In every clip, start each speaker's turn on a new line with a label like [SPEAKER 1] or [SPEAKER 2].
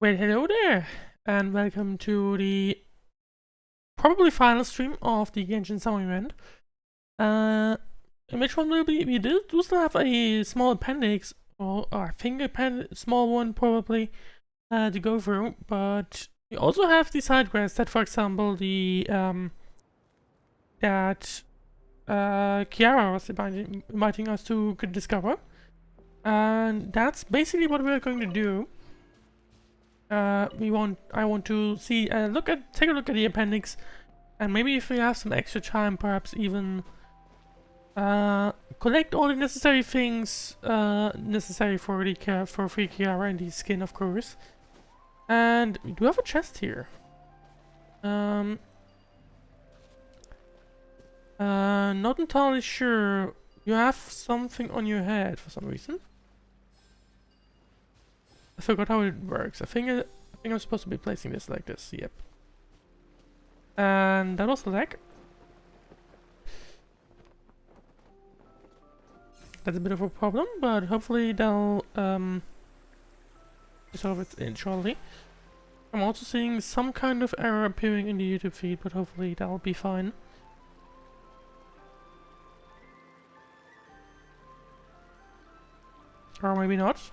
[SPEAKER 1] Well, hello there, and welcome to the probably final stream of the Genshin summer event. In which one we do still have a small appendix, or I think a small one probably, to go through, but we also have the side quests that, for example, that Kiara was inviting us to discover, and that's basically what we're going to do. I want to see, take a look at the appendix, and maybe if we have some extra time, perhaps even collect all the necessary things necessary for free Kiara and the skin, of course. And we do have a chest here. Not entirely sure. You have something on your head for some reason. I forgot how it works. I think I'm supposed to be placing this like this. Yep. And that was the leg. That's a bit of a problem, but hopefully they'll resolve it in shortly. I'm also seeing some kind of error appearing in the YouTube feed, but hopefully that'll be fine. Or maybe not.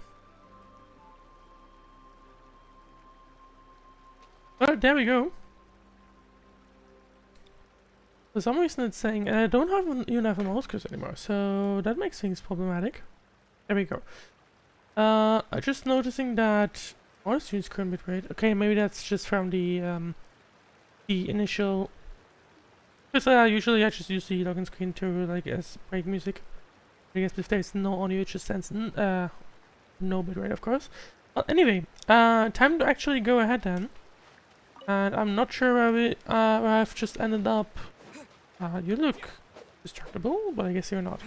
[SPEAKER 1] Oh, there we go. For some reason it's saying I don't even have a mouse cursor anymore, so that makes things problematic. There we go. I'm just noticing that let's use current bitrate. Okay, maybe that's just from the initial. Because usually I just use the login screen to like as break music. I guess if there's no audio, it just sends no bitrate, of course. But anyway, time to actually go ahead then. And I'm not sure where I've just ended up. You look destructible, but I guess you're not.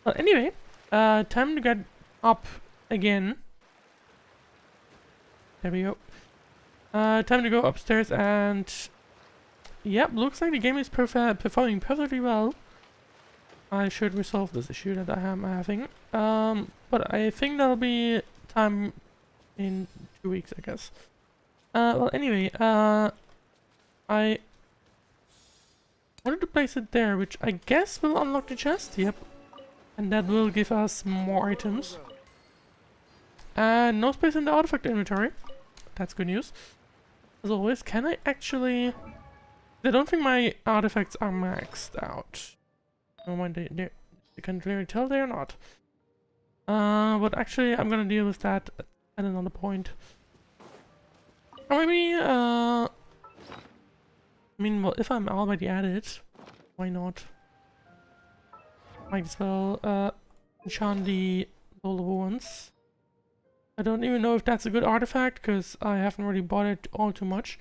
[SPEAKER 1] But anyway, time to get up again. There we go. Time to go upstairs and... Yep, looks like the game is performing perfectly well. I should resolve this issue that I am having. But I think that'll be time in 2 weeks, I guess. Well, anyway, I wanted to place it there, which I guess will unlock the chest, yep. And that will give us more items. And no space in the artifact inventory. That's good news. As always, can I actually... I don't think my artifacts are maxed out. No mind, you can clearly tell they are not. But actually, I'm gonna deal with that at another point. Or maybe, I mean, well, if I'm already at it, why not? Might as well, enchant the Bowl of Wounds. I don't even know if that's a good artifact, because I haven't really bought it all too much.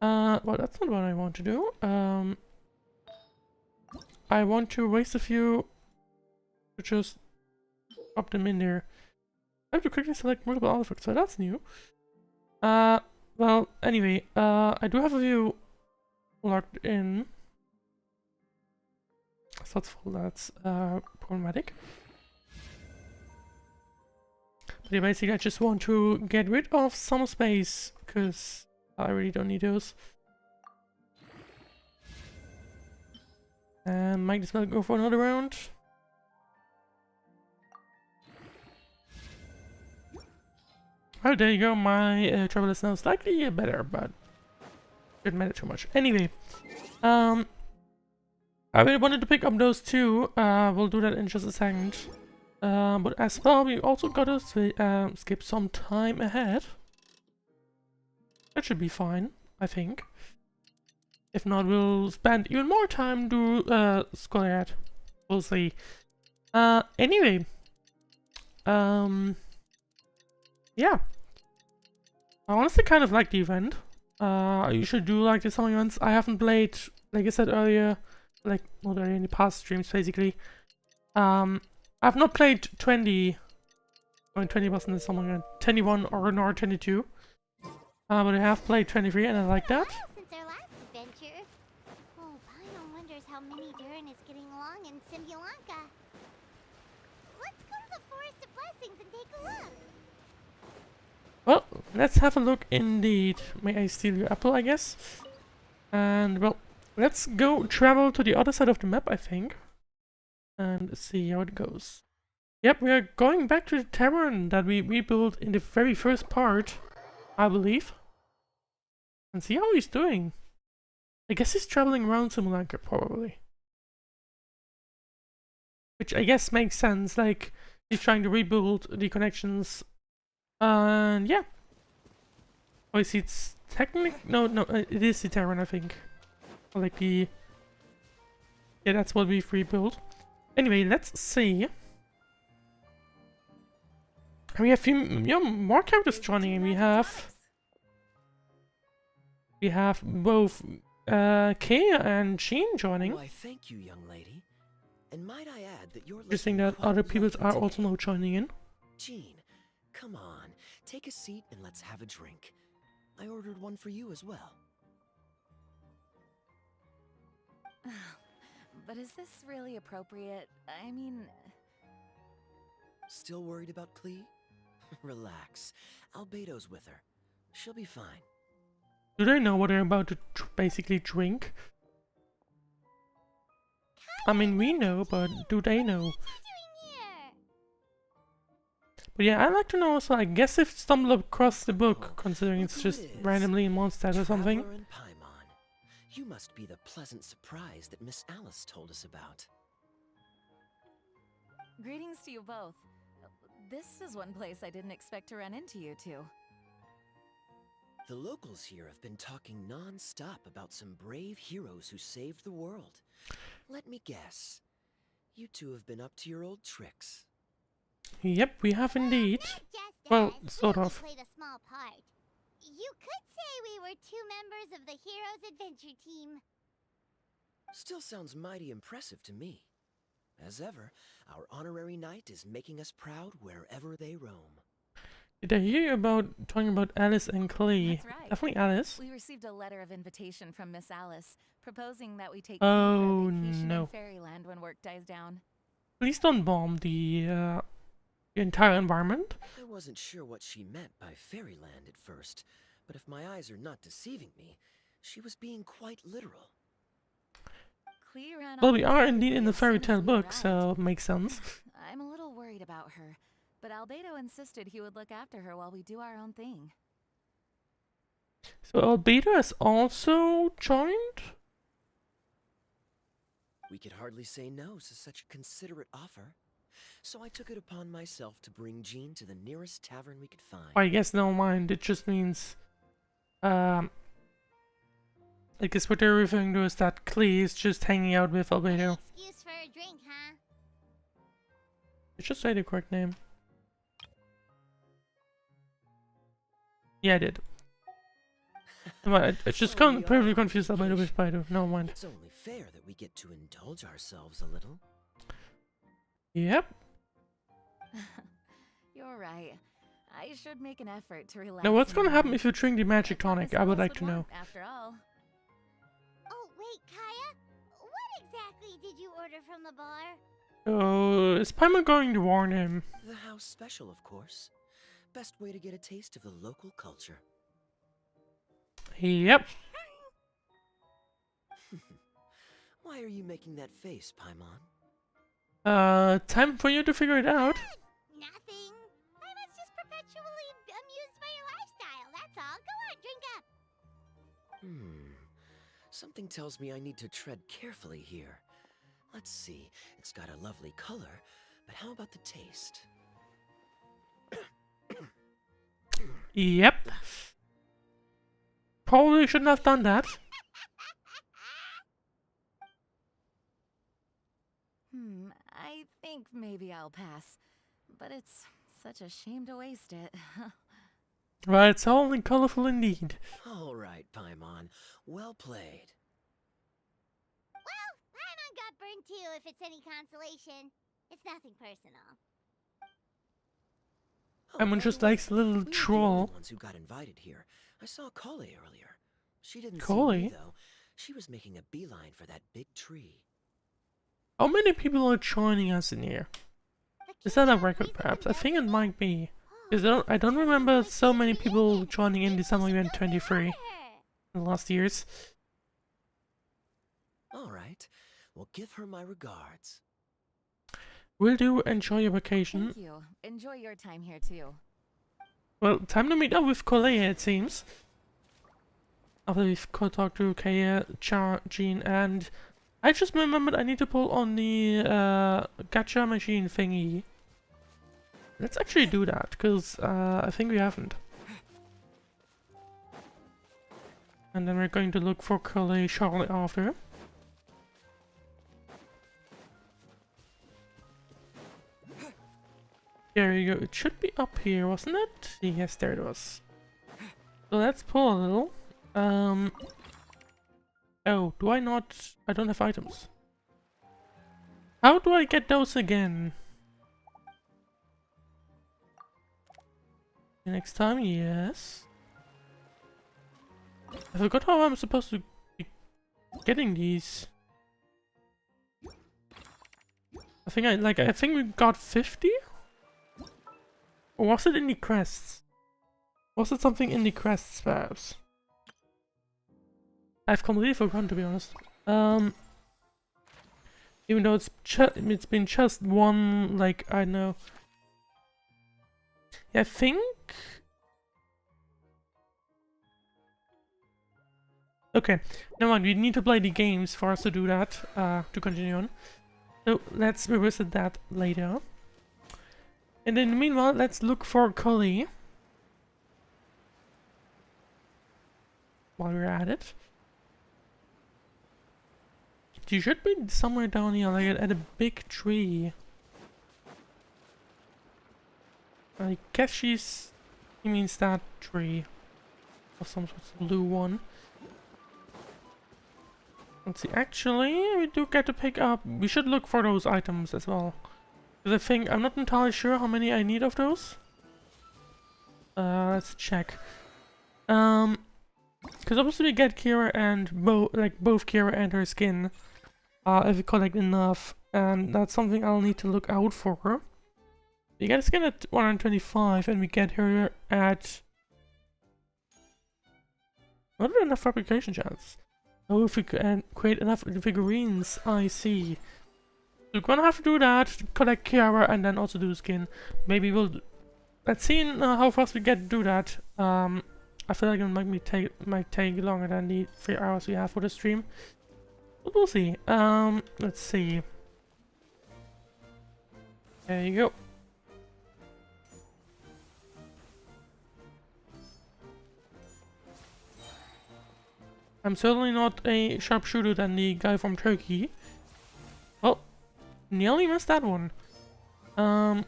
[SPEAKER 1] Well, that's not what I want to do. I want to waste a few to just drop them in there. I have to quickly select multiple artifacts, so that's new. Well, anyway, I do have a few locked in. So that's problematic. But yeah, basically I just want to get rid of some space, because I really don't need those. And might as well go for another round. Oh, there you go, my travel is now slightly better, but didn't matter too much. Anyway, I really wanted to pick up those two. We'll do that in just a second. But as well, we also gotta skip some time ahead. That should be fine, I think. If not, we'll spend even more time to scroll ahead. We'll see. Anyway. Yeah. I honestly kind of like the event. I usually do like the summer events. I haven't played, like I said earlier, like not earlier in the past streams basically. I've not played 20. When 20 wasn't the summer event. 21 or nor 22. But I have played 23 and I like that.
[SPEAKER 2] Since our last adventure. Oh, Pino wonders how Mini Durin is getting along in Simulanka. Let's go to the Forest of Blessings and take a look.
[SPEAKER 1] Well, Let's have a look indeed. May I steal your apple, I guess? And, well, let's go travel to the other side of the map, I think. And see how it goes. Yep, we are going back to the tavern that we rebuilt in the very first part, I believe. And see how he's doing. I guess he's traveling around Simulanka, probably. Which I guess makes sense, like, he's trying to rebuild the connections. And yeah. Oh, I see it's technically... No, it is the tavern, I think. Or like the... Yeah, that's what we've rebuilt. Anyway, let's see. And we have more characters joining, and we have both Kay and Jean joining.
[SPEAKER 3] Why, thank you, young lady. And might I add that you're
[SPEAKER 1] Interesting that other people are also now joining in.
[SPEAKER 3] Jean, come on, take a seat and let's have a drink. I ordered one for you as well.
[SPEAKER 4] But is this really appropriate? I mean...
[SPEAKER 3] Still worried about Klee? Relax. Albedo's with her. She'll be fine.
[SPEAKER 1] Do they know what they're about to basically drink? I mean, we know, but do they know? But yeah, I'd like to know also, I guess if stumbled across the book, considering it's just randomly in Mondstadt or something.
[SPEAKER 3] Traveler and Paimon. You must be the pleasant surprise that Miss Alice told us about.
[SPEAKER 4] Greetings to you both. This is one place I didn't expect to run into you two.
[SPEAKER 3] The locals here have been talking non-stop about some brave heroes who saved the world. Let me guess. You two have been up to your old tricks.
[SPEAKER 1] Yep, we have indeed. Well, sort of.
[SPEAKER 2] Played a small part. You could say we were two members of the Heroes Adventure Team.
[SPEAKER 3] Still sounds mighty impressive to me. As ever, our honorary knight is making us proud wherever they roam.
[SPEAKER 1] Did I hear you about talking about Alice and Klee?
[SPEAKER 4] That's right.
[SPEAKER 1] Definitely Alice.
[SPEAKER 4] We received a letter of invitation from Miss Alice, proposing that we take
[SPEAKER 1] Oh,
[SPEAKER 4] a vacation
[SPEAKER 1] no.
[SPEAKER 4] in Fairyland when work dies down.
[SPEAKER 1] Please don't bomb the entire environment.
[SPEAKER 3] I wasn't sure what she meant by Fairyland at first, but if my eyes are not deceiving me, she was being quite literal.
[SPEAKER 4] Klee ran
[SPEAKER 1] Well,
[SPEAKER 4] off
[SPEAKER 1] we are
[SPEAKER 4] as
[SPEAKER 1] indeed in the
[SPEAKER 4] quickly
[SPEAKER 1] fairy
[SPEAKER 4] as soon as
[SPEAKER 1] tale
[SPEAKER 4] we
[SPEAKER 1] book,
[SPEAKER 4] arrived.
[SPEAKER 1] so makes sense.
[SPEAKER 4] I'm a little worried about her, but Albedo insisted he would look after her while we do our own thing.
[SPEAKER 1] So Albedo has also joined?
[SPEAKER 3] We could hardly say no to such a considerate offer. So I took it upon myself to bring Jean to the nearest tavern we could find.
[SPEAKER 1] I guess never mind, it just means... I guess what they're referring to is that Klee is just hanging out with Albedo.
[SPEAKER 2] Excuse for a drink, huh?
[SPEAKER 1] You should say the correct name. Yeah, I did. It's just perfectly confused Albedo with Spider. Never mind.
[SPEAKER 3] It's only fair that we get to indulge ourselves a little.
[SPEAKER 1] Yep.
[SPEAKER 4] You're right. I should make an effort to relax.
[SPEAKER 1] Now what's
[SPEAKER 4] and
[SPEAKER 1] gonna happen
[SPEAKER 4] unwind.
[SPEAKER 1] if you drink the magic
[SPEAKER 4] That's what
[SPEAKER 1] tonic?
[SPEAKER 4] Miss
[SPEAKER 1] I would
[SPEAKER 4] Alice
[SPEAKER 1] like to know.
[SPEAKER 4] want, After all.
[SPEAKER 2] Oh, wait, Kaya? What exactly did you order from the bar?
[SPEAKER 1] Oh, is Paimon going to warn him?
[SPEAKER 3] The house special, of course. Best way to get a taste of the local culture.
[SPEAKER 1] Yep.
[SPEAKER 3] Why are you making that face, Paimon?
[SPEAKER 1] Time for you to figure it out.
[SPEAKER 2] Nothing. I was just perpetually amused by your lifestyle, that's all. Go on, drink up.
[SPEAKER 3] Something tells me I need to tread carefully here. Let's see, it's got a lovely color, but how about the taste?
[SPEAKER 1] Yep. Probably shouldn't have done that.
[SPEAKER 4] I think maybe I'll pass. But it's such a shame to waste it.
[SPEAKER 1] Right, it's only colorful indeed.
[SPEAKER 3] All right, Paimon. Well played.
[SPEAKER 2] Well, Paimon got burned too, if it's any consolation. It's nothing personal.
[SPEAKER 1] Paimon
[SPEAKER 3] by
[SPEAKER 1] just
[SPEAKER 3] the way,
[SPEAKER 1] likes a little
[SPEAKER 3] we weren't the
[SPEAKER 1] troll.
[SPEAKER 3] only ones who got invited here. I saw Kole earlier. She didn't see
[SPEAKER 1] Kole?
[SPEAKER 3] me, though. She was making a beeline for that big tree.
[SPEAKER 1] How many people are joining us in here?
[SPEAKER 2] The
[SPEAKER 1] Is that a
[SPEAKER 2] king
[SPEAKER 1] record
[SPEAKER 2] of
[SPEAKER 1] perhaps? I
[SPEAKER 2] reason
[SPEAKER 1] think it might be.
[SPEAKER 2] Oh,
[SPEAKER 1] Because I don't remember so many people joining in the summer event 23 in the last years.
[SPEAKER 3] All right. Well, give her my regards.
[SPEAKER 1] Will do. Enjoy your vacation.
[SPEAKER 4] Thank you. Enjoy your time here too.
[SPEAKER 1] Well, time to meet up with Kolea, it seems. After we've talked to Kaya, Jean, and I just remembered I need to pull on the gacha machine thingy. Let's actually do that, because I think we haven't. And then we're going to look for Kolea shortly after. There you go. It should be up here, wasn't it? Yes, there it was. So let's pull a little. Oh, do I not? I don't have items. How do I get those again? Next time, yes. I forgot how I'm supposed to be getting these. I think we got 50? Or was it in the quests? Was it something in the quests, perhaps? I've completely forgotten, to be honest. Even though it's been just one, like, I know. Yeah, I think. Okay, never mind. We need to play the games for us to do that. To continue on. So let's revisit that later. And in the meanwhile, let's look for Cully. While we're at it. She should be somewhere down here, like at a big tree. I guess he means that tree. Or some sort of blue one. Let's see, actually, we do get to pick up. We should look for those items as well. Because I think, I'm not entirely sure how many I need of those. Let's check. Because obviously we get Kira and both Kira and her skin. If we collect enough. And that's something I'll need to look out for. We get a skin at 125 and we get her at... Not enough fabrication chance. Oh, if we can create enough figurines, I see. We're gonna have to do that, collect Kiara, and then also do the skin. Maybe we'll... Let's see how fast we get to do that. I feel like it might take longer than the 3 hours we have for the stream. But we'll see. Let's see. There you go. I'm certainly not a sharpshooter than the guy from Turkey. Well, nearly missed that one. Oh,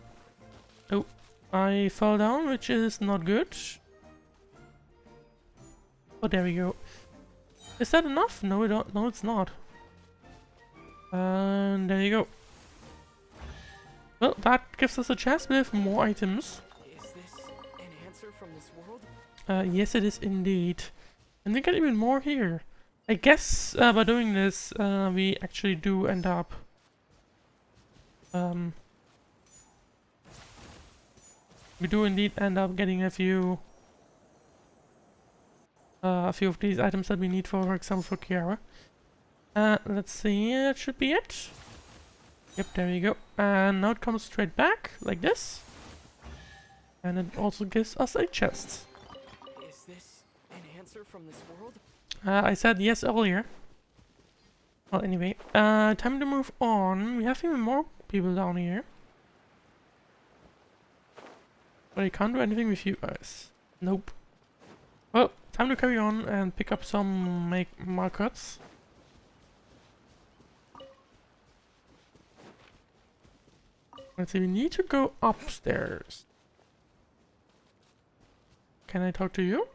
[SPEAKER 1] I fell down, which is not good. Oh, there we go. Is that enough? No, no, it's not. And there you go. Well, that gives us a chance with more items.
[SPEAKER 5] Is this an answer from this world?
[SPEAKER 1] Yes, it is indeed. And we get even more here. I guess by doing this, we actually do end up we do indeed end up getting a few of these items that we need for example, for Kiara. Let's see, that should be it. Yep, there we go. And now it comes straight back, like this. And it also gives us a chest.
[SPEAKER 5] Is this an answer from this world?
[SPEAKER 1] I said yes earlier. Well, anyway, time to move on. We have even more people down here. But I can't do anything with you guys. Nope. Well, time to carry on and pick up some markets. Let's see, we need to go upstairs. Can I talk to you?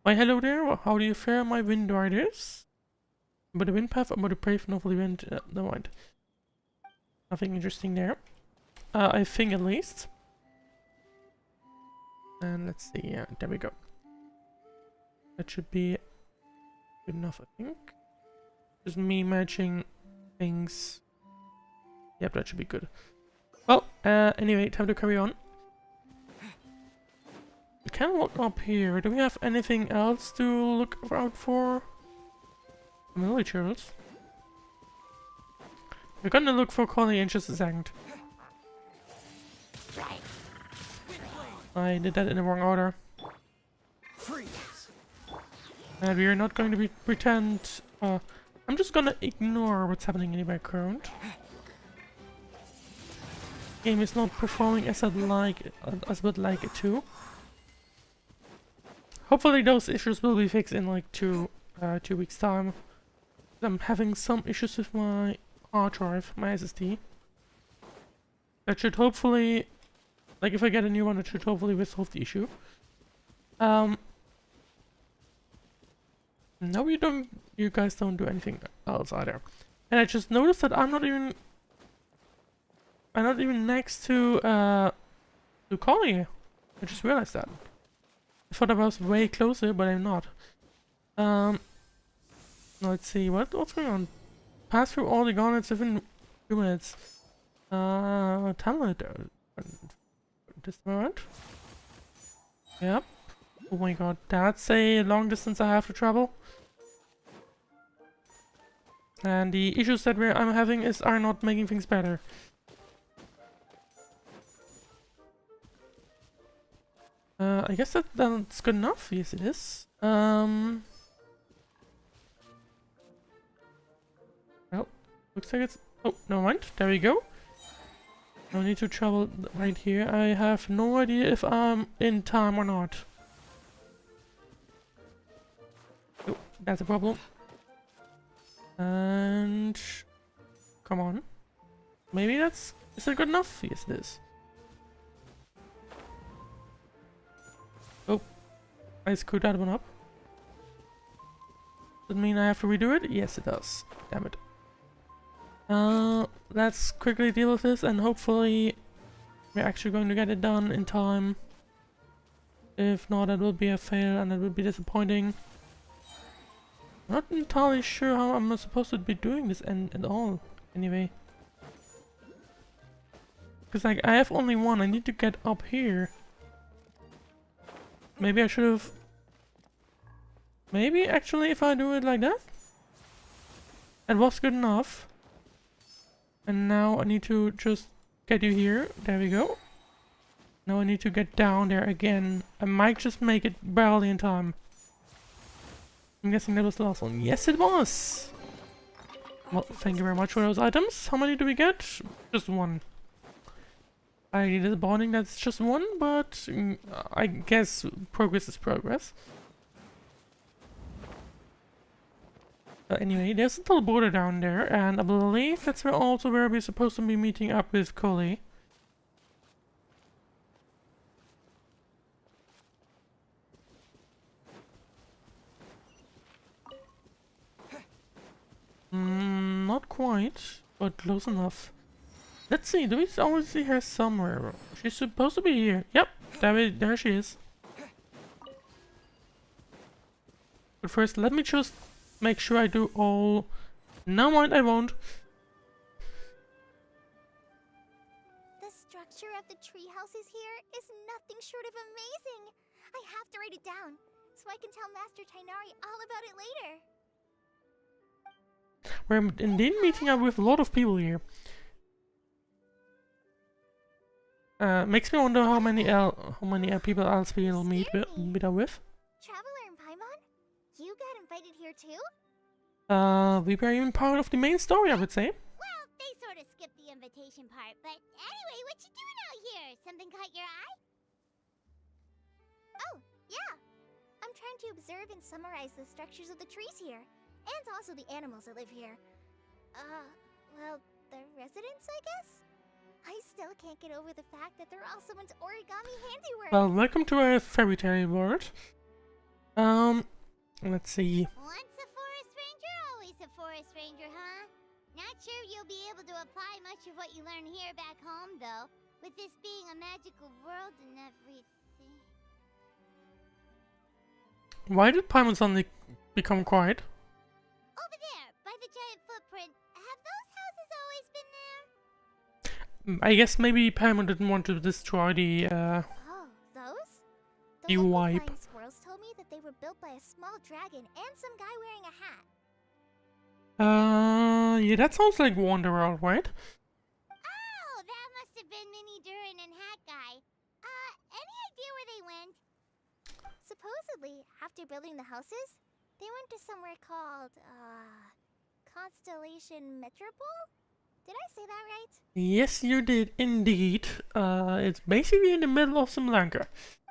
[SPEAKER 1] Why, hello there. How do you fare, my wind riders? About the wind path, about the brave novel event. Never mind. Nothing interesting there. I think at least. And let's see. Yeah, there we go. That should be good enough, I think. Just me matching things. Yep, that should be good. Well, anyway, time to carry on. can look up here. Do we have anything else to look out for? Villagers. We're gonna look for Collie in just a second. I did that in the wrong order. And we are not going to pretend... I'm just gonna ignore what's happening in the background. Game is not performing as I'd like, as would like it to. Hopefully those issues will be fixed in like 2 weeks time. I'm having some issues with my hard drive, my SSD. That should hopefully, like if I get a new one, it should hopefully resolve the issue. No, you guys don't do anything else either. And I just noticed that I'm not even next to Collie. I just realized that. I thought I was way closer, but I'm not. Let's see, what's going on? Pass through all the gauntlets within 2 minutes. Tablet. This moment. Yep. Oh my god, that's a long distance I have to travel. And the issues that I'm having are not making things better. I guess that's good enough. Yes, it is. Well, looks like it's... Oh, never mind. There we go. No need to travel right here. I have no idea if I'm in time or not. Oh, that's a problem. And... Come on. Maybe that's... Is it good enough? Yes, it is. Oh. I screwed that one up. Does it mean I have to redo it? Yes, it does. Damn it. Let's quickly deal with this and hopefully we're actually going to get it done in time. If not, that will be a fail and it will be disappointing. Not entirely sure how I'm supposed to be doing this at all, anyway. Because like, I have only one, I need to get up here. Maybe I should have... Maybe actually if I do it like that? It was good enough. And now I need to just get you here. There we go. Now I need to get down there again. I might just make it barely in time. I'm guessing that was the last one. Yes, it was! Well, thank you very much for those items. How many do we get? Just one. I disappointing that's just one, but I guess progress is progress. Anyway, there's a little border down there, and I believe that's also where we're supposed to be meeting up with Collie. Not quite, but close enough. Let's see, do we always see her somewhere? She's supposed to be here. Yep, there she is. But first, let me just make sure I do all... No mind, I won't.
[SPEAKER 2] The structure of the tree houses here is nothing short of amazing. I have to write it down so I can tell Master Tainari all about it later.
[SPEAKER 1] We're indeed meeting up with a lot of people here. Makes me wonder how many people else we'll meet up with.
[SPEAKER 2] Traveler in Paimon? You got invited here too?
[SPEAKER 1] We were even part of the main story, I would say.
[SPEAKER 2] Well, they sort of skipped the invitation part, but anyway, what you doing out here? Something caught your eye? Oh, yeah. I'm trying to observe and summarize the structures of the trees here, and also the animals that live here. Well, the residents, I guess? I still can't get over the fact that they're all someone's origami handiwork.
[SPEAKER 1] Well, welcome to our fairy tale world. Let's see.
[SPEAKER 2] Once a forest ranger, always a forest ranger, huh? Not sure you'll be able to apply much of what you learn here back home, though, with this being a magical world and everything.
[SPEAKER 1] Why did Paimon suddenly become quiet?
[SPEAKER 2] Over there, by the giant footprint. Have those houses always been there?
[SPEAKER 1] I guess maybe Paimon didn't want to destroy the,
[SPEAKER 2] Oh, those?
[SPEAKER 1] The
[SPEAKER 2] local
[SPEAKER 1] wipe.
[SPEAKER 2] flying squirrels told me that they were built by a small dragon and some guy wearing a hat.
[SPEAKER 1] Yeah, that sounds like Wanderworld, right?
[SPEAKER 2] Oh, that must have been Minnie Durin and Hat Guy. Any idea where they went? Supposedly, after building the houses, they went to somewhere called, Constellation Metropole? Did I say that right?
[SPEAKER 1] Yes, you did indeed. It's basically in the middle of Simulanka,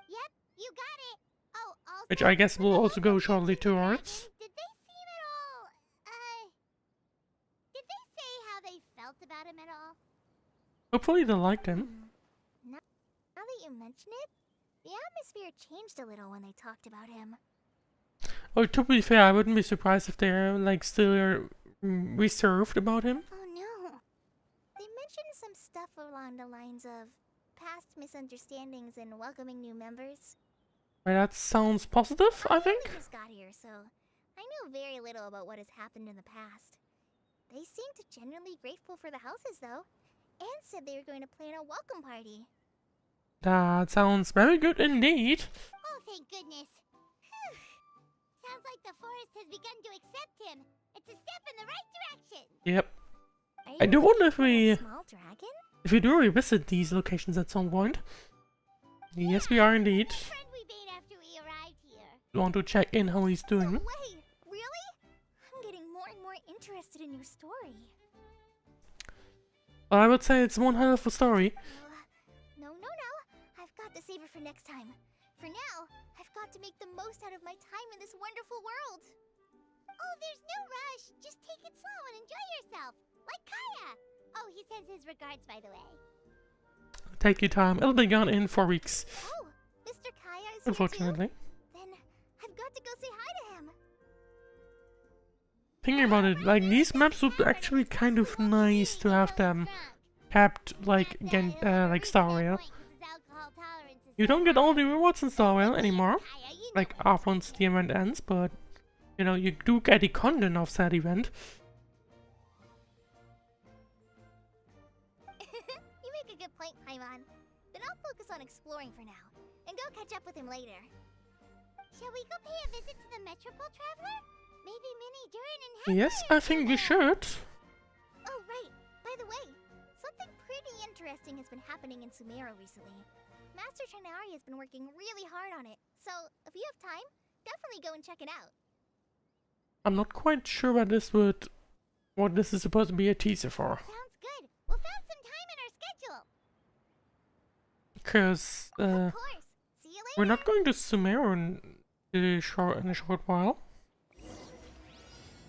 [SPEAKER 2] Yep, you got it. Oh, also,
[SPEAKER 1] which I guess
[SPEAKER 2] when
[SPEAKER 1] we'll
[SPEAKER 2] the
[SPEAKER 1] also go
[SPEAKER 2] locals
[SPEAKER 1] shortly
[SPEAKER 2] mentioned the dragon,
[SPEAKER 1] towards.
[SPEAKER 2] did they seem at all, did they say how they felt about him at all?
[SPEAKER 1] Hopefully they liked him.
[SPEAKER 2] Now that you mention it, the atmosphere changed a little when they talked about him.
[SPEAKER 1] Oh, to be fair, I wouldn't be surprised if they're like still reserved about him.
[SPEAKER 2] Oh no. They mentioned some stuff along the lines of past misunderstandings and welcoming new members.
[SPEAKER 1] Right, that sounds positive, I think.
[SPEAKER 2] only just got here, so I know very little about what has happened in the past. They seemed genuinely grateful for the houses, though, and said they were going to plan a welcome party.
[SPEAKER 1] That sounds very good indeed.
[SPEAKER 2] Oh, thank goodness. Whew. Sounds like the forest has begun to accept him. It's a step in the right direction.
[SPEAKER 1] Yep.
[SPEAKER 2] Are
[SPEAKER 1] I
[SPEAKER 2] you
[SPEAKER 1] do wonder
[SPEAKER 2] looking
[SPEAKER 1] if
[SPEAKER 2] for that
[SPEAKER 1] we-
[SPEAKER 2] small dragon?
[SPEAKER 1] If we do revisit these locations at some point. Yes, we are indeed.
[SPEAKER 2] The friend we made after we arrived here.
[SPEAKER 1] We want to check in how he's
[SPEAKER 2] No
[SPEAKER 1] doing.
[SPEAKER 2] way! Really? I'm getting more and more interested in your story.
[SPEAKER 1] Well, I would say it's one hell of a story.
[SPEAKER 2] No. I've got to save it for next time. For now, I've got to make the most out of my time in this wonderful world. Oh, there's no rush. Just take it slow and enjoy yourself. Like Kaya. Oh, he sends his regards, by the way.
[SPEAKER 1] Take your time. It'll be gone in 4 weeks.
[SPEAKER 2] Oh, Mr. Kaya is
[SPEAKER 1] Unfortunately.
[SPEAKER 2] here too? Then I've got to go say hi to him.
[SPEAKER 1] Thinking about it, like these maps would be actually kind of nice to have them capped like like Star Rail. You don't get all the rewards in Star Rail anymore, like after once the event ends, but you know, you do get the content of that event.
[SPEAKER 2] You make a good point, Paimon. Then I'll focus on exploring for now, and go catch up with him later. Shall we go pay a visit to the Metropole Traveler? Maybe Minnie, Durin, and Henry
[SPEAKER 1] Yes, I think we should.
[SPEAKER 2] Oh, right. By the way, something pretty interesting has been happening in Sumeru recently. Master Chanari has been working really hard on it, so if you have time, definitely go and check it out.
[SPEAKER 1] I'm not quite sure what this is supposed to be a teaser for.
[SPEAKER 2] Sounds good. We'll found some time in our schedule.
[SPEAKER 1] Because
[SPEAKER 2] Of course. See you later.
[SPEAKER 1] we're not going to Sumeru in a short while.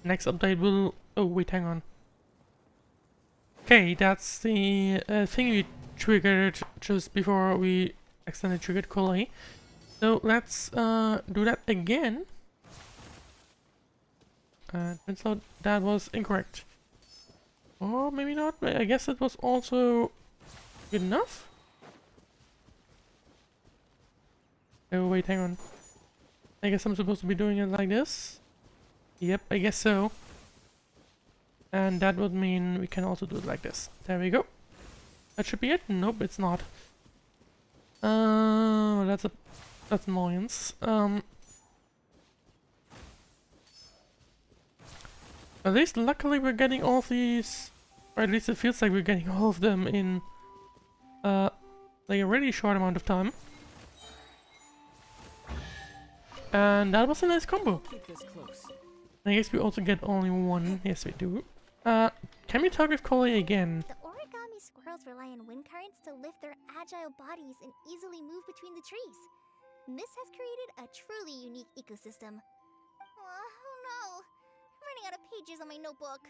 [SPEAKER 1] Next update will... Oh, wait, hang on. Okay, that's the thing we triggered just before we accidentally triggered Kolei. So let's do that again. Turns out that was incorrect. Or maybe not. I guess it was also good enough. Oh, wait, hang on. I guess I'm supposed to be doing it like this. Yep, I guess so. And that would mean we can also do it like this. There we go. That should be it. Nope, it's not. That's annoyance. At least luckily we're getting all of these, or at least it feels like we're getting all of them in like a really short amount of time. And that was a nice combo.
[SPEAKER 5] Keep this close.
[SPEAKER 1] I guess we also get only one. Yes, we do. Can we talk with Kolei again?
[SPEAKER 2] The origami squirrels rely on wind currents to lift their agile bodies and easily move between the trees. This has created a truly unique ecosystem. Oh no! I'm running out of pages on my notebook.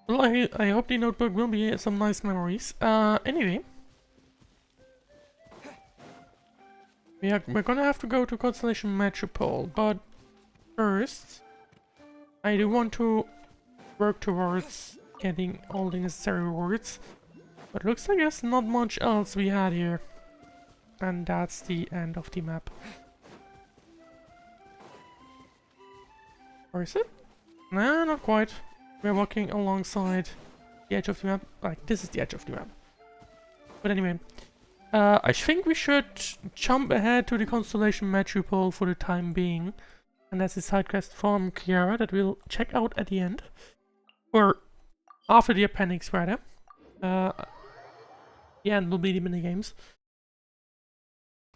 [SPEAKER 1] Well, I hope the notebook will be some nice memories. Anyway. We're gonna have to go to Constellation Metropole, but first I do want to work towards getting all the necessary rewards. But looks like there's not much else we had here. And that's the end of the map. Or is it? Nah, not quite. We're walking alongside the edge of the map. Like, this is the edge of the map. But anyway, I think we should jump ahead to the Constellation Metropole for the time being. And that's a side quest from Kiara that we'll check out at the end. Or after the appendix, rather. The end will be the minigames.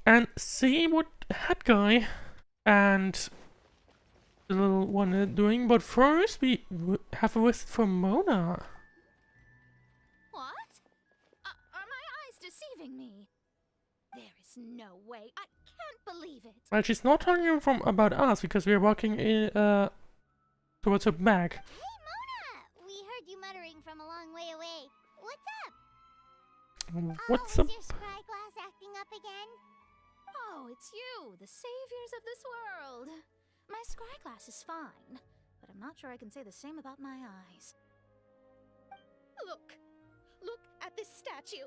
[SPEAKER 1] And see what Hat Guy and the little one are doing. But first, we have a visit from Mona.
[SPEAKER 4] What? Are my eyes deceiving me? There is no way. I can't believe it.
[SPEAKER 1] Well, she's not talking about us because we're walking towards her bag.
[SPEAKER 2] Hey, Mona! We heard you muttering from a long way away. What's up?
[SPEAKER 1] What's
[SPEAKER 2] Oh,
[SPEAKER 1] up?
[SPEAKER 2] is your spyglass acting up again?
[SPEAKER 4] Oh, it's you, the saviors of this world. My scryglass is fine, but I'm not sure I can say the same about my eyes. Look! Look at this statue!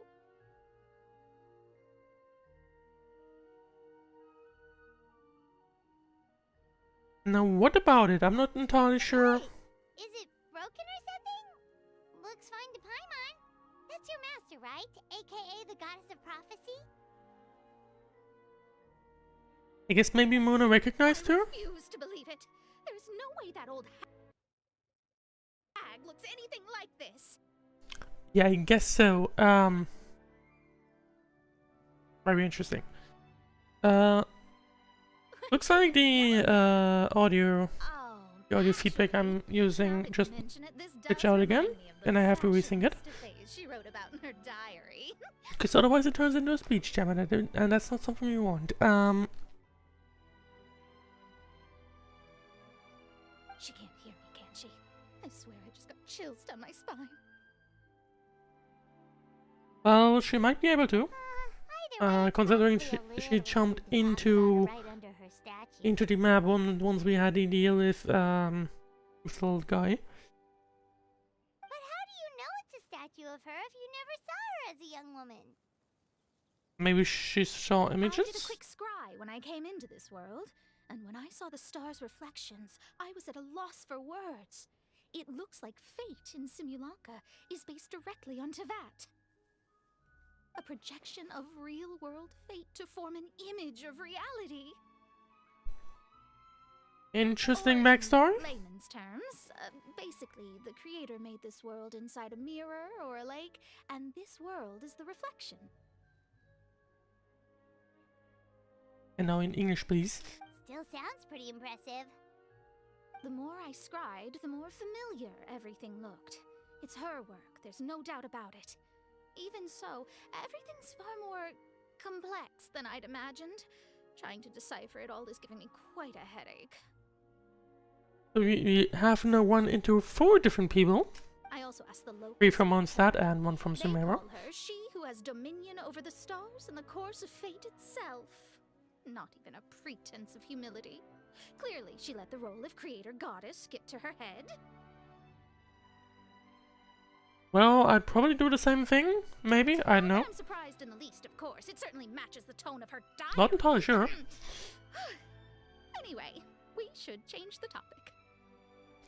[SPEAKER 1] Now, what about it? I'm not entirely sure.
[SPEAKER 2] Wait, is it broken or something? Looks fine to Paimon. That's your master, right? AKA the goddess of prophecy?
[SPEAKER 1] I guess maybe Mona recognized her?
[SPEAKER 4] I refuse to believe it. There's no way that old hag looks anything like this.
[SPEAKER 1] Yeah, I guess so. Very interesting. Looks like the audio feedback I'm using just glitched out again, and I have to resync it.
[SPEAKER 4] She wrote about in her diary.
[SPEAKER 1] Because otherwise it turns into a speech jam, and that's not something we want.
[SPEAKER 4] She can't hear me, can she? I swear I just got chills down my spine.
[SPEAKER 1] Well, she might be able to.
[SPEAKER 2] Either way,
[SPEAKER 1] Considering
[SPEAKER 2] probably a
[SPEAKER 1] she
[SPEAKER 2] little
[SPEAKER 1] jumped
[SPEAKER 2] we can talk about
[SPEAKER 1] into
[SPEAKER 2] her right under her statue.
[SPEAKER 1] into the map once we had the deal with the little guy.
[SPEAKER 2] But how do you know it's a statue of her if you never saw her as a young woman?
[SPEAKER 1] Maybe she saw
[SPEAKER 4] I did a
[SPEAKER 1] images?
[SPEAKER 4] quick scry when I came into this world, and when I saw the stars' reflections, I was at a loss for words. It looks like fate in Simulanka is based directly on Tevat. A projection of real-world fate to form an image of reality.
[SPEAKER 1] Interesting
[SPEAKER 4] Or in
[SPEAKER 1] backstory?
[SPEAKER 4] layman's terms, basically, the creator made this world inside a mirror or a lake, and this world is the reflection.
[SPEAKER 1] And now in English, please.
[SPEAKER 2] Still sounds pretty impressive.
[SPEAKER 4] The more I scried, the more familiar everything looked. It's her work, there's no doubt about it. Even so, everything's far more complex than I'd imagined. Trying to decipher it all is giving me quite a headache.
[SPEAKER 1] So we have now run into 4 different people.
[SPEAKER 4] I also asked the locals.
[SPEAKER 1] 3 from Mondstadt and 1 from
[SPEAKER 4] They
[SPEAKER 1] Sumeru.
[SPEAKER 4] call her she who has dominion over the stars and the course of fate itself. Not even a pretense of humility. Clearly, she let the role of creator goddess get to her head.
[SPEAKER 1] Well, I'd probably do the same thing. Maybe, I don't know.
[SPEAKER 4] I'm surprised in the least, of course. It certainly matches the tone of her diary.
[SPEAKER 1] Not entirely sure.
[SPEAKER 4] Anyway, we should change the topic.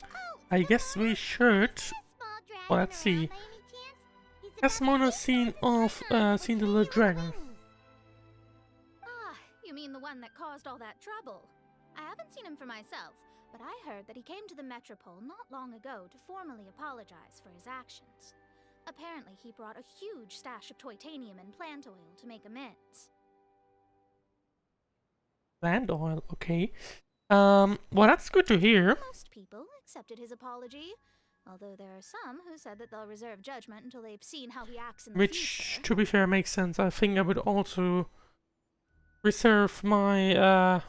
[SPEAKER 2] Oh,
[SPEAKER 1] I guess we should.
[SPEAKER 2] is a small dragon
[SPEAKER 1] Well, let's see.
[SPEAKER 2] around by any chance? He's
[SPEAKER 1] Has
[SPEAKER 2] about
[SPEAKER 1] Mona
[SPEAKER 2] the
[SPEAKER 1] seen
[SPEAKER 2] size of
[SPEAKER 1] seen the
[SPEAKER 2] with
[SPEAKER 1] little
[SPEAKER 2] tiny
[SPEAKER 1] dragon?
[SPEAKER 2] wings.
[SPEAKER 4] Ah, you mean the one that caused all that trouble? I haven't seen him for myself, but I heard that he came to the Metropole not long ago to formally apologize for his actions. Apparently, he brought a huge stash of Toitanium and plant oil to make amends.
[SPEAKER 1] Land oil, okay. Well, that's good to hear.
[SPEAKER 4] Most people accepted his apology, although there are some who said that they'll reserve judgment until they've seen how he acts in the
[SPEAKER 1] Which,
[SPEAKER 4] future.
[SPEAKER 1] to be fair, makes sense. I think I would also reserve my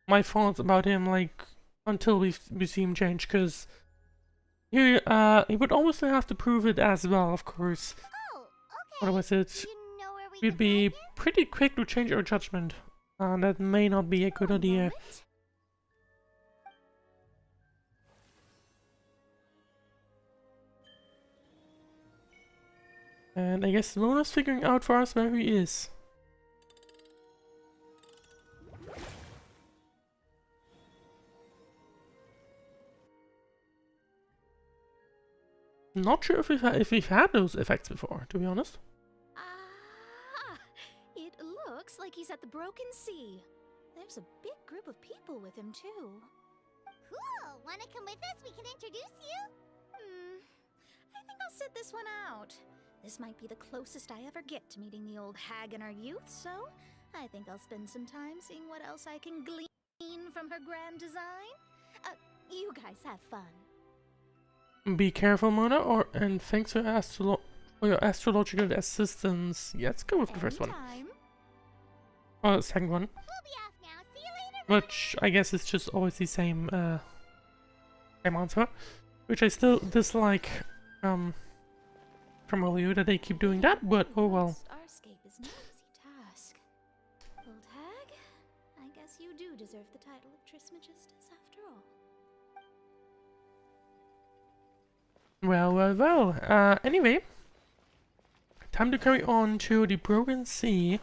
[SPEAKER 1] my thoughts about him, like, until we see him change, because he would also have to prove it as well, of course.
[SPEAKER 2] Oh, okay.
[SPEAKER 1] Otherwise,
[SPEAKER 2] Do you know where we
[SPEAKER 1] we'd
[SPEAKER 2] can
[SPEAKER 1] be
[SPEAKER 2] find him?
[SPEAKER 1] pretty quick to change our judgment. That may not be a good
[SPEAKER 4] One
[SPEAKER 1] idea.
[SPEAKER 4] moment.
[SPEAKER 1] And I guess Mona's figuring out for us where he is. Not sure if we've had those effects before, to be honest.
[SPEAKER 4] Ah, he's at the Broken Sea. There's a big group of people with him, too.
[SPEAKER 2] Cool! Wanna come with us? We can introduce you?
[SPEAKER 4] I think I'll sit this one out. This might be the closest I ever get to meeting the old hag in our youth, so I think I'll spend some time seeing what else I can glean from her grand design. You guys have fun.
[SPEAKER 1] Be careful, Mona, and thanks for your astrological assistance. Yeah, let's go with the first one.
[SPEAKER 4] Anytime.
[SPEAKER 1] Or the second one.
[SPEAKER 2] We'll be off now. See you later.
[SPEAKER 1] Which I guess is just always the same answer. Which I still dislike from earlier that they keep doing that, but oh well.
[SPEAKER 4] Starscape is no easy task. Old hag, I guess you do deserve the title of Trismegistus after all.
[SPEAKER 1] Well. Anyway, time to carry on to the Broken Sea,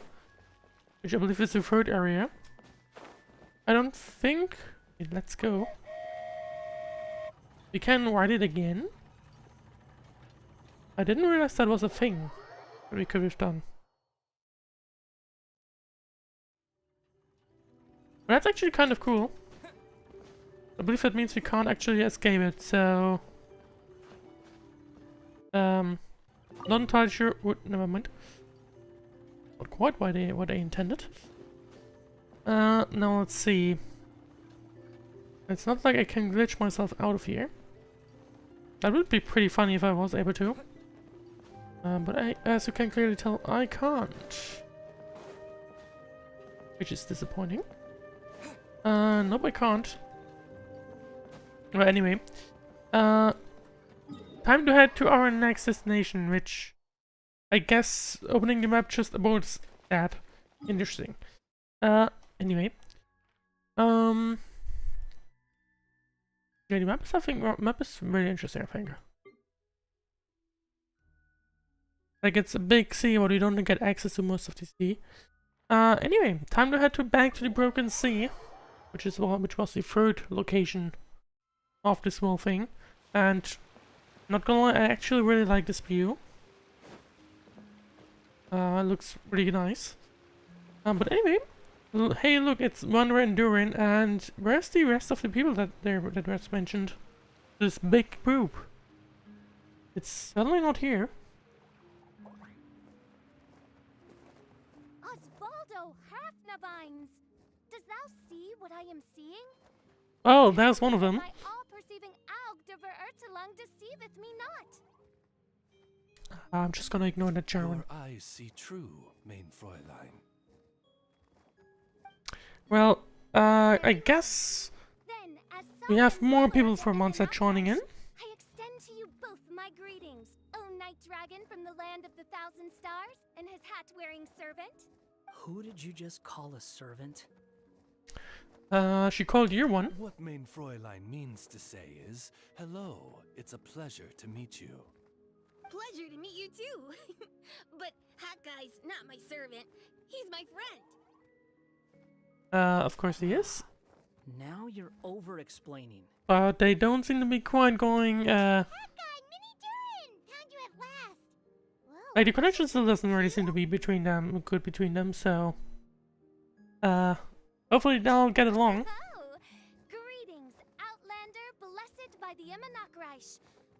[SPEAKER 1] which I believe is the third area. I don't think... Let's go. We can ride it again. I didn't realize that was a thing that we could have done. But that's actually kind of cool. I believe that means we can't actually escape it, so... not entirely sure... never mind. Not quite what they intended. Now let's see. It's not like I can glitch myself out of here. That would be pretty funny if I was able to. But as you can clearly tell, I can't. Which is disappointing. Nope, I can't. Well, anyway. Time to head to our next destination, which I guess opening the map just aborts that. Interesting. Anyway. Yeah, the map is really interesting, I think. Like, it's a big sea, but you don't get access to most of the sea. Anyway, time to head back to the Broken Sea, which was the third location of this whole thing. And not gonna lie, I actually really like this view. It looks really nice. But anyway, hey, look, it's Wanderer and Durin, and where's the rest of the people that was mentioned? This big group. It's certainly not here.
[SPEAKER 2] Osvaldo Hafnavines! Does thou see what I am seeing?
[SPEAKER 1] Oh, there's one of them.
[SPEAKER 2] My all-perceiving Aug de Verurtelung deceiveth me not.
[SPEAKER 1] I'm just gonna ignore that German.
[SPEAKER 6] Your eyes see true, mein Fräulein.
[SPEAKER 1] Well, I guess
[SPEAKER 2] Then, as
[SPEAKER 1] we have
[SPEAKER 2] sovereign
[SPEAKER 1] more
[SPEAKER 2] ruler
[SPEAKER 1] people
[SPEAKER 2] of the
[SPEAKER 1] from Monset joining in.
[SPEAKER 2] I extend to you both my greetings, O Night Dragon from the land of the Thousand Stars, and his hat-wearing servant.
[SPEAKER 5] Who did you just call a servant?
[SPEAKER 1] She called you one.
[SPEAKER 6] What mein Fräulein means to say is, hello, it's a pleasure to meet you.
[SPEAKER 7] Pleasure to meet you too. But Hat Guy's not my servant. He's my friend.
[SPEAKER 1] Of course he is.
[SPEAKER 5] Now you're over-explaining.
[SPEAKER 1] But they don't seem to be quite going,
[SPEAKER 2] Hat Guy, Mini Durin! Found you at last. Whoa.
[SPEAKER 1] like the connection still doesn't really seem to be good between them, so... hopefully they'll get along.
[SPEAKER 2] Oh, greetings, Outlander, blessed by the Immonakreich.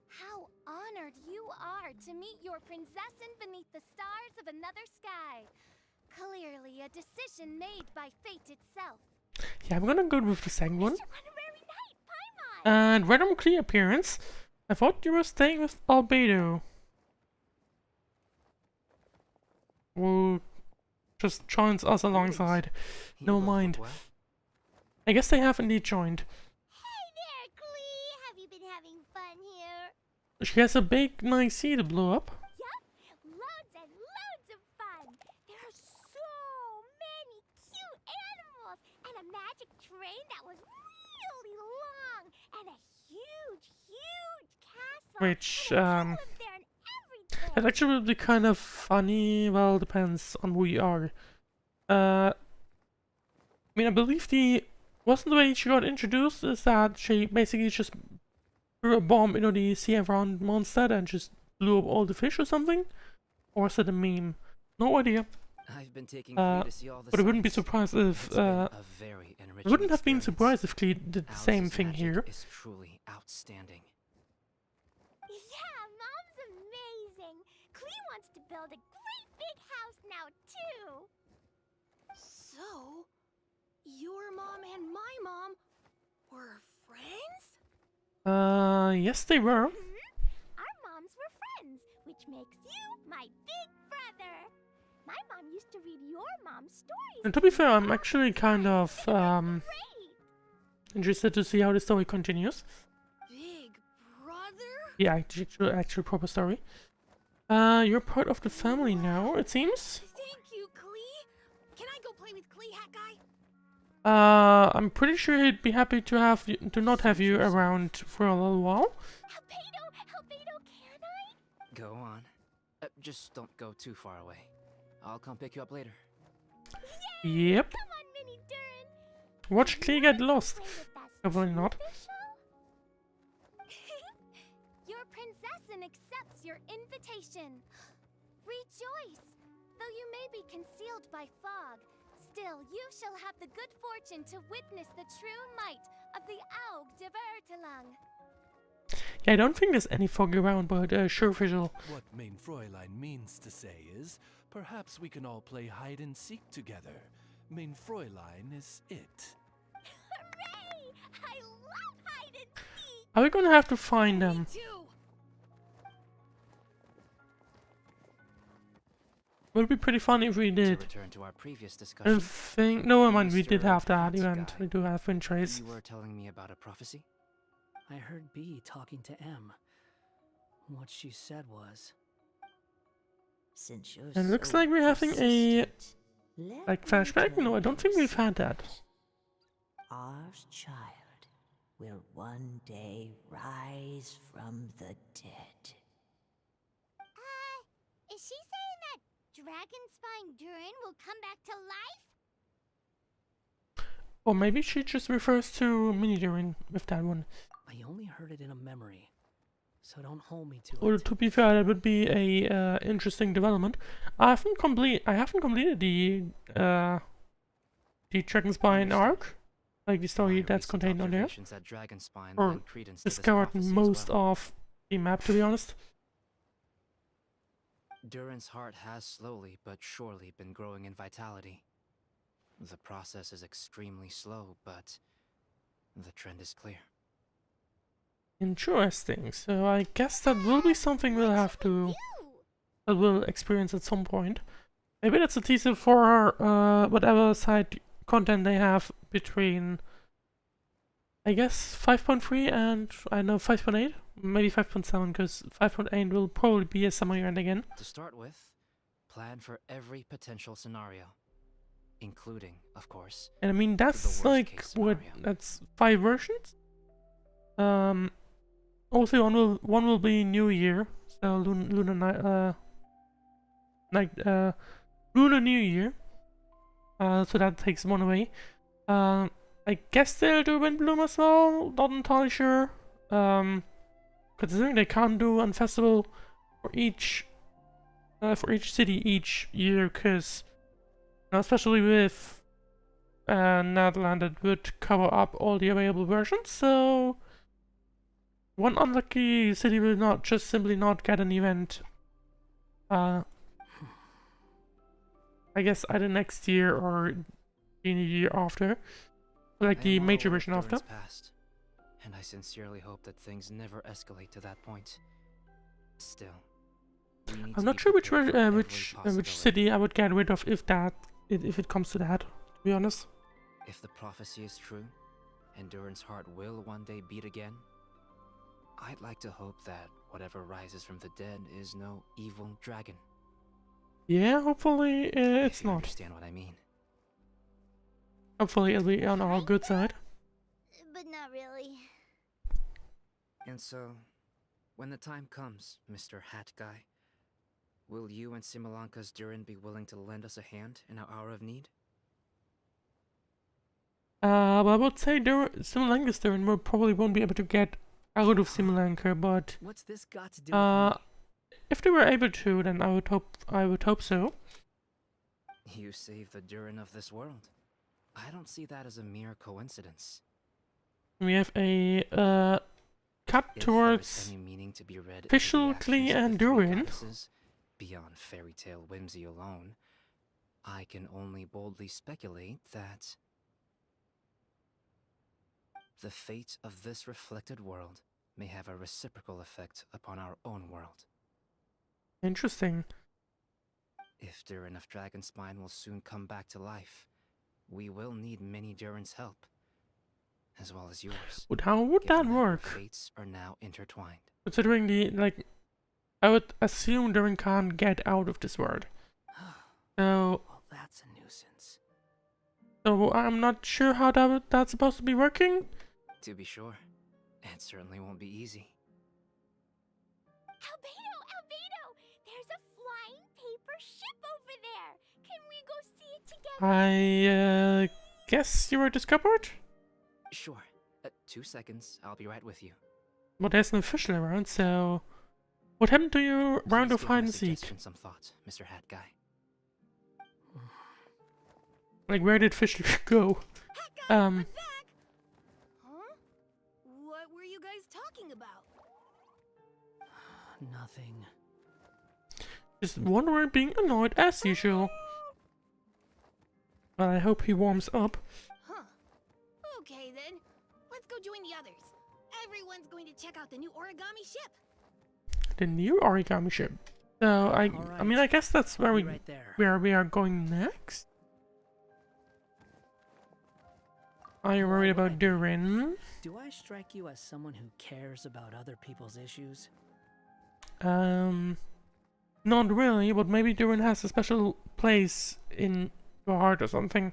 [SPEAKER 2] How honored you are to meet your prinzessin beneath the stars of another sky. Clearly a decision made by fate itself.
[SPEAKER 1] Yeah, I'm gonna go with the second one.
[SPEAKER 2] Mr. Honorary Knight, Paimon!
[SPEAKER 1] And random clear appearance. I thought you were staying with Albedo. Who just joins us alongside. No
[SPEAKER 5] You both look
[SPEAKER 1] mind.
[SPEAKER 5] well.
[SPEAKER 1] I guess they have indeed joined.
[SPEAKER 2] Hey there, Klee! Have you been having fun here?
[SPEAKER 1] She has a big, nice sea to blow up.
[SPEAKER 2] Yup, loads and loads of fun. There are so many cute animals and a magic train that was really long and a huge, huge castle.
[SPEAKER 1] Which,
[SPEAKER 2] and a town up there and everything.
[SPEAKER 1] That actually would be kind of funny. Well, depends on who you are. I mean, I believe wasn't the way she got introduced is that she basically just threw a bomb into the sea around Mondstadt and just blew up all the fish or something? Or is it a meme? No idea.
[SPEAKER 8] I've been taking
[SPEAKER 1] Uh,
[SPEAKER 8] Klee to see all the
[SPEAKER 1] but I wouldn't be
[SPEAKER 8] sights.
[SPEAKER 1] surprised if
[SPEAKER 8] It's been a very
[SPEAKER 1] I
[SPEAKER 8] enriching
[SPEAKER 1] wouldn't have been
[SPEAKER 8] experience.
[SPEAKER 1] surprised if Klee did the same
[SPEAKER 8] Alice's
[SPEAKER 1] thing
[SPEAKER 8] magic
[SPEAKER 1] here.
[SPEAKER 8] is truly outstanding.
[SPEAKER 2] Yeah, Mom's amazing. Clee wants to build a great big house now, too.
[SPEAKER 7] So, your mom and my mom were friends?
[SPEAKER 1] Yes, they were.
[SPEAKER 2] Our moms were friends, which makes you my big brother. My mom used to read your mom's stories.
[SPEAKER 1] And to be fair, I'm actually kind of
[SPEAKER 2] Great.
[SPEAKER 1] interested to see how the story continues.
[SPEAKER 7] Big brother?
[SPEAKER 1] The actual proper story. You're part of the family now, it seems.
[SPEAKER 7] Thank you, Klee. Can I go play with Klee, Hat Guy?
[SPEAKER 1] I'm pretty sure he'd be happy to have you, to not have you around for a little while.
[SPEAKER 2] Albedo, can I?
[SPEAKER 8] Go on. Just don't go too far away. I'll come pick you up later.
[SPEAKER 1] Yep.
[SPEAKER 2] Come on, Mini Durin.
[SPEAKER 1] Watch Klee get lost.
[SPEAKER 2] Play with us
[SPEAKER 1] Hopefully not.
[SPEAKER 2] official? Your princessin accepts your invitation. Rejoice! Though you may be concealed by fog, still you shall have the good fortune to witness the true might of the Aug de Bertelang.
[SPEAKER 1] Yeah, I don't think there's any fog around, but sure, visual.
[SPEAKER 6] What Mein Fräulein means to say is, perhaps we can all play hide and seek together. Mein Fräulein is it.
[SPEAKER 2] Hooray! I love hide and seek!
[SPEAKER 1] Are we gonna have to find them?
[SPEAKER 7] Me too.
[SPEAKER 1] Would be pretty fun if we
[SPEAKER 8] To
[SPEAKER 1] did.
[SPEAKER 8] return to our previous
[SPEAKER 1] I
[SPEAKER 8] discussion,
[SPEAKER 1] think. No, mind, we did
[SPEAKER 8] Mr.
[SPEAKER 1] have that
[SPEAKER 8] Hat's
[SPEAKER 1] event.
[SPEAKER 8] guy.
[SPEAKER 1] We do have wind trace.
[SPEAKER 8] you were telling me about a prophecy?
[SPEAKER 5] I heard B talking to M. What she said was,
[SPEAKER 9] Since you're
[SPEAKER 1] And it looks
[SPEAKER 9] so
[SPEAKER 1] like we're having a
[SPEAKER 9] persistent, let
[SPEAKER 1] like
[SPEAKER 9] me
[SPEAKER 1] flashback.
[SPEAKER 9] tell
[SPEAKER 1] No, I
[SPEAKER 9] you
[SPEAKER 1] don't think we've had that.
[SPEAKER 9] Our child will one day rise from the dead.
[SPEAKER 2] Is she saying that Dragon Spine Durin will come back to life?
[SPEAKER 1] Or maybe she just refers to Mini Durin with that one.
[SPEAKER 5] I only heard it in a memory, so don't hold me to
[SPEAKER 1] Or
[SPEAKER 5] it.
[SPEAKER 1] to be fair, that would be a interesting development. I haven't completed the Dragon Spine arc, like the story
[SPEAKER 8] My
[SPEAKER 1] that's
[SPEAKER 8] recent
[SPEAKER 1] contained on there.
[SPEAKER 8] observations at Dragonspine
[SPEAKER 1] Or
[SPEAKER 8] lend credence to this
[SPEAKER 1] Discovered
[SPEAKER 8] prophecy as
[SPEAKER 1] most
[SPEAKER 8] well.
[SPEAKER 1] of the map, to be honest.
[SPEAKER 8] Durin's heart has slowly but surely been growing in vitality. The process is extremely slow, but the trend is clear.
[SPEAKER 1] Interesting. So I guess that will be something we'll have to that we'll experience at some point. Maybe that's a teaser for whatever side content they have between, I guess, 5.3 and, I don't know, 5.8? Maybe 5.7, because 5.8 will probably be a summer event again.
[SPEAKER 8] To start with, plan for every potential scenario, including, of course,
[SPEAKER 1] And I mean, that's
[SPEAKER 8] worst
[SPEAKER 1] like,
[SPEAKER 8] case
[SPEAKER 1] what,
[SPEAKER 8] scenario.
[SPEAKER 1] that's 5 versions? Also one will be New Year, so Lunar New Year. So that takes one away. I guess they'll do Windbloom as well, not entirely sure. Considering they can't do a festival for each city each year, because especially with Netherlands, it would cover up all the available versions. So one unlucky city will not just simply not get an event. I guess either next year or the year after, like
[SPEAKER 8] I
[SPEAKER 1] the
[SPEAKER 8] am well
[SPEAKER 1] major
[SPEAKER 8] aware of
[SPEAKER 1] version after.
[SPEAKER 8] Durin's past, and I sincerely hope that things never escalate to that point. Still, we need
[SPEAKER 1] I'm
[SPEAKER 8] to
[SPEAKER 1] not
[SPEAKER 8] be
[SPEAKER 1] sure which
[SPEAKER 8] prepared for every
[SPEAKER 1] which
[SPEAKER 8] possibility.
[SPEAKER 1] city I would get rid of if it comes to that. To be honest.
[SPEAKER 8] If the prophecy is true, and Durin's heart will one day beat again, I'd like to hope that whatever rises from the dead is no evil dragon.
[SPEAKER 1] Yeah, hopefully it's
[SPEAKER 8] If you
[SPEAKER 1] not.
[SPEAKER 8] understand what I mean.
[SPEAKER 1] Hopefully it'll be on our good side.
[SPEAKER 2] But not really.
[SPEAKER 8] And so, when the time comes, Mr. Hat Guy, will you and Simulanka's Durin be willing to lend us a hand in our hour of need?
[SPEAKER 1] But I would say Simulanka's Durin will probably won't be able to get out of Simulanka, but
[SPEAKER 5] What's this got to do with me?
[SPEAKER 1] if they were able to, then I would hope so.
[SPEAKER 8] You saved the Durin of this world. I don't see that as a mere coincidence.
[SPEAKER 1] We have a cut
[SPEAKER 8] If there is
[SPEAKER 1] towards
[SPEAKER 8] any meaning to be read in the
[SPEAKER 1] Official
[SPEAKER 8] actions
[SPEAKER 1] Klee
[SPEAKER 8] of the
[SPEAKER 1] and
[SPEAKER 8] three
[SPEAKER 1] Durin.
[SPEAKER 8] goddesses, beyond fairy tale whimsy alone, I can only boldly speculate that the fate of this reflected world may have a reciprocal effect upon our own world.
[SPEAKER 1] Interesting.
[SPEAKER 8] If Durin of Dragonspine will soon come back to life, we will need many Durin's help, as well as yours.
[SPEAKER 1] But how would that
[SPEAKER 8] given our
[SPEAKER 1] work?
[SPEAKER 8] fates are now intertwined.
[SPEAKER 1] Considering the, like, I would assume Durin can't get out of this world. So,
[SPEAKER 5] Well, that's a nuisance.
[SPEAKER 1] I'm not sure how that's supposed to be working.
[SPEAKER 8] To be sure, it certainly won't be easy.
[SPEAKER 2] Albedo! There's a flying paper ship over there! Can we go see it together?
[SPEAKER 1] I guess you were discovered?
[SPEAKER 8] Sure. 2 seconds, I'll be right with you.
[SPEAKER 1] Well, there's an official around, so... What happened to your round
[SPEAKER 8] Please
[SPEAKER 1] of
[SPEAKER 8] give
[SPEAKER 1] hide
[SPEAKER 8] my
[SPEAKER 1] and seek?
[SPEAKER 8] suggestion some thought, Mr. Hat Guy.
[SPEAKER 1] Like, where did Fischl go?
[SPEAKER 7] I'm back! Huh? What were you guys talking about?
[SPEAKER 5] Nothing.
[SPEAKER 1] Just wandering, being annoyed as usual. Well, I hope he warms up.
[SPEAKER 7] Huh. Okay then. Let's go join the others. Everyone's going to check out the new origami ship.
[SPEAKER 1] The new origami ship. So, I mean, I guess that's where
[SPEAKER 5] Be right there.
[SPEAKER 1] where we are going next. Are you worried about Durin?
[SPEAKER 5] Do I strike you as someone who cares about other people's issues?
[SPEAKER 1] Not really, but maybe Durin has a special place in your heart or something.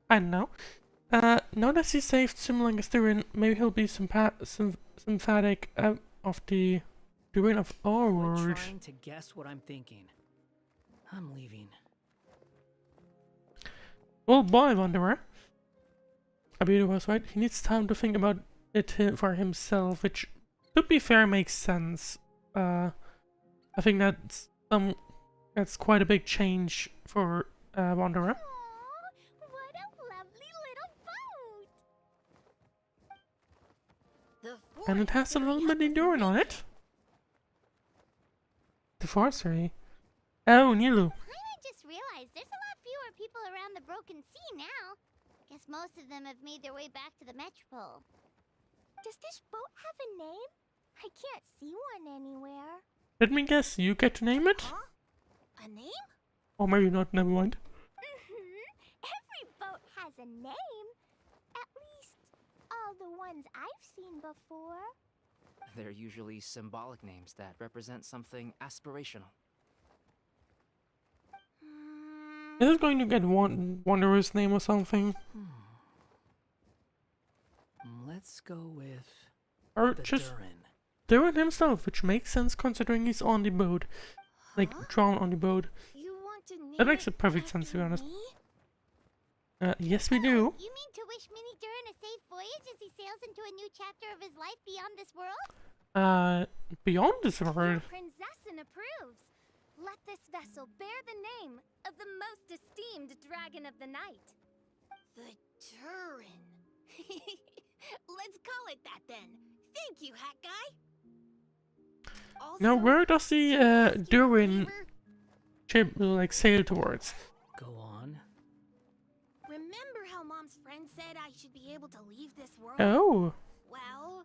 [SPEAKER 1] I don't know. Now that he saved Simulanka's Durin, maybe he'll be sympathetic of the Durin of our
[SPEAKER 5] Quit
[SPEAKER 1] world.
[SPEAKER 5] trying to guess what I'm thinking. I'm leaving.
[SPEAKER 1] Well, boy, Wanderer. Albedo was right. He needs time to think about it for himself, which, to be fair, makes sense. I think that's quite a big change for Wanderer.
[SPEAKER 2] Aw, what a lovely little boat!
[SPEAKER 1] And it has a little mini Durin on it. The forcery. Oh, Nilu.
[SPEAKER 2] I just realized there's a lot fewer people around the Broken Sea now. Guess most of them have made their way back to the Metropole. Does this boat have a name? I can't see one anywhere.
[SPEAKER 1] Let me guess, you get to name it?
[SPEAKER 7] Huh? A name?
[SPEAKER 1] Or maybe not, never mind.
[SPEAKER 2] Every boat has a name. At least, all the ones I've seen before.
[SPEAKER 8] They're usually symbolic names that represent something aspirational.
[SPEAKER 1] Is it going to get Wanderer's name or something?
[SPEAKER 5] Let's go with
[SPEAKER 1] Or
[SPEAKER 5] the
[SPEAKER 1] just
[SPEAKER 5] Durin.
[SPEAKER 1] Durin himself, which makes sense considering he's on the boat. Like, drawn on the boat.
[SPEAKER 7] You want to name
[SPEAKER 1] That makes
[SPEAKER 7] it
[SPEAKER 1] a perfect sense, to be
[SPEAKER 7] after
[SPEAKER 1] honest.
[SPEAKER 7] me?
[SPEAKER 1] Yes, we do.
[SPEAKER 2] You mean to wish Mini Durin a safe voyage as he sails into a new chapter of his life beyond this world?
[SPEAKER 1] Beyond this world.
[SPEAKER 7] Your princessin approves. Let this vessel bear the name of the most esteemed dragon of the night. The Durin. Let's call it that then. Thank you, Hat Guy.
[SPEAKER 1] Now,
[SPEAKER 7] Also,
[SPEAKER 1] where does the
[SPEAKER 7] can I ask you a
[SPEAKER 1] Durin
[SPEAKER 7] favor?
[SPEAKER 1] ship like sail towards?
[SPEAKER 5] Go on.
[SPEAKER 7] Remember how Mom's friend said I should be able to leave this world?
[SPEAKER 1] Oh,
[SPEAKER 7] Well,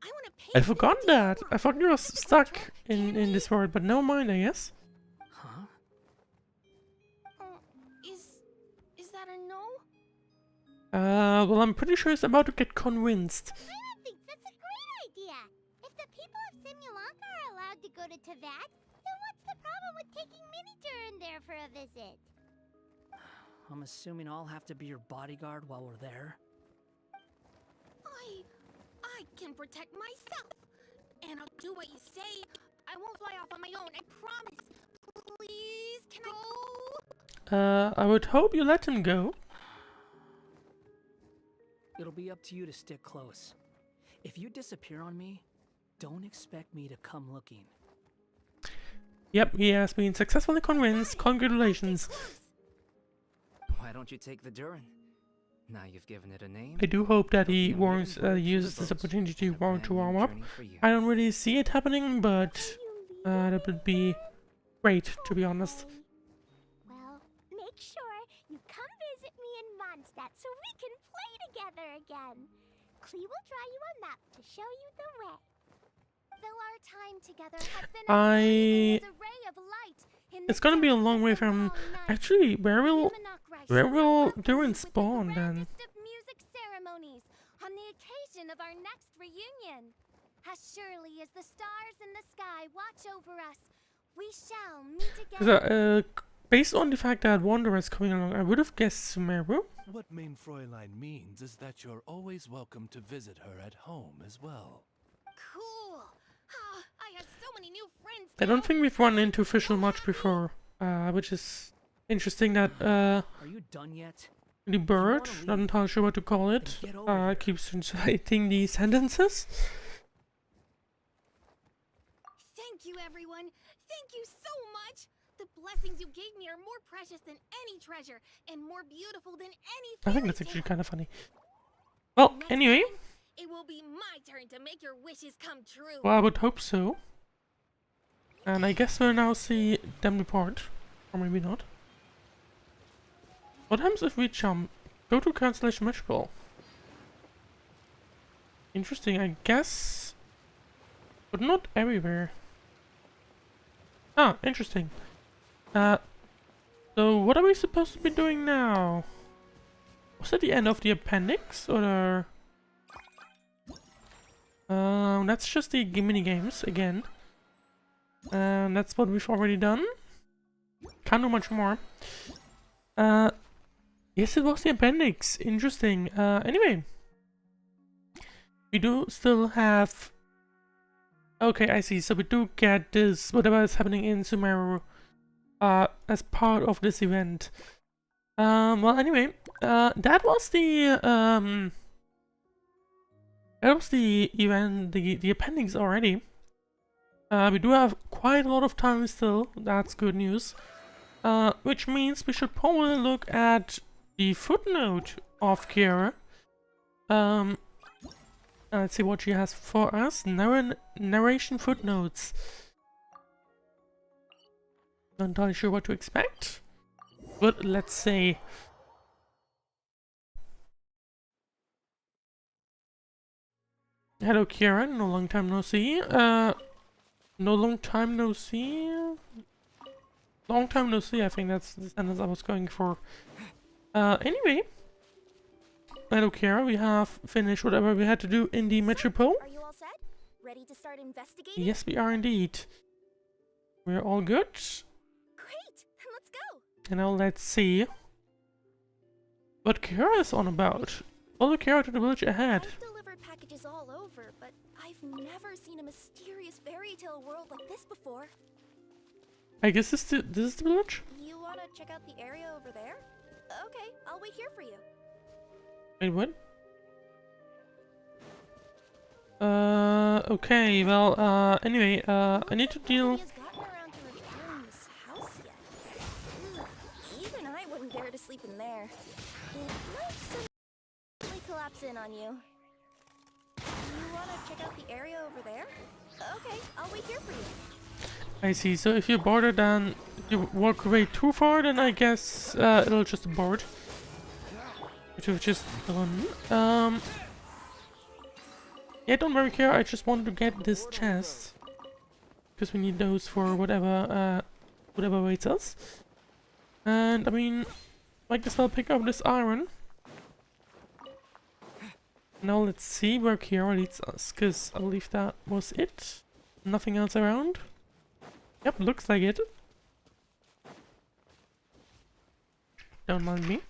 [SPEAKER 7] I want to pay
[SPEAKER 1] I
[SPEAKER 7] this
[SPEAKER 1] forgot
[SPEAKER 7] to
[SPEAKER 1] that.
[SPEAKER 7] you.
[SPEAKER 1] I thought you were stuck in this world, but no mind, I guess.
[SPEAKER 5] Huh?
[SPEAKER 7] Is that a no?
[SPEAKER 1] Well, I'm pretty sure he's about to get convinced.
[SPEAKER 2] I think that's a great idea. If the people of Simulanka are allowed to go to Teyvat, then what's the problem with taking Mini Durin there for a visit?
[SPEAKER 5] I'm assuming I'll have to be your bodyguard while we're there.
[SPEAKER 7] I can protect myself. And I'll do what you say. I won't fly off on my own, I promise. Please, can I go?
[SPEAKER 1] I would hope you let him go.
[SPEAKER 5] It'll be up to you to stick close. If you disappear on me, don't expect me to come looking.
[SPEAKER 1] Yep, he has been successfully convinced. Congratulations.
[SPEAKER 8] Why don't you take the Durin? Now you've given it a name.
[SPEAKER 1] I do hope that he
[SPEAKER 8] It'll be a
[SPEAKER 1] warns,
[SPEAKER 8] maiden voyage for
[SPEAKER 1] uses
[SPEAKER 8] the
[SPEAKER 1] this
[SPEAKER 8] boat,
[SPEAKER 1] opportunity to
[SPEAKER 8] and a brand new
[SPEAKER 1] warm up.
[SPEAKER 8] journey for you.
[SPEAKER 1] I don't really see it happening, but that would be great, to be honest.
[SPEAKER 2] Well, make sure you come visit me in Mondstadt so we can play together again. Klee will draw you a map to show you the way.
[SPEAKER 7] Though our time together has been
[SPEAKER 1] I...
[SPEAKER 7] as a ray of light in
[SPEAKER 1] It's
[SPEAKER 7] the
[SPEAKER 1] gonna be a
[SPEAKER 7] depths
[SPEAKER 1] long
[SPEAKER 7] of
[SPEAKER 1] way
[SPEAKER 7] the
[SPEAKER 1] from...
[SPEAKER 7] long night.
[SPEAKER 1] Actually, where will Durin spawn then?
[SPEAKER 7] Grandest of music ceremonies on the occasion of our next reunion. As surely as the stars in the sky watch over us, we shall meet again.
[SPEAKER 1] Based on the fact that Wanderer is coming along, I would have guessed Sumeru.
[SPEAKER 6] What main Fräulein means is that you're always welcome to visit her at home as well.
[SPEAKER 7] Cool. Ah, I have so many new friends.
[SPEAKER 1] I don't think we've run into Fischl much before, which is interesting that
[SPEAKER 5] Are you done yet?
[SPEAKER 1] the bird,
[SPEAKER 5] leave,
[SPEAKER 1] not entirely sure what to call it,
[SPEAKER 5] then get over here.
[SPEAKER 1] keeps translating the sentences.
[SPEAKER 7] Thank you, everyone. Thank you so much. The blessings you gave me are more precious than any treasure and more beautiful than any
[SPEAKER 1] I think
[SPEAKER 7] fairy
[SPEAKER 1] that's actually
[SPEAKER 7] tale.
[SPEAKER 1] kind of funny. Well,
[SPEAKER 7] Next
[SPEAKER 1] anyway,
[SPEAKER 7] time, it will be my turn to make your wishes come true.
[SPEAKER 1] well, I would hope so. And I guess we'll now see them depart. Or maybe not. What happens if we jump? Go to cancellation magical. Interesting, I guess. But not everywhere. Ah, interesting. So what are we supposed to be doing now? Was that the end of the appendix, or that's just the mini games again. And that's what we've already done. Can't do much more. Yes, it was the appendix. Interesting. Anyway, we do still have. Okay, I see. So we do get this, whatever is happening in Sumeru, as part of this event. Well, anyway, that was the event, the appendix already. We do have quite a lot of time still. That's good news. Which means we should probably look at the footnote of Kiera. Let's see what she has for us. Narration footnotes. Not entirely sure what to expect, but let's see. Hello, Kieran. No long time no see. No long time no see. Long time no see. I think that's the sentence I was going for. Anyway. Hello, Kiara. We have finished whatever we had to do in the metropole.
[SPEAKER 7] Are you all set? Ready to start investigating?
[SPEAKER 1] Yes, we are indeed. We're all good.
[SPEAKER 7] Great. Then let's go.
[SPEAKER 1] And now let's see what Kiara is on about. Follow Kiara to the village ahead.
[SPEAKER 7] I've delivered packages all over, but I've never seen a mysterious fairy tale world like this before.
[SPEAKER 1] I guess this is the village?
[SPEAKER 7] You want to check out the area over there? Okay, I'll wait here for you.
[SPEAKER 1] Wait, what? Okay, well, anyway, I need to deal...
[SPEAKER 7] Nobody has gotten around to repairing this house yet. Even I wouldn't dare to sleep in there. It might suddenly collapse in on you. You want to check out the area over there? Okay, I'll wait here for you.
[SPEAKER 1] I see, so if you board it, then you walk away too far, then I guess it'll just board. Which we've just done. Yeah, don't worry, Kara, I just wanted to get this chest. Because we need those for whatever awaits us. And, I mean, might as well pick up this iron. Now let's see where Kiara leads us, because I believe that was it. Nothing else around. Yep, looks like it. Don't mind me.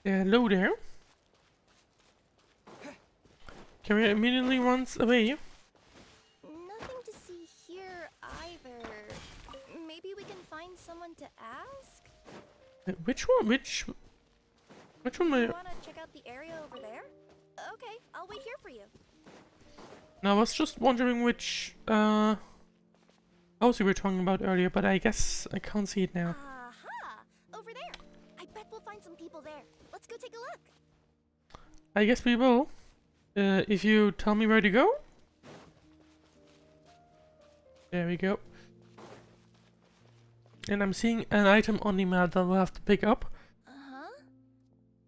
[SPEAKER 1] Hello there. Kiara immediately runs away.
[SPEAKER 7] Nothing to see here either. Maybe we can find someone to ask?
[SPEAKER 1] Which one? Which one?
[SPEAKER 7] You want to check out the area over there? Okay, I'll wait here for you.
[SPEAKER 1] Now I was just wondering which house you were talking about earlier, but I guess I can't see it now.
[SPEAKER 7] Aha! Over there. I bet we'll find some people there. Let's go take a look.
[SPEAKER 1] I guess we will. If you tell me where to go. There we go. And I'm seeing an item on the map that we'll have to pick up.
[SPEAKER 7] Uh-huh.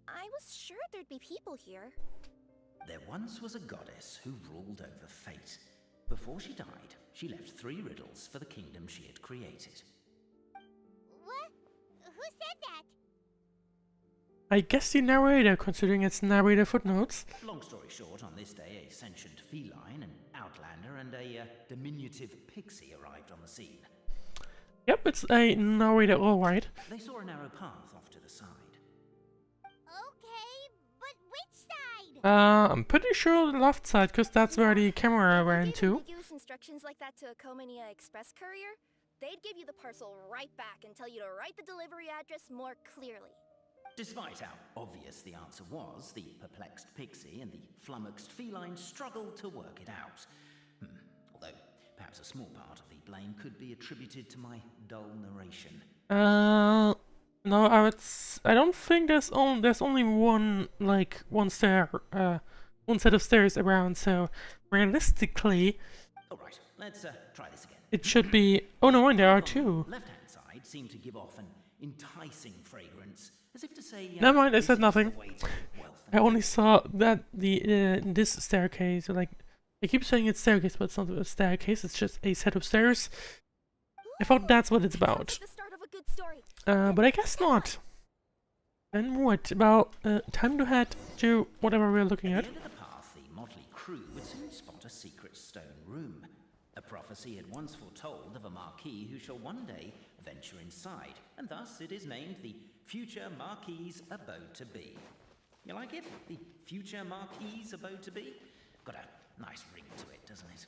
[SPEAKER 7] I was sure there'd be people here.
[SPEAKER 10] There once was a goddess who ruled over fate. Before she died, she left 3 riddles for the kingdom she had created.
[SPEAKER 2] What? Who said that?
[SPEAKER 1] I guess the narrator, considering its narrator footnotes.
[SPEAKER 10] Long story short, on this day, a sentient feline, an outlander, and a diminutive pixie arrived on the scene.
[SPEAKER 1] Yep, it's a narrator, alright.
[SPEAKER 10] They saw a narrow path off to the side.
[SPEAKER 2] Okay, but which side?
[SPEAKER 1] I'm pretty sure the left side, because that's where the camera ran
[SPEAKER 7] If you
[SPEAKER 1] to.
[SPEAKER 7] gave ambiguous instructions like that to a Comania Express courier, they'd give you the parcel right back and tell you to write the delivery address more clearly.
[SPEAKER 10] Despite how obvious the answer was, the perplexed pixie and the flummoxed feline struggled to work it out. Although, perhaps a small part of the blame could be attributed to my dull narration.
[SPEAKER 1] No, I don't think there's only one stair, one set of stairs around, so realistically
[SPEAKER 10] Alright, let's try this again.
[SPEAKER 1] it should be. Oh no, there are
[SPEAKER 10] The
[SPEAKER 1] 2.
[SPEAKER 10] left-hand side seemed to give off an enticing fragrance, as if to say,
[SPEAKER 1] Never mind, I
[SPEAKER 10] this
[SPEAKER 1] said
[SPEAKER 10] is the
[SPEAKER 1] nothing.
[SPEAKER 10] way to wealth
[SPEAKER 1] I
[SPEAKER 10] and
[SPEAKER 1] only saw that this staircase, like, I keep saying it's staircase, but it's not a staircase, it's just a set of stairs. I thought that's what it's
[SPEAKER 7] Sounds
[SPEAKER 1] about.
[SPEAKER 7] like the start of a good story.
[SPEAKER 1] But I guess not. Then what? Well, time to head to whatever we're looking
[SPEAKER 10] At
[SPEAKER 1] at.
[SPEAKER 10] the end of the path, the motley crew would soon spot a secret stone room. A prophecy had once foretold of a marquis who shall one day venture inside, and thus it is named the Future Marquis's Abode to Be. You like it? The Future Marquis's Abode to Be? Got a nice ring to it, doesn't it?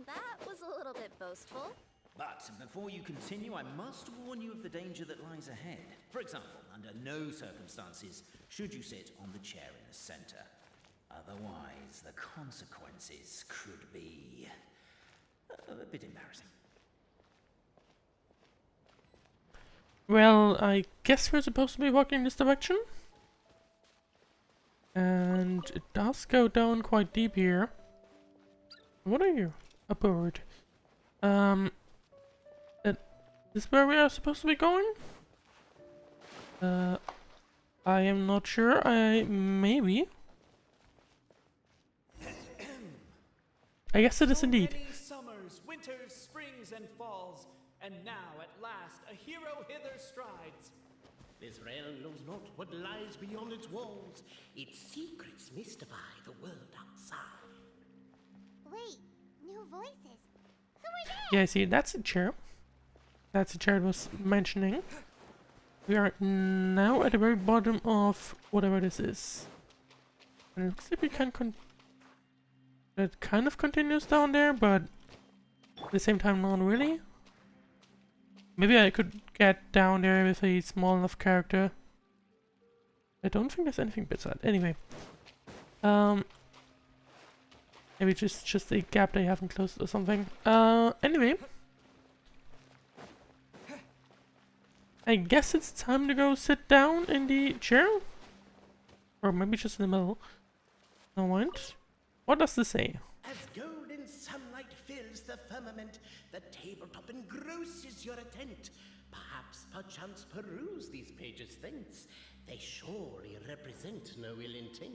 [SPEAKER 7] That was a little bit boastful.
[SPEAKER 10] But before you continue, I must warn you of the danger that lies ahead. For example, under no circumstances should you sit on the chair in the center. Otherwise, the consequences could be a bit embarrassing.
[SPEAKER 1] Well, I guess we're supposed to be walking in this direction. And it does go down quite deep here. What are you? A bird. Is this where we are supposed to be going? I am not sure. Maybe. I guess it is indeed.
[SPEAKER 11] Many summers, winters, springs, and falls, and now at last a hero hither strides.
[SPEAKER 12] This realm knows not what lies beyond its walls. Its secrets mystify the world outside.
[SPEAKER 2] Wait, new voices. Who are they?
[SPEAKER 1] Yeah, I see. That's a chair. That's the chair I was mentioning. We are now at the very bottom of whatever this is. And it looks like we can it kind of continues down there, but at the same time not really. Maybe I could get down there with a small enough character. I don't think there's anything beside. Anyway. Maybe just a gap they haven't closed or something. Anyway. I guess it's time to go sit down in the chair? Or maybe just in the middle. No mind. What does this say?
[SPEAKER 12] As golden sunlight fills the firmament, the tabletop engrosses your attent. Perchance peruse these pages thence. They surely represent no ill intent.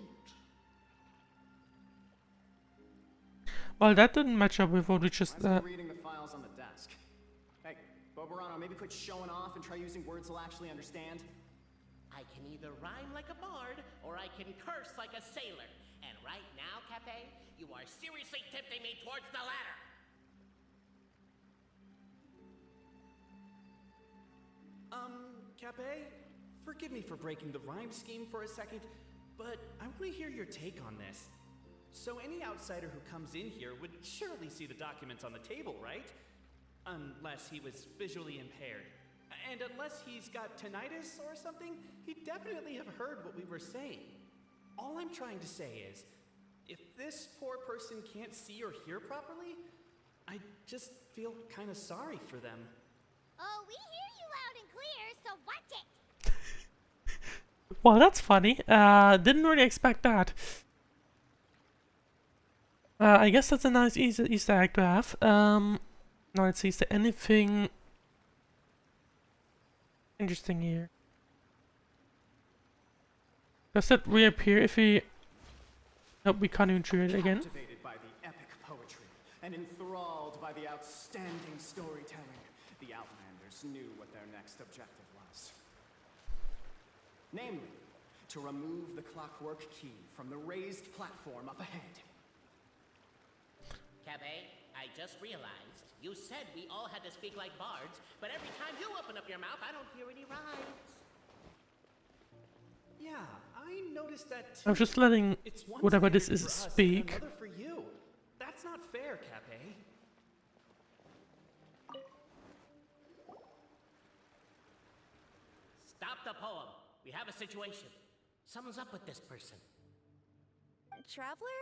[SPEAKER 1] Well, that didn't match up with what we just...
[SPEAKER 13] reading the files on the desk. Hey, Bobarano, maybe quit showing off and try using words he'll actually understand.
[SPEAKER 12] I can either rhyme like a bard, or I can curse like a sailor. And right now, Cape, you are seriously tempting me towards the latter.
[SPEAKER 11] Cape, forgive me for breaking the rhyme scheme for a second, but I want to hear your take on this. So any outsider who comes in here would surely see the documents on the table, right? Unless he was visually impaired. And unless he's got tinnitus or something, he'd definitely have heard what we were saying. All I'm trying to say is, if this poor person can't see or hear properly, I just feel kind of sorry for them.
[SPEAKER 2] Oh, we hear you loud and clear, so watch it!
[SPEAKER 1] Well, that's funny. Didn't really expect that. I guess that's a nice Easter egg to have. Now let's see, is there anything interesting here? Does that reappear if we... Nope, we can't even trigger it again.
[SPEAKER 13] Captivated by the epic poetry and enthralled by the outstanding storytelling, the Outlanders knew what their next objective was. Namely, to remove the clockwork key from the raised platform up ahead.
[SPEAKER 12] Cabé, I just realized you said we all had to speak like bards, but every time you open up your mouth, I don't hear any rhymes.
[SPEAKER 11] Yeah, I noticed that too.
[SPEAKER 1] I'm just letting
[SPEAKER 11] It's one
[SPEAKER 1] whatever this
[SPEAKER 11] standard
[SPEAKER 1] is
[SPEAKER 11] for us and
[SPEAKER 1] speak.
[SPEAKER 11] another for you. That's not fair, Cabé.
[SPEAKER 12] Stop the poem. We have a situation. Something's up with this person.
[SPEAKER 2] Traveler?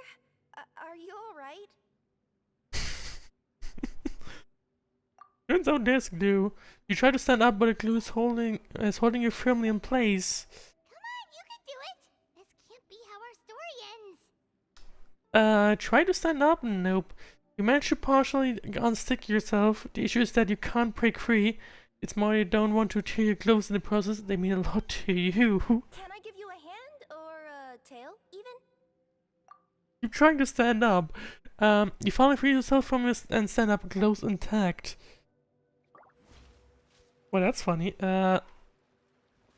[SPEAKER 2] Are you alright?
[SPEAKER 1] Turns out desk do. You try to stand up, but a glue is holding you firmly in place.
[SPEAKER 2] Come on, you can do it! This can't be how our story ends.
[SPEAKER 1] Try to stand up? Nope. You manage to partially unstick yourself. The issue is that you can't break free. It's more you don't want to tear your clothes in the process. They mean a lot to you.
[SPEAKER 2] Can I give you a hand or a tail, even?
[SPEAKER 1] Keep trying to stand up. You finally free yourself from it and stand up, clothes intact. Well, that's funny. Yeah,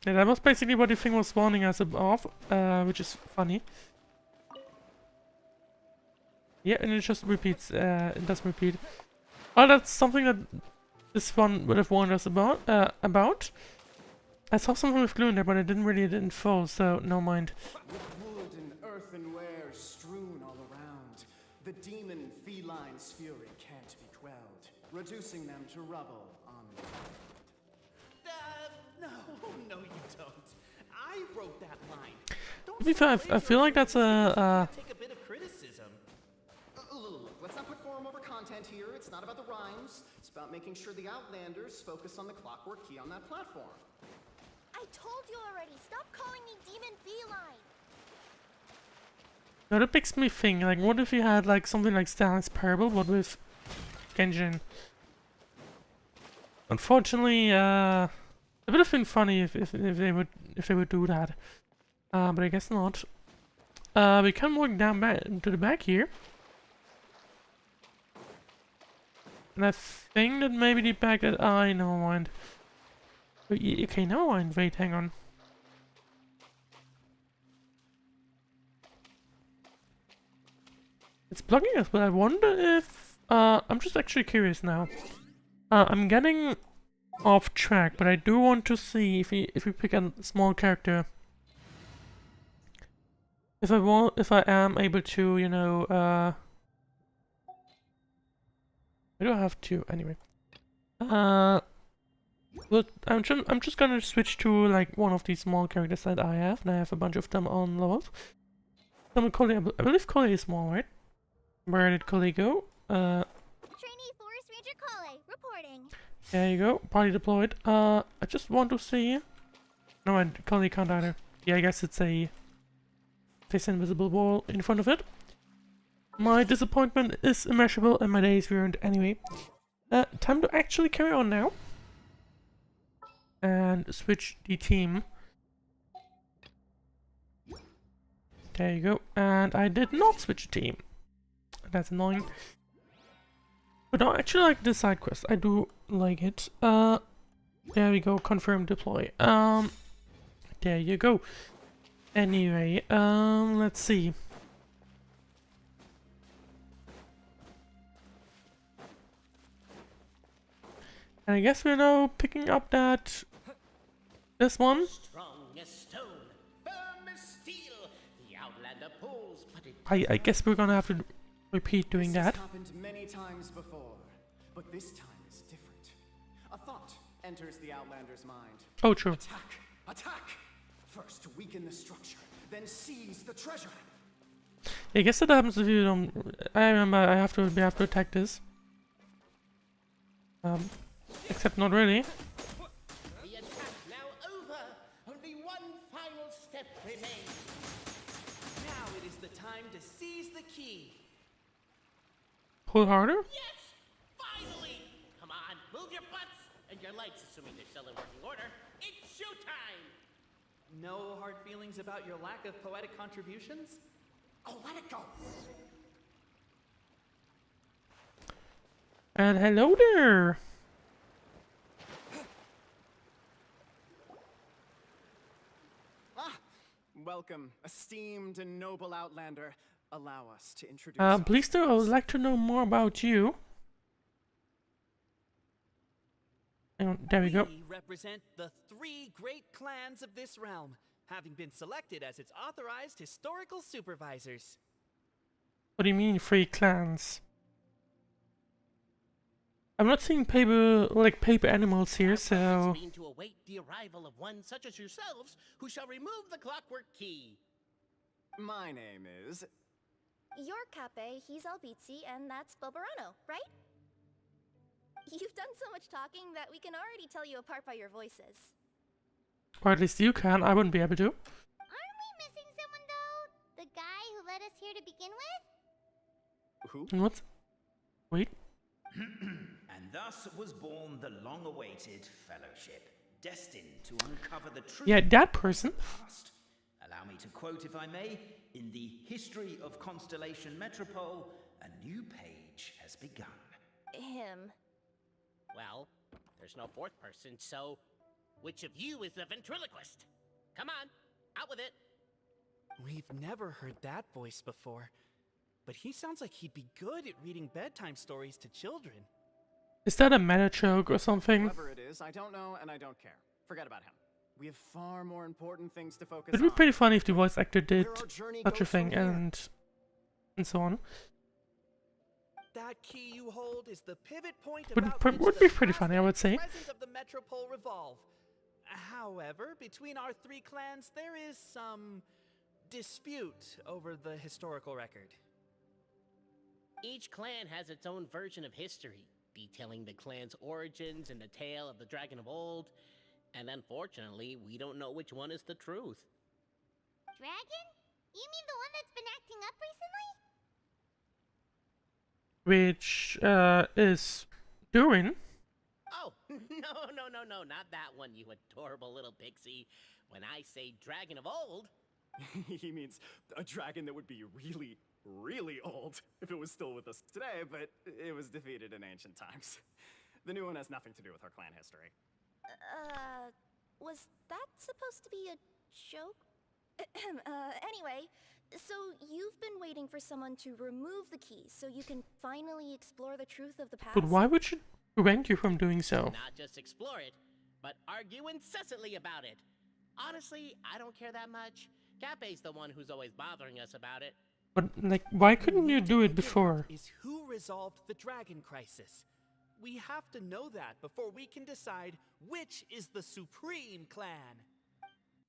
[SPEAKER 1] that was basically what the thing was warning us of, which is funny. Yeah, and it just repeats. It does repeat. Oh, that's something that this one would have warned us about. I saw something with glue in there, but it didn't fall, so no mind.
[SPEAKER 13] With wood and earthenware strewn all around, the demon feline's fury can't be quelled, reducing them to rubble on the ground.
[SPEAKER 11] No, you don't. I wrote that line. Don't
[SPEAKER 1] To be fair, I feel like that's a
[SPEAKER 11] take a bit of criticism.
[SPEAKER 13] Look, let's not put form over content here. It's not about the rhymes. It's about making sure the Outlanders focus on the clockwork key on that platform.
[SPEAKER 2] I told you already, stop calling me Demon Feline!
[SPEAKER 1] Now that makes me think, like, what if you had like something like Stanley's Parable, but with Genshin? Unfortunately, it would have been funny if they would do that, but I guess not. We can walk down back to the back here, and I think that maybe the back that never mind. Okay, never mind. Wait, hang on. It's blocking us, but I wonder if I'm just actually curious now. I'm getting off track, but I do want to see if we pick a small character, if I am able to, you know, I don't have to anyway. But I'm just gonna switch to like one of these small characters that I have, and I have a bunch of them on levels. I believe Collie is small, right? Where did Collie go?
[SPEAKER 2] Trainee Forest Ranger Kale, reporting.
[SPEAKER 1] There you go, party deployed. I just want to see. No, and Collie can't either. Yeah, I guess it's a invisible wall in front of it. My disappointment is immeasurable, and my day is ruined anyway. Time to actually carry on now. And switch the team. There you go. And I did not switch the team. That's annoying. But I actually like this side quest. I do like it. There we go. Confirm deploy. There you go. Anyway, let's see. And I guess we're now picking up this one.
[SPEAKER 12] Strong as stone, firm as steel. The Outlander pulls, but it
[SPEAKER 1] I guess we're gonna have to repeat doing
[SPEAKER 13] This
[SPEAKER 1] that.
[SPEAKER 13] has happened many times before, but this time is different. A thought enters the Outlander's mind.
[SPEAKER 1] Oh, true.
[SPEAKER 13] Attack! Attack! First weaken the structure, then seize the treasure.
[SPEAKER 1] I guess that happens if you don't. I remember I have to attack this. Except not really.
[SPEAKER 12] The attack now over. Only one final step remains.
[SPEAKER 11] Now it is the time to seize the key.
[SPEAKER 1] Pull harder.
[SPEAKER 12] Yes! Finally! Come on, move your butts and your lights, assuming they're still in working order. It's showtime!
[SPEAKER 11] No hard feelings about your lack of poetic contributions?
[SPEAKER 12] Oh, let it go!
[SPEAKER 1] And hello there.
[SPEAKER 13] Ah, welcome, esteemed and noble outlander. Allow us to introduce.
[SPEAKER 1] Please do. I would like to know more about you. Hang on, there we go.
[SPEAKER 11] We represent the 3 great clans of this realm, having been selected as its authorized historical supervisors.
[SPEAKER 1] What do you mean 3 clans? I'm not seeing paper animals here, so
[SPEAKER 12] Mean to await the arrival of one such as yourselves, who shall remove the clockwork key.
[SPEAKER 13] My name is.
[SPEAKER 7] You're Cape, he's Albizzi, and that's Bobarano, right? You've done so much talking that we can already tell you apart by your voices.
[SPEAKER 1] or at least you can. I wouldn't be able to.
[SPEAKER 2] Aren't we missing someone though? The guy who led us here to begin with?
[SPEAKER 13] Who?
[SPEAKER 1] What? Wait.
[SPEAKER 10] And thus was born the long-awaited fellowship, destined to uncover the truth
[SPEAKER 1] Yeah, that person.
[SPEAKER 10] of the past. Allow me to quote, if I may, in the history of Constellation Metropole, a new page has begun.
[SPEAKER 7] Him.
[SPEAKER 12] Well, there's no 4th person, so which of you is the ventriloquist? Come on, out with it.
[SPEAKER 11] We've never heard that voice before, but he sounds like he'd be good at reading bedtime stories to children.
[SPEAKER 1] Is that a meta joke or something?
[SPEAKER 13] Whoever it is, I don't know and I don't care. Forget about him. We have far more important things to focus
[SPEAKER 1] It'd
[SPEAKER 13] on.
[SPEAKER 1] be pretty funny if the voice actor did
[SPEAKER 13] Where our journey
[SPEAKER 1] such a
[SPEAKER 13] goes from
[SPEAKER 1] thing
[SPEAKER 13] here.
[SPEAKER 1] and so on.
[SPEAKER 11] That key you hold is the pivot point
[SPEAKER 1] Would
[SPEAKER 11] about
[SPEAKER 1] pr-
[SPEAKER 11] which
[SPEAKER 1] would
[SPEAKER 11] the
[SPEAKER 1] be pretty
[SPEAKER 11] past
[SPEAKER 1] funny, I would
[SPEAKER 11] and
[SPEAKER 1] say.
[SPEAKER 11] present of the Metropole revolve. However, between our 3 clans, there is some dispute over the historical record.
[SPEAKER 12] Each clan has its own version of history, detailing the clan's origins and the tale of the dragon of old, and unfortunately, we don't know which one is the truth.
[SPEAKER 2] Dragon? You mean the one that's been acting up recently?
[SPEAKER 1] Which is Durin.
[SPEAKER 12] Oh, no, not that one, you adorable little pixie. When I say dragon of old,
[SPEAKER 13] He means a dragon that would be really, really old if it was still with us today, but it was defeated in ancient times. The new one has nothing to do with our clan history.
[SPEAKER 7] Was that supposed to be a joke? Anyway, so you've been waiting for someone to remove the key so you can finally explore the truth of the past?
[SPEAKER 1] But why would she prevent you from doing so?
[SPEAKER 12] not just explore it, but argue incessantly about it. Honestly, I don't care that much. Cape's the one who's always bothering us about it.
[SPEAKER 1] But like, why couldn't you do it before?
[SPEAKER 11] Is who resolved the dragon crisis? We have to know that before we can decide which is the supreme clan.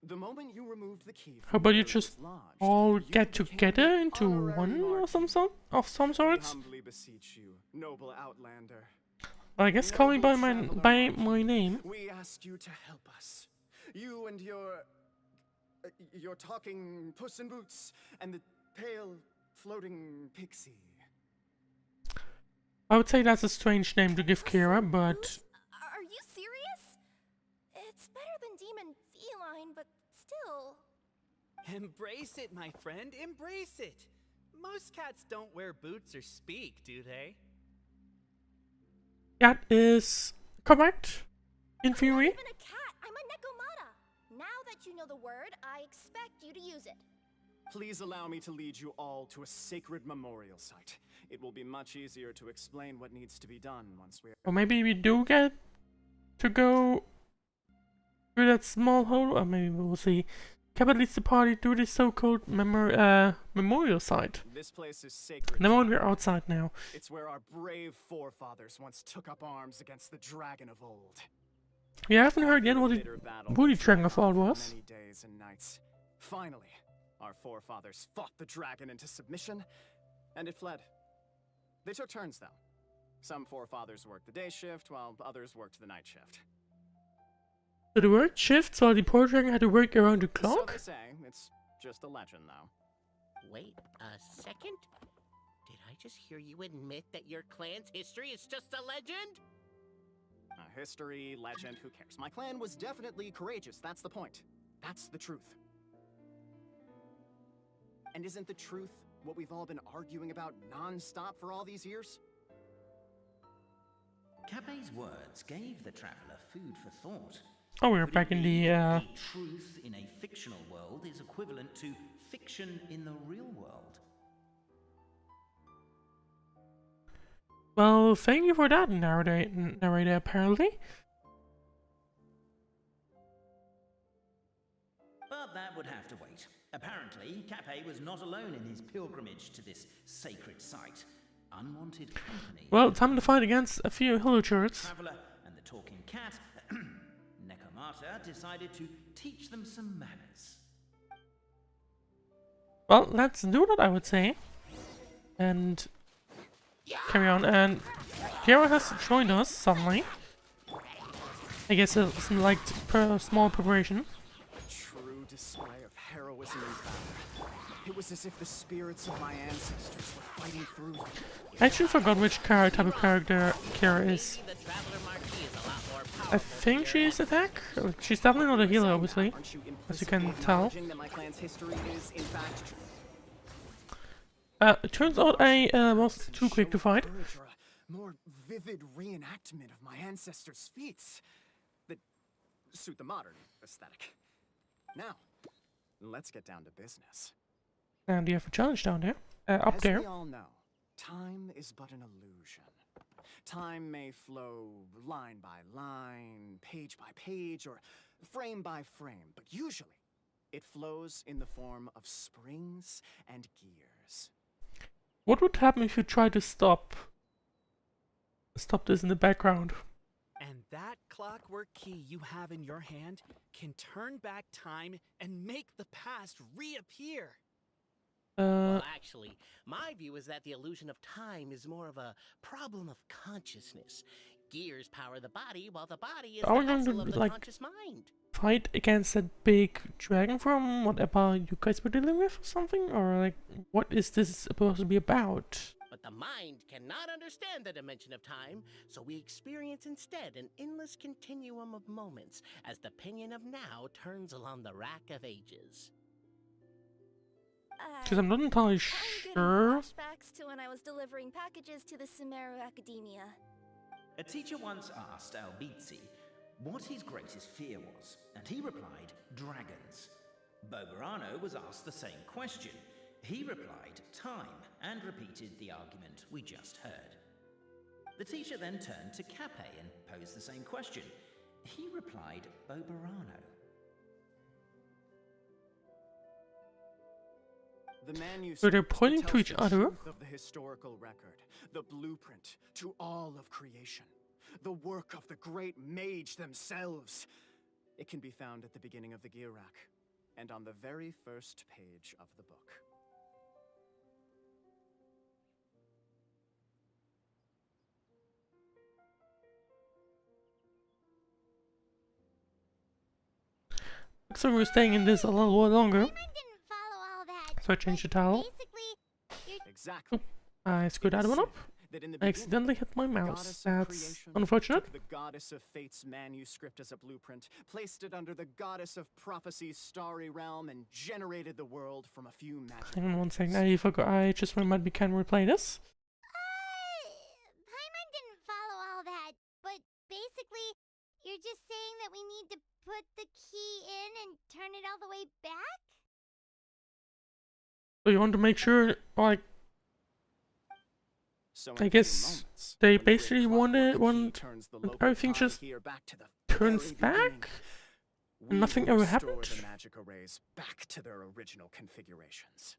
[SPEAKER 13] The moment you removed the key
[SPEAKER 1] How
[SPEAKER 13] from
[SPEAKER 1] about you
[SPEAKER 13] Miriam's
[SPEAKER 1] just
[SPEAKER 13] lodge,
[SPEAKER 1] all
[SPEAKER 13] you
[SPEAKER 1] get
[SPEAKER 13] became
[SPEAKER 1] together
[SPEAKER 13] the
[SPEAKER 1] into
[SPEAKER 13] honorary
[SPEAKER 1] one or
[SPEAKER 13] marquis.
[SPEAKER 1] some
[SPEAKER 13] We
[SPEAKER 1] sorts?
[SPEAKER 13] humbly beseech you, noble outlander.
[SPEAKER 1] I guess call me by my name.
[SPEAKER 13] We ask you to help us. You and your talking Puss in Boots and the pale floating pixie.
[SPEAKER 1] I would say that's a strange name to give Kira, but
[SPEAKER 7] Are you serious? It's better than demon feline, but still.
[SPEAKER 11] Embrace it, my friend, embrace it. Most cats don't wear boots or speak, do they?
[SPEAKER 1] that is correct. In
[SPEAKER 7] I'm not
[SPEAKER 1] theory.
[SPEAKER 7] even a cat. I'm a Nekomata. Now that you know the word, I expect you to use it.
[SPEAKER 13] Please allow me to lead you all to a sacred memorial site. It will be much easier to explain what needs to be done once we are.
[SPEAKER 1] Or maybe we do get to go through that small hole, or maybe we'll see. Cabot leads the party to the so-called memorial site.
[SPEAKER 13] This place is sacred.
[SPEAKER 1] Never mind, we're outside now.
[SPEAKER 13] It's where our brave forefathers once took up arms against the dragon of old.
[SPEAKER 1] We haven't heard yet what the
[SPEAKER 13] Bitter battle
[SPEAKER 1] Woody
[SPEAKER 13] that
[SPEAKER 1] Dragon of
[SPEAKER 13] dragged
[SPEAKER 1] old
[SPEAKER 13] on for
[SPEAKER 1] was.
[SPEAKER 13] many days and nights. Finally, Our forefathers fought the dragon into submission, and it fled. They took turns, though. Some forefathers worked the day shift, while others worked the night shift.
[SPEAKER 1] So they worked shifts while the poor dragon had to work around the
[SPEAKER 13] So
[SPEAKER 1] clock?
[SPEAKER 13] they say. It's just a legend, though.
[SPEAKER 12] Wait a second. Did I just hear you admit that your clan's history is just a legend?
[SPEAKER 13] History, legend, who cares? My clan was definitely courageous, that's the point. That's the truth. And isn't the truth what we've all been arguing about non-stop for all these years?
[SPEAKER 10] Capet's words gave the traveler food for thought.
[SPEAKER 1] Oh, we're
[SPEAKER 10] Could
[SPEAKER 1] back
[SPEAKER 10] it
[SPEAKER 1] in
[SPEAKER 10] be
[SPEAKER 1] the,
[SPEAKER 10] that the truth in a fictional world is equivalent to fiction in the real world?
[SPEAKER 1] Well, thank you for that, narrator, apparently.
[SPEAKER 10] But that would have to wait. Apparently, Capet was not alone in his pilgrimage to this sacred site. Unwanted company.
[SPEAKER 1] Well, time to fight against a few villagers.
[SPEAKER 10] Traveler and the talking cat, Nekomata, decided to teach them some manners.
[SPEAKER 1] Well, let's do that, I would say. And carry on. And Kira has joined us suddenly. I guess it's like small preparation.
[SPEAKER 13] A true display of heroism and valor. It was as if the spirits of my ancestors were fighting through them.
[SPEAKER 1] I actually forgot which type of character Kira is. I think she's attack. She's definitely not a healer, obviously, as you can tell. It turns out I was too quick to fight.
[SPEAKER 13] More vivid reenactment of my ancestors' feats that suit the modern aesthetic. Now, let's get down to business.
[SPEAKER 1] And you have a challenge down there, up there.
[SPEAKER 13] As we all know, time is but an illusion. Time may flow line by line, page by page, or frame by frame, but usually it flows in the form of springs and gears.
[SPEAKER 1] What would happen if you try to stop this in the background?
[SPEAKER 11] And that clockwork key you have in your hand can turn back time and make the past reappear.
[SPEAKER 12] Well, actually, my view is that the illusion of time is more of a problem of consciousness. Gears power the body, while the body is
[SPEAKER 1] Are we
[SPEAKER 12] the
[SPEAKER 1] going to,
[SPEAKER 12] vessel of the
[SPEAKER 1] like,
[SPEAKER 12] conscious mind.
[SPEAKER 1] fight against that big dragon from whatever you guys were dealing with or something? Or like, what is this supposed to be about?
[SPEAKER 12] But the mind cannot understand the dimension of time, so we experience instead an endless continuum of moments as the pinion of now turns along the rack of ages.
[SPEAKER 1] Because I'm not entirely
[SPEAKER 7] I'm
[SPEAKER 1] sure.
[SPEAKER 7] getting flashbacks to when I was delivering packages to the Sumeru Academia.
[SPEAKER 10] A teacher once asked Albizzi what his greatest fear was, and he replied, dragons. Boberano was asked the same question. He replied, time, and repeated the argument we just heard. The teacher then turned to Capet and posed the same question. He replied, Boberano.
[SPEAKER 13] The manuscript
[SPEAKER 1] So they're pointing to
[SPEAKER 13] tells
[SPEAKER 1] each
[SPEAKER 13] the
[SPEAKER 1] other.
[SPEAKER 13] truth of the historical record, the blueprint to all of creation, the work of the great mage themselves. It can be found at the beginning of the Girak, and on the very first page of the book.
[SPEAKER 1] So we're staying in this a little while longer.
[SPEAKER 2] Paimon didn't follow all that.
[SPEAKER 1] So I changed the tile.
[SPEAKER 2] Basically, you're
[SPEAKER 13] Exactly.
[SPEAKER 1] I screwed that one up.
[SPEAKER 13] That in the
[SPEAKER 1] I accidentally hit my
[SPEAKER 13] beginning, the
[SPEAKER 1] mouse.
[SPEAKER 13] goddess of
[SPEAKER 1] That's
[SPEAKER 13] creation
[SPEAKER 1] unfortunate.
[SPEAKER 13] took the goddess of fate's manuscript as a blueprint, placed it under the goddess of prophecy's starry realm, and generated the world from a few magic.
[SPEAKER 1] Hang on one second. I forgot. I just remembered we can replay this.
[SPEAKER 2] Paimon didn't follow all that, but basically, you're just saying that we need to put the key in and turn it all the way back?
[SPEAKER 1] So you want to make sure, like,
[SPEAKER 13] So in
[SPEAKER 1] I
[SPEAKER 13] a few
[SPEAKER 1] guess
[SPEAKER 13] moments,
[SPEAKER 1] they
[SPEAKER 13] when the great
[SPEAKER 1] basically
[SPEAKER 13] clockwork
[SPEAKER 1] want
[SPEAKER 13] key turns the
[SPEAKER 1] that
[SPEAKER 13] local
[SPEAKER 1] everything
[SPEAKER 13] time
[SPEAKER 1] just
[SPEAKER 13] here back to the
[SPEAKER 1] turns
[SPEAKER 13] very beginning,
[SPEAKER 1] back.
[SPEAKER 13] we
[SPEAKER 1] Nothing
[SPEAKER 13] will
[SPEAKER 1] ever
[SPEAKER 13] restore
[SPEAKER 1] happened.
[SPEAKER 13] the magic arrays back to their original configurations.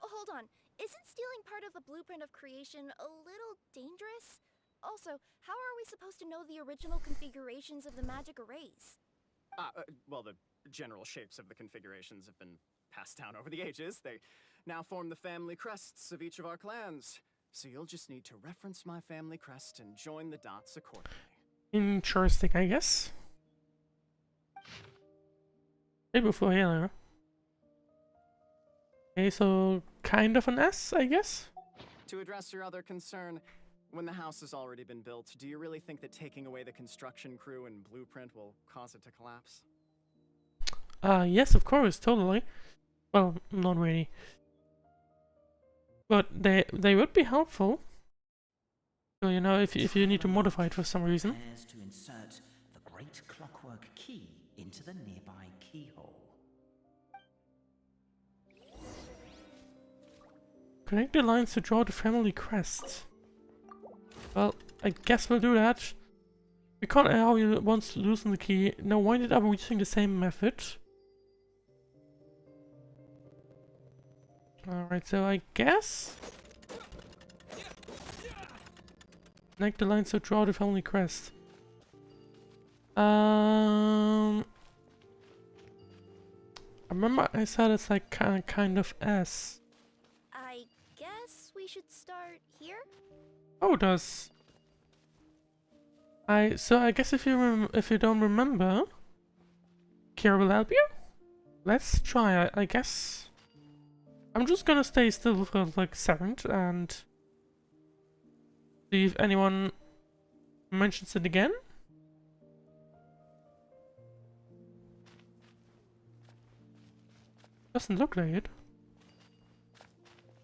[SPEAKER 7] Hold on. Isn't stealing part of the blueprint of creation a little dangerous? Also, how are we supposed to know the original configurations of the magic arrays?
[SPEAKER 13] Well, the general shapes of the configurations have been passed down over the ages. They now form the family crests of each of our clans. So you'll just need to reference my family crest and join the dots accordingly.
[SPEAKER 1] Interesting, I guess. Maybe for here. Okay, so kind of an S, I guess?
[SPEAKER 13] To address your other concern, when the house has already been built, do you really think that taking away the construction crew and blueprint will cause it to collapse?
[SPEAKER 1] Yes, of course, totally. Well, not really. But they would be helpful. So, you know, if you need to modify it for some reason.
[SPEAKER 10] Prepares to insert the great clockwork key into the nearby keyhole.
[SPEAKER 1] Connect the lines to draw the family crest. Well, I guess we'll do that. We can't allow you once to loosen the key. Now wind it up using the same method. Alright, so I guess... Connect the lines to draw the family crest. I remember I said it's like kind of S.
[SPEAKER 7] I guess we should start here?
[SPEAKER 1] Oh, it does. So I guess if you don't remember, Kira will help you. Let's try. I guess I'm just gonna stay still for like a second and see if anyone mentions it again. Doesn't look like it.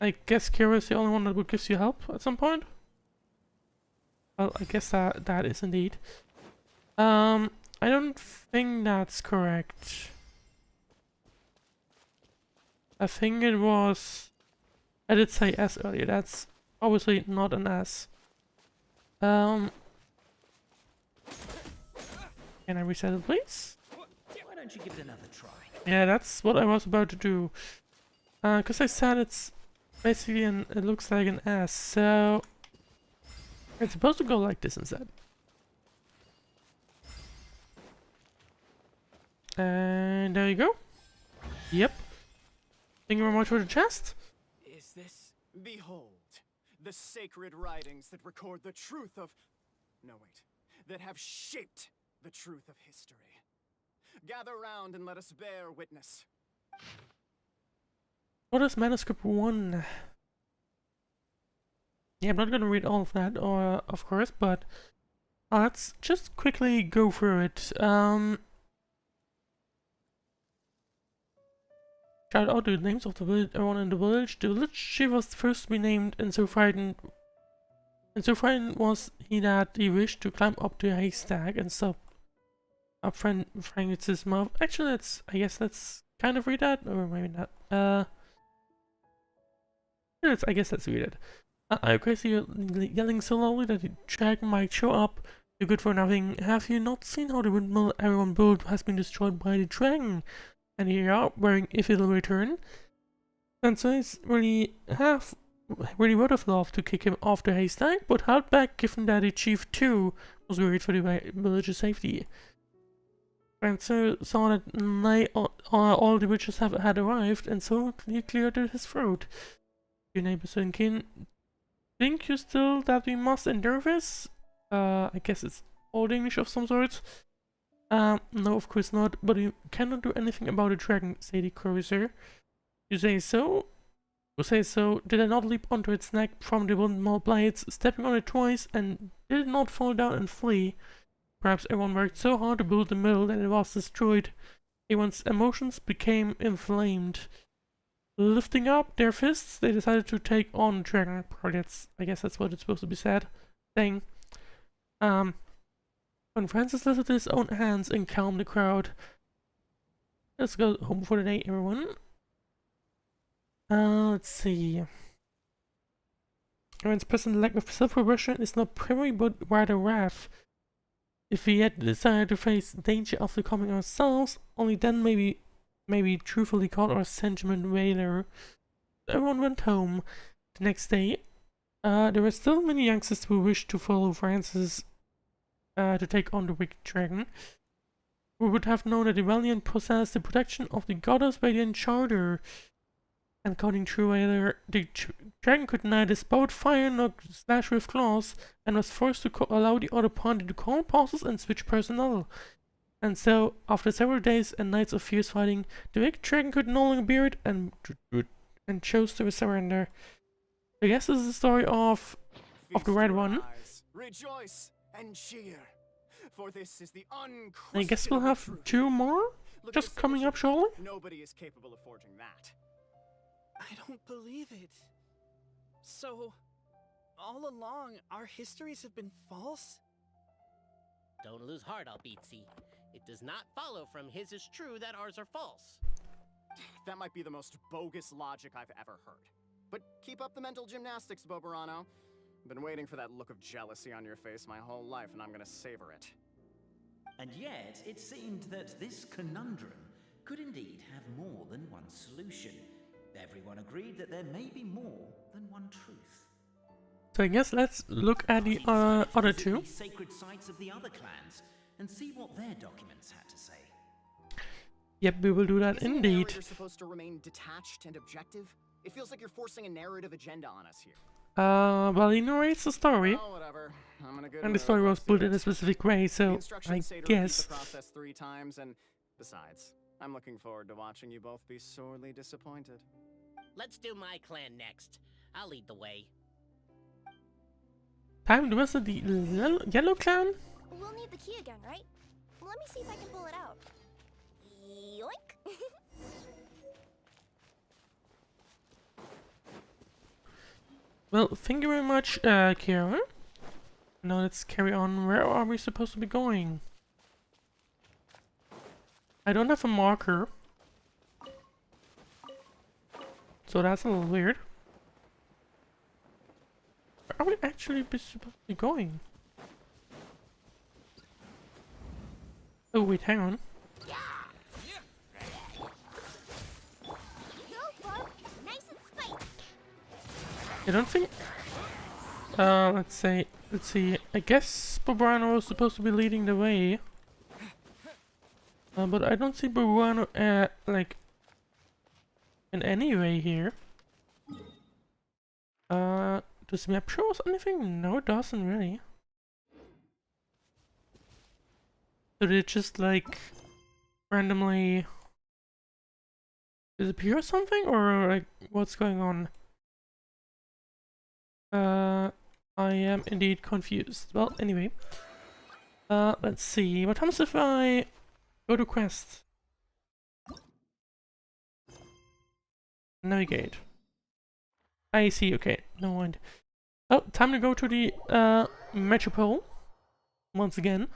[SPEAKER 1] I guess Kira is the only one that would give you help at some point. Well, I guess that is indeed. I don't think that's correct. I think it was... I did say S earlier, that's obviously not an S. Can I reset it, please?
[SPEAKER 10] Why don't you give it another try?
[SPEAKER 1] Yeah, that's what I was about to do. Because I said it's basically it looks like an S, so... It's supposed to go like this instead. And there you go. Yep. Thank you very much for the chest.
[SPEAKER 13] Is this... Behold, the sacred writings that record the truth of... No, wait. That have shaped the truth of history. Gather round and let us bear witness.
[SPEAKER 1] What is manuscript 1? Yeah, I'm not gonna read all of that, of course, but let's just quickly go through it. Shout out the names of the village, everyone in the village. The village chief was first to be named, and so frightened was he that he wished to climb up to a haystack and stop up Frank's mouth. Actually, I guess let's kind of read that, or maybe not. I guess let's read it. Are crazy yelling so loudly that the dragon might show up? You're good for nothing. Have you not seen how the windmill everyone built has been destroyed by the dragon? And here you are, wearing if it'll return. And so it's really would have loved to kick him off the haystack, but held back given that the chief too was worried for the village's safety. And so saw that all the witches had arrived, and so he cleared his throat. Your neighbors and kin, think you still that we must endure this? I guess it's Old English of some sort. No, of course not, but you cannot do anything about a dragon, say the cruiser. You say so? You say so. Did I not leap onto its neck from the windmill blades, stepping on it twice, and did it not fall down and flee? Perhaps everyone worked so hard to build the mill that it was destroyed. Everyone's emotions became inflamed. Lifting up their fists, they decided to take on the dragon. I guess that's what it's supposed to be said. Thing. When Francis lifted his own hands and calmed the crowd. Let's go home for the day, everyone. Let's see. Everyone's present lack of self-aggression is not primary but rather wrath. If we had the desire to face danger after coming ourselves, only then maybe truthfully called our sentiment whaler. Everyone went home. The next day, there were still many youngsters who wished to follow Francis to take on the wicked dragon. we would have known that the Valiant possessed the protection of the goddess Radiant Charter. And cutting through whether the dragon could neither spout fire nor slash with claws, and was forced to allow the other party to call pauses and switch personnel. And so, after several days and nights of fierce fighting, the wicked dragon could no longer bear it and chose to surrender. I guess this is the story of the red one.
[SPEAKER 13] Rejoice and cheer, for this is the
[SPEAKER 1] I guess we'll have two more just coming up shortly.
[SPEAKER 13] Nobody is capable of forging that.
[SPEAKER 11] I don't believe it. So, all along, our histories have been false?
[SPEAKER 12] Don't lose heart, Albizzi. It does not follow from his is true that ours are false.
[SPEAKER 13] That might be the most bogus logic I've ever heard. But keep up the mental gymnastics, Boberano. Been waiting for that look of jealousy on your face my whole life, and I'm gonna savor it.
[SPEAKER 10] And yet, it seemed that this conundrum could indeed have more than one solution. Everyone agreed that there may be more than one truth.
[SPEAKER 1] So I guess let's look at the other two.
[SPEAKER 10] The sacred sites of the other clans and see what their documents had to say.
[SPEAKER 1] Yep, we will do that indeed.
[SPEAKER 13] You're supposed to remain detached and objective. It feels like you're forcing a narrative agenda on us here.
[SPEAKER 1] Well, he narrates the story,
[SPEAKER 13] Oh, whatever. I'm in a good
[SPEAKER 1] and the
[SPEAKER 13] mood.
[SPEAKER 1] story was
[SPEAKER 13] Let's do
[SPEAKER 1] built in a
[SPEAKER 13] it.
[SPEAKER 1] specific way,
[SPEAKER 13] The
[SPEAKER 1] so
[SPEAKER 13] instructions
[SPEAKER 1] I
[SPEAKER 13] say to repeat
[SPEAKER 1] guess.
[SPEAKER 13] the process 3 times, and besides, I'm looking forward to watching you both be sorely disappointed.
[SPEAKER 12] Let's do my clan next. I'll lead the way.
[SPEAKER 1] Time to visit the yellow clan?
[SPEAKER 2] We'll need the key again, right? Let me see if I can pull it out. Yoink!
[SPEAKER 1] Well, thank you very much, Kira. Now let's carry on. Where are we supposed to be going? I don't have a marker. So that's a little weird. Where are we actually supposed to be going? Oh wait, hang on.
[SPEAKER 2] Go, Barb! Nice and spicy!
[SPEAKER 1] I don't think... let's see. I guess Bobrano was supposed to be leading the way. But I don't see Bobrano, like... in any way here. Does the map show us anything? No, it doesn't really. So did it just, like... randomly... disappear or something? Or, like, what's going on? I am indeed confused. Well, anyway. Let's see. What happens if I go to quest? Navigate. I see, okay. No mind. Oh, time to go to the Metropole. Once again.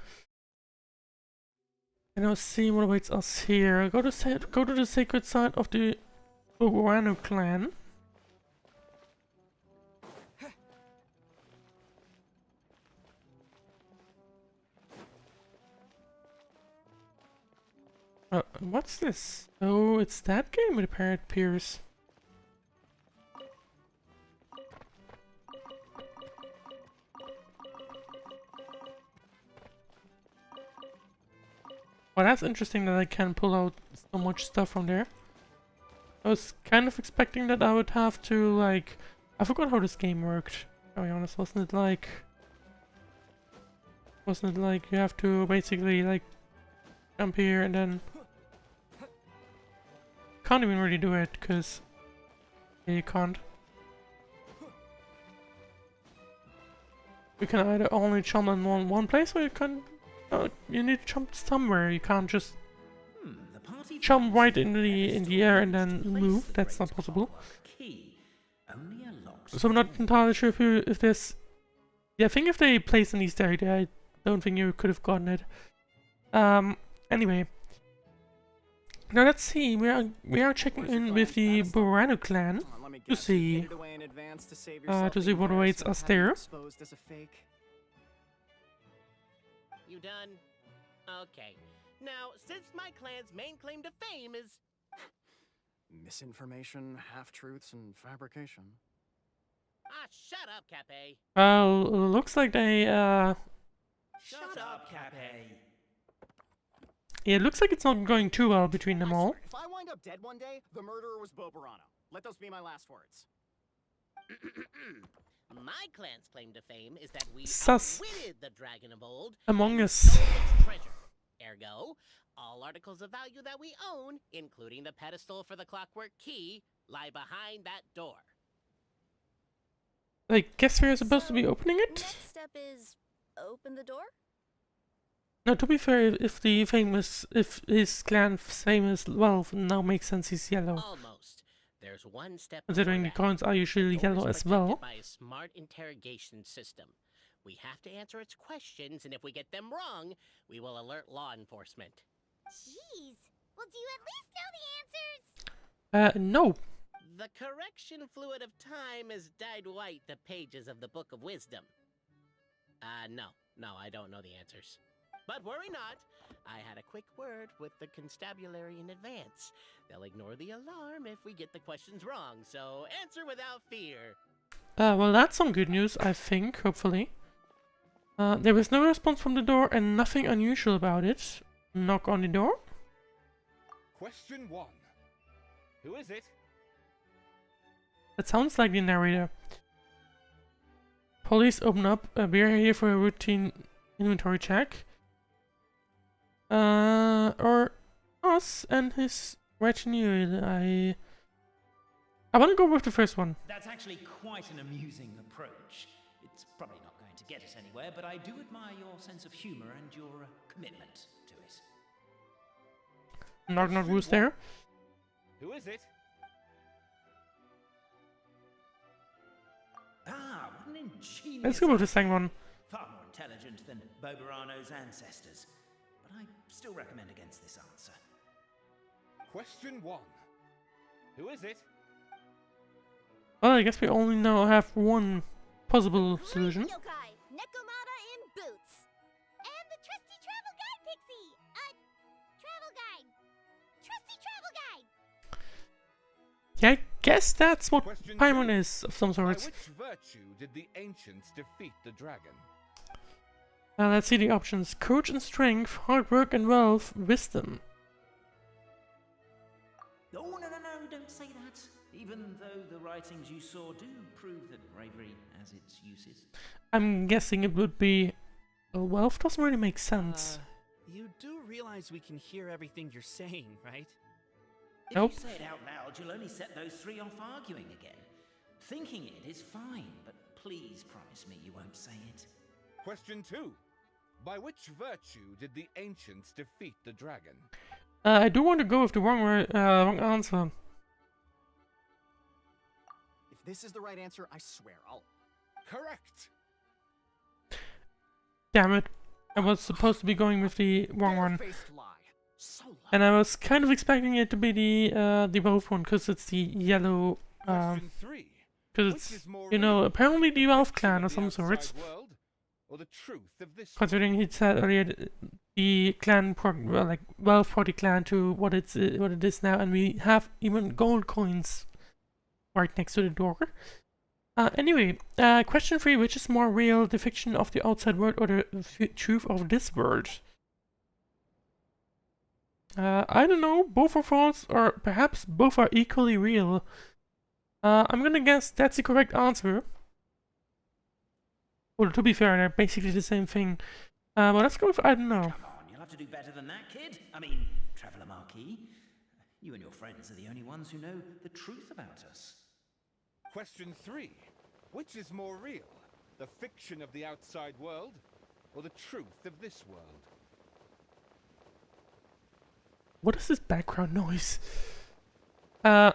[SPEAKER 1] And I'll see what awaits us here. Go to the sacred site of the Boborano clan. What's this? Oh, it's that game with the parrot appears. Well, that's interesting that I can pull out so much stuff from there. I was kind of expecting that I would have to, like... I forgot how this game worked, to be honest. Wasn't it like you have to basically, like, jump here and then... Can't even really do it, because... Yeah, you can't. You can either only jump in one place, or you can... you need to jump somewhere. You can't just jump right in the air and then move. That's not possible. So I'm not entirely sure if there's... Yeah, I think if they placed an Easter egg there, I don't think you could have gotten it. Anyway. Now let's see. We are checking in with the Borano clan to see what awaits us there.
[SPEAKER 12] You done? Okay. Now, since my clan's main claim to fame is...
[SPEAKER 13] Misinformation, half-truths, and fabrication.
[SPEAKER 12] Ah, shut up, Cape.
[SPEAKER 1] Well, looks like they,
[SPEAKER 12] Shut up, Cape.
[SPEAKER 1] It looks like it's not going too well between them all.
[SPEAKER 13] If I wind up dead one day, the murderer was Bobarano. Let those be my last words.
[SPEAKER 12] My clan's claim to fame is that we
[SPEAKER 1] Sus.
[SPEAKER 12] outwitted the dragon of old
[SPEAKER 1] Among
[SPEAKER 12] and
[SPEAKER 1] Us.
[SPEAKER 12] stole its treasure. Ergo, all articles of value that we own, including the pedestal for the clockwork key, lie behind that door.
[SPEAKER 1] I guess we're supposed to be opening it?
[SPEAKER 7] Next step is open the door?
[SPEAKER 1] No, to be fair, if his clan's famous wealth now makes sense, he's yellow.
[SPEAKER 12] Almost. There's one step
[SPEAKER 1] Considering the
[SPEAKER 12] before that.
[SPEAKER 1] coins are usually
[SPEAKER 12] The door
[SPEAKER 1] yellow
[SPEAKER 12] is
[SPEAKER 1] as
[SPEAKER 12] protected
[SPEAKER 1] well.
[SPEAKER 12] by a smart interrogation system. We have to answer its questions, and if we get them wrong, we will alert law enforcement.
[SPEAKER 2] Jeez. Well, do you at least know the answers?
[SPEAKER 1] No.
[SPEAKER 12] The correction fluid of time has dyed white the pages of the Book of Wisdom. No, I don't know the answers. But worry not. I had a quick word with the constabulary in advance. They'll ignore the alarm if we get the questions wrong, so answer without fear.
[SPEAKER 1] Well, that's some good news, I think, hopefully. There was no response from the door and nothing unusual about it. Knock on the door.
[SPEAKER 6] Question 1. Who is it?
[SPEAKER 1] That sounds like the narrator. Police open up. We're here for a routine inventory check. Or us and his retinue. I want to go with the first one.
[SPEAKER 10] That's actually quite an amusing approach. It's probably not going to get us anywhere, but I do admire your sense of humor and your commitment to it.
[SPEAKER 1] Knock knock, who's there?
[SPEAKER 6] Who is it?
[SPEAKER 10] Ah, what an ingenious...
[SPEAKER 1] Let's go with the second one.
[SPEAKER 10] Far more intelligent than Bobarano's ancestors. But I still recommend against this answer.
[SPEAKER 6] Question 1. Who is it?
[SPEAKER 1] Well, I guess we only now have one possible solution.
[SPEAKER 7] Yokai, Nekomata in boots.
[SPEAKER 2] And the trusty travel guide, Pixie! Travel guide. Trusty travel guide!
[SPEAKER 1] Yeah, I guess that's what
[SPEAKER 6] Question
[SPEAKER 1] Paimon
[SPEAKER 6] 2.
[SPEAKER 1] is, of some
[SPEAKER 6] By
[SPEAKER 1] sort.
[SPEAKER 6] which virtue did the ancients defeat the dragon?
[SPEAKER 1] Let's see the options. Courage and strength, hard work and wealth, wisdom.
[SPEAKER 10] Oh, no, don't say that. Even though the writings you saw do prove that bravery has its uses.
[SPEAKER 1] I'm guessing it would be... wealth doesn't really make sense.
[SPEAKER 11] You do realize we can hear everything you're saying, right?
[SPEAKER 10] If
[SPEAKER 1] Nope.
[SPEAKER 10] you say it out loud, you'll only set those three off arguing again. Thinking it is fine, but please promise me you won't say it.
[SPEAKER 6] Question 2. By which virtue did the ancients defeat the dragon?
[SPEAKER 1] I do want to go with the wrong answer.
[SPEAKER 13] If this is the right answer, I swear I'll...
[SPEAKER 6] Correct!
[SPEAKER 1] Damn it. I was supposed to be going with the wrong one.
[SPEAKER 13] Barefaced lie. So loud.
[SPEAKER 1] And I was kind of expecting it to be the wealth one, because it's the yellow...
[SPEAKER 6] Question 3.
[SPEAKER 1] Because
[SPEAKER 6] Which
[SPEAKER 1] it's,
[SPEAKER 6] is more
[SPEAKER 1] you know,
[SPEAKER 6] real?
[SPEAKER 1] apparently the wealth
[SPEAKER 6] Fiction
[SPEAKER 1] clan
[SPEAKER 6] of
[SPEAKER 1] or
[SPEAKER 6] the
[SPEAKER 1] some
[SPEAKER 6] outside
[SPEAKER 1] sorts.
[SPEAKER 6] world, or the truth of this
[SPEAKER 1] Considering he said earlier the clan, like wealth party clan to what it is now, and we have even gold coins right next to the door. Anyway, question 3: which is more real, the fiction of the outside world or the truth of this world? I don't know. Both are false, or perhaps both are equally real. I'm gonna guess that's the correct answer. Well, to be fair, they're basically the same thing. But let's go with I don't know.
[SPEAKER 10] Come on, you'll have to do better than that, kid. I mean, Traveller Marquis. You and your friends are the only ones who know the truth about us.
[SPEAKER 6] Question 3. Which is more real? The fiction of the outside world, or the truth of this world?
[SPEAKER 1] What is this background noise? That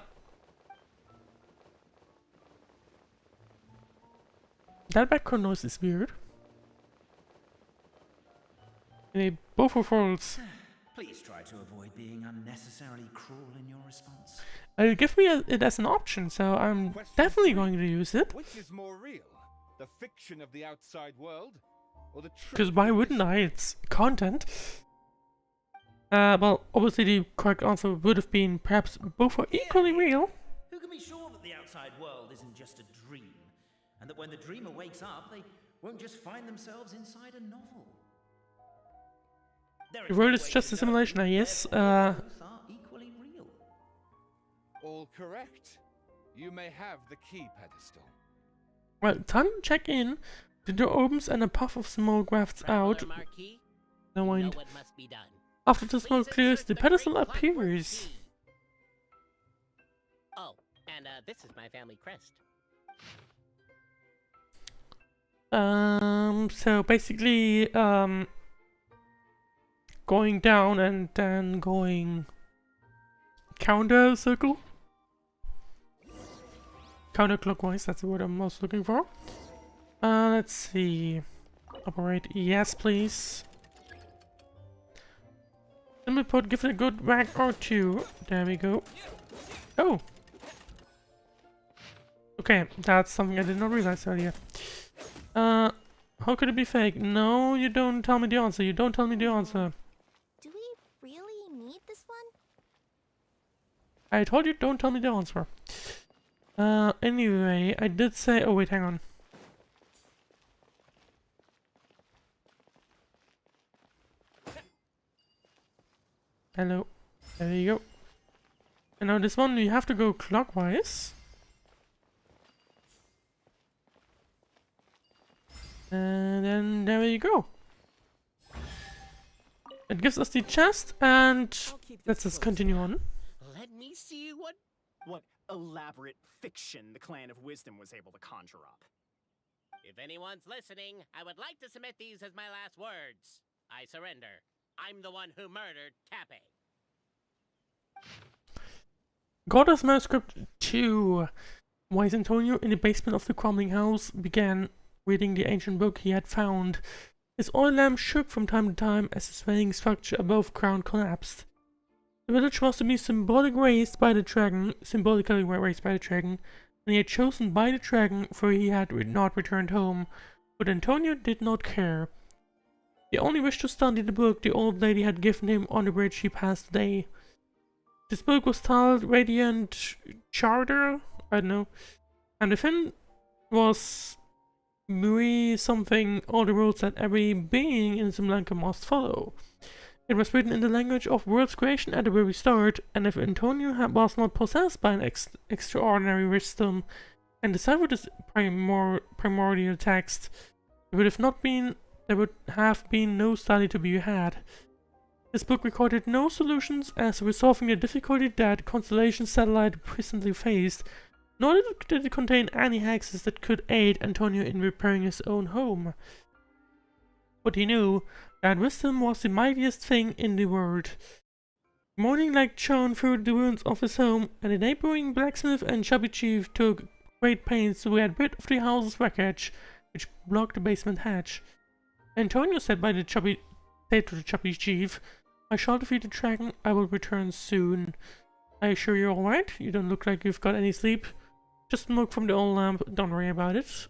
[SPEAKER 1] background noise is weird. They both are false.
[SPEAKER 10] Please try to avoid being unnecessarily cruel in your response.
[SPEAKER 1] Give me it as an option, so I'm
[SPEAKER 6] Question
[SPEAKER 1] definitely
[SPEAKER 6] 3.
[SPEAKER 1] going to use it.
[SPEAKER 6] Which is more real? The fiction of the outside world, or the truth?
[SPEAKER 1] Because why
[SPEAKER 6] of
[SPEAKER 1] wouldn't
[SPEAKER 6] this
[SPEAKER 1] I?
[SPEAKER 6] world?
[SPEAKER 1] It's content. Well, obviously the correct answer would have been perhaps both are equally real.
[SPEAKER 10] Who can be sure that the outside world isn't just a dream? And that when the dreamer wakes up, they won't just find themselves inside a novel? There
[SPEAKER 1] The
[SPEAKER 10] is
[SPEAKER 1] world
[SPEAKER 10] no
[SPEAKER 1] is
[SPEAKER 10] way
[SPEAKER 1] just
[SPEAKER 10] to
[SPEAKER 1] a simulation,
[SPEAKER 10] know
[SPEAKER 1] I guess.
[SPEAKER 10] if heroes are equally real.
[SPEAKER 6] All correct. You may have the key pedestal.
[SPEAKER 1] Well, time to check in. The door opens and a puff of smoke wafts out.
[SPEAKER 12] Traveler Marquis,
[SPEAKER 1] No
[SPEAKER 12] you know
[SPEAKER 1] mind.
[SPEAKER 12] what must be done.
[SPEAKER 1] After the smoke
[SPEAKER 12] Please
[SPEAKER 1] clears,
[SPEAKER 12] insert
[SPEAKER 1] the
[SPEAKER 12] the
[SPEAKER 1] pedestal
[SPEAKER 12] great clockwork
[SPEAKER 1] appears.
[SPEAKER 12] key. Oh, and this is my family crest.
[SPEAKER 1] So basically, going down and then going counter circle? Counterclockwise, that's the word I'm most looking for. Let's see. Operate, yes please. Simply put, give it a good whack or two. There we go. Oh! Okay, that's something I did not realize earlier. How could it be fake? No, you don't tell me the answer. You don't tell me the answer.
[SPEAKER 2] Do we really need this one?
[SPEAKER 1] I told you, don't tell me the answer. Anyway, I did say... Oh, wait, hang on. Hello. There you go. And now this one, you have to go clockwise. And then there you go. It gives us the chest, and let's just continue on.
[SPEAKER 12] Let me see what
[SPEAKER 13] elaborate fiction the Clan of Wisdom was able to conjure up.
[SPEAKER 12] If anyone's listening, I would like to submit these as my last words. I surrender. I'm the one who murdered Tappe.
[SPEAKER 1] Goddess Manuscript 2. Wise Antonio, in the basement of the crumbling house, began reading the ancient book he had found. His oil lamp shook from time to time as the swaying structure above ground collapsed. The village was to be symbolically raised by the dragon, and he had chosen by the dragon, for he had not returned home. But Antonio did not care. He only wished to study the book the old lady had given him on the bridge he passed the day. This book was titled Radiant Charter, I don't know, and within was something all the rules that every being in Simulanka must follow. It was written in the language of world's creation at the very start, and if Antonio was not possessed by an extraordinary wisdom and deciphered this primordial text, there would have been no study to be had. This book recorded no solutions as to resolving the difficulty that Constellation Satellite presently faced, nor did it contain any hexes that could aid Antonio in repairing his own home. But he knew that wisdom was the mightiest thing in the world. Moaning like John through the ruins of his home, and the neighboring blacksmith and chubby chief took great pains to get rid of the house's wreckage, which blocked the basement hatch. Antonio said to the chubby chief, "I shall defeat the dragon. I will return soon. Are you sure you're alright? You don't look like you've got any sleep. Just smoke from the old lamp. Don't worry about it."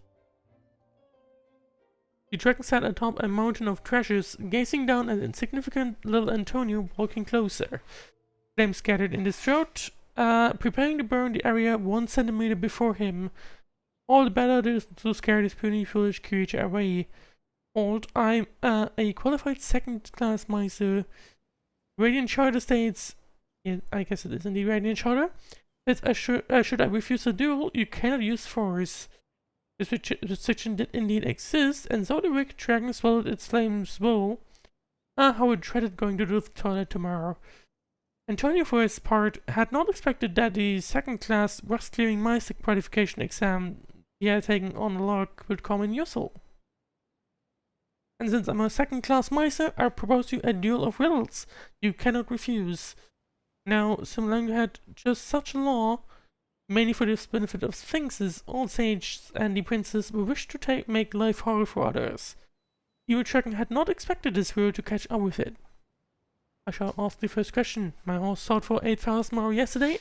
[SPEAKER 1] The dragon sat atop a mountain of treasures, gazing down at insignificant little Antonio walking closer. Flames scattered in his throat, preparing to burn the area 1 centimeter before him. All the better to scare this puny, foolish creature away. Old, I'm a qualified second-class miser. Radiant Charter states, yeah, I guess it is indeed Radiant Charter, that should I refuse a duel, you cannot use force. This restriction did indeed exist, and so the wicked dragon swallowed its flames whole. How it dreaded going to the toilet tomorrow. Antonio, for his part, had not expected that the second-class rust-clearing Meister qualification exam he had taken on the log would come in useful. And since I'm a second-class Meister, I propose you a duel of riddles. You cannot refuse. Now, Simulanka had just such a law, mainly for the benefit of sphinxes, old sages, and the princes who wished to make life harder for others. The dragon had not expected this rule to catch up with it. I shall ask the first question. My horse sold for 8,000 more yesterday,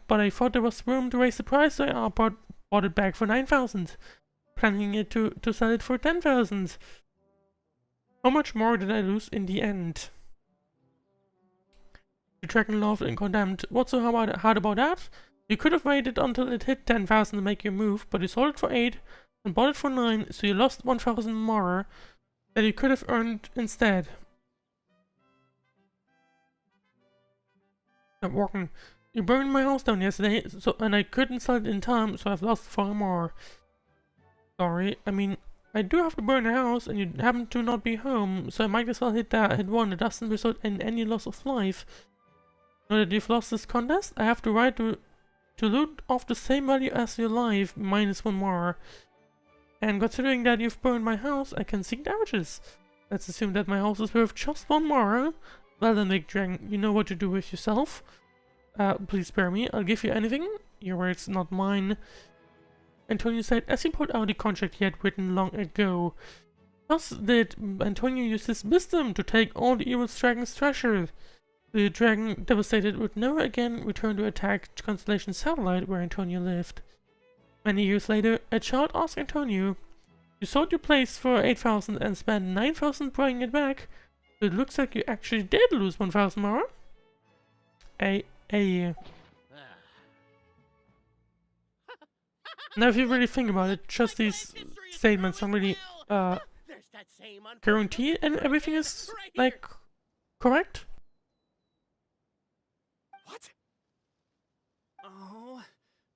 [SPEAKER 1] but I thought there was room to raise the price, so I bought it back for 9,000, planning it to sell it for 10,000. How much more did I lose in the end? The dragon laughed and condemned. What's so hard about that? You could have waited until it hit 10,000 to make your move, but you sold it for 8 and bought it for 9, so you lost 1,000 more that you could have earned instead. Not working. You burned my house down yesterday, and I couldn't sell it in time, so I've lost 4 more. Sorry, I mean, I do have to burn a house, and you happen to not be home, so I might as well hit 1. It doesn't result in any loss of life. Now that you've lost this contest, I have the right to loot off the same value as your life, minus 1 more. And considering that you've burned my house, I can seek damages. Let's assume that my house is worth just 1 more. Well then, Big Dragon, you know what to do with yourself. Please spare me, I'll give you anything. Your words, not mine. Antonio said, as he pulled out the contract he had written long ago. Thus did Antonio use his wisdom to take all the evil dragon's treasure. The dragon, devastated, would never again return to attack Constellation Satellite where Antonio lived. Many years later, a child asked Antonio, you sold your place for 8,000 and spent 9,000 bringing it back, so it looks like you actually did lose 1,000 more. Now if you really think about it, just these statements don't really guarantee and everything is, like, correct.
[SPEAKER 11] What? Oh,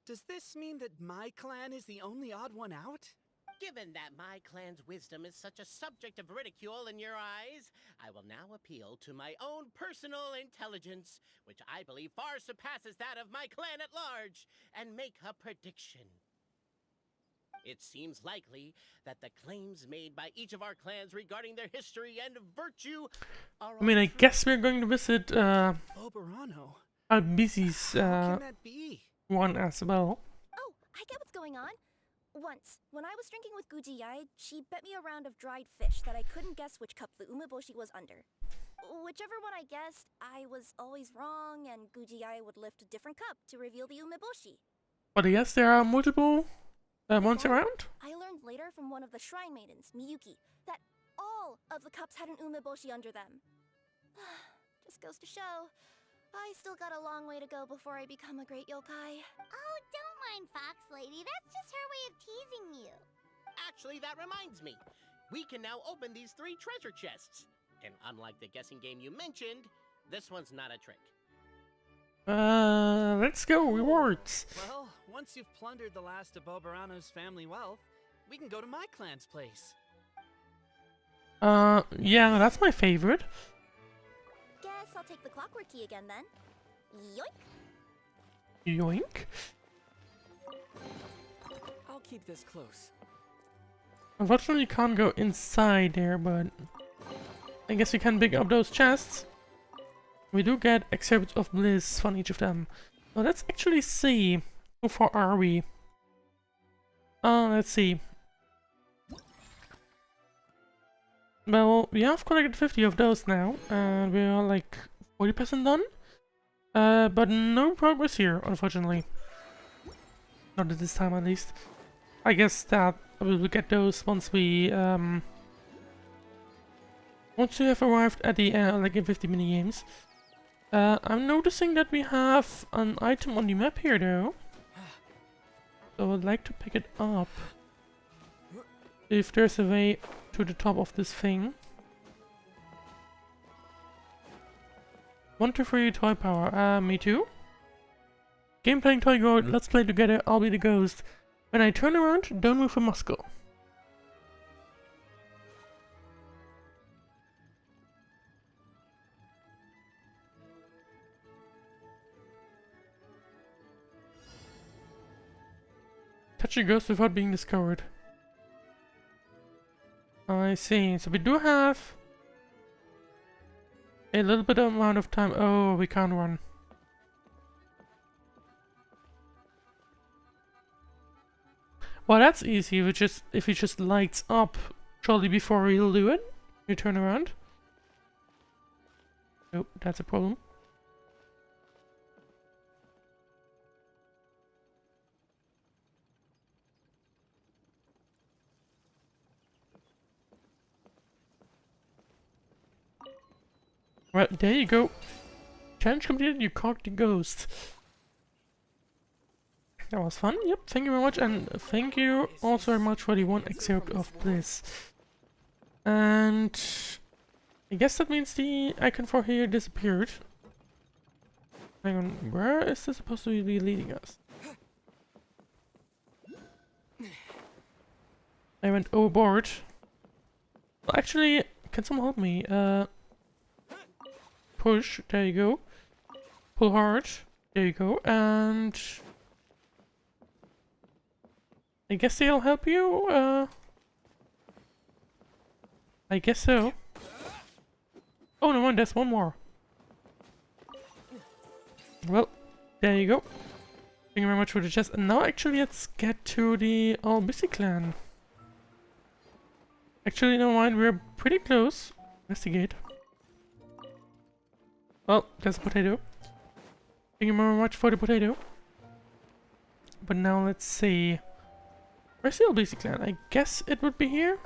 [SPEAKER 11] does this mean that my clan is the only odd one out?
[SPEAKER 12] Given that my clan's wisdom is such a subject of ridicule in your eyes, I will now appeal to my own personal intelligence, which I believe far surpasses that of my clan at large, and make a prediction. It seems likely that the claims made by each of our clans regarding their history and virtue are
[SPEAKER 1] I mean, I guess we're going to visit Albisi's one as well.
[SPEAKER 7] Oh, I get what's going on. Once, when I was drinking with Gujiyai, she bet me a round of dried fish that I couldn't guess which cup the umeboshi was under. Whichever one I guessed, I was always wrong, and Gujiyai would lift a different cup to reveal the umeboshi.
[SPEAKER 1] But I guess there are multiple ones around?
[SPEAKER 7] I learned later from one of the shrine maidens, Miyuki, that all of the cups had an umeboshi under them. Just goes to show, I still got a long way to go before I become a great yokai.
[SPEAKER 2] Oh, don't mind Fox Lady. That's just her way of teasing you.
[SPEAKER 12] Actually, that reminds me. We can now open these 3 treasure chests. And unlike the guessing game you mentioned, this one's not a trick.
[SPEAKER 1] Let's go, rewards.
[SPEAKER 11] Well, once you've plundered the last of Bobarano's family wealth, we can go to my clan's place.
[SPEAKER 1] Yeah, that's my favorite.
[SPEAKER 7] Guess I'll take the clockwork key again then. Yoink!
[SPEAKER 1] Yoink.
[SPEAKER 5] I'll keep this close.
[SPEAKER 1] Unfortunately, you can't go inside there, but I guess we can pick up those chests. We do get excerpts of bliss from each of them. Now let's actually see. How far are we? Let's see. Well, we have collected 50 of those now, and we are like 40% done. But no progress here, unfortunately. Not at this time, at least. I guess that we will get those once we have arrived at the like in 50 mini games. I'm noticing that we have an item on the map here, though. So I'd like to pick it up. If there's a way to the top of this thing. 1, 2, 3, toy power. Me too. Game playing toy go. Let's play together. I'll be the ghost. When I turn around, don't move a muscle. Touch your ghost without being discovered. I see. So we do have a little bit of amount of time. Oh, we can't run. Well, that's easy. If he just lights up shortly before he'll do it, you turn around. Nope, that's a problem. Right, there you go. Challenge completed, you caught the ghost. That was fun, yep, thank you very much, and thank you also very much for the 1 excerpt of bliss. And I guess that means the icon for here disappeared. Hang on, where is this supposed to be leading us? I went overboard. Well, actually, can someone help me? Push, there you go. Pull hard, there you go, and... I guess they'll help you, I guess so. Oh no, there's one more. Well, there you go. Thank you very much for the chest. And now actually let's get to the Busy clan. Actually, never mind, we're pretty close. Investigate. Well, there's a potato. Thank you very much for the potato. But now let's see. Where's the Busy clan? I guess it would be here.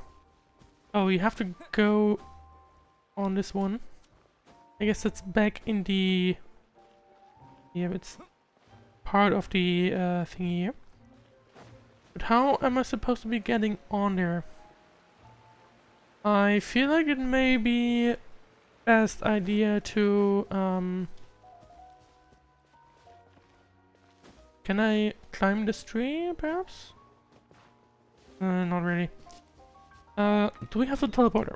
[SPEAKER 1] Oh, you have to go on this one. I guess that's back in the... Yeah, it's part of the thing here. But how am I supposed to be getting on there? I feel like it may be best idea to can I climb this tree perhaps? Not really. Do we have the teleporter?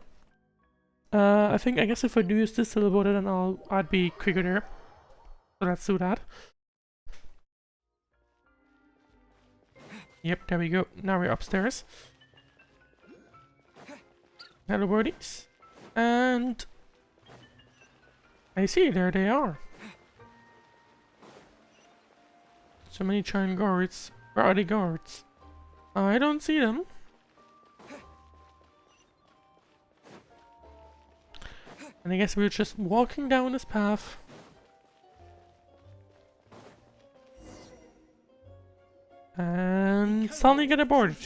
[SPEAKER 1] I guess if I do use this teleporter then I'd be quicker there. So let's do that. Yep, there we go. Now we're upstairs. Hello birdies. And I see, there they are. So many giant guards. Where are the guards? I don't see them. And I guess we're just walking down this path. And suddenly get aborted.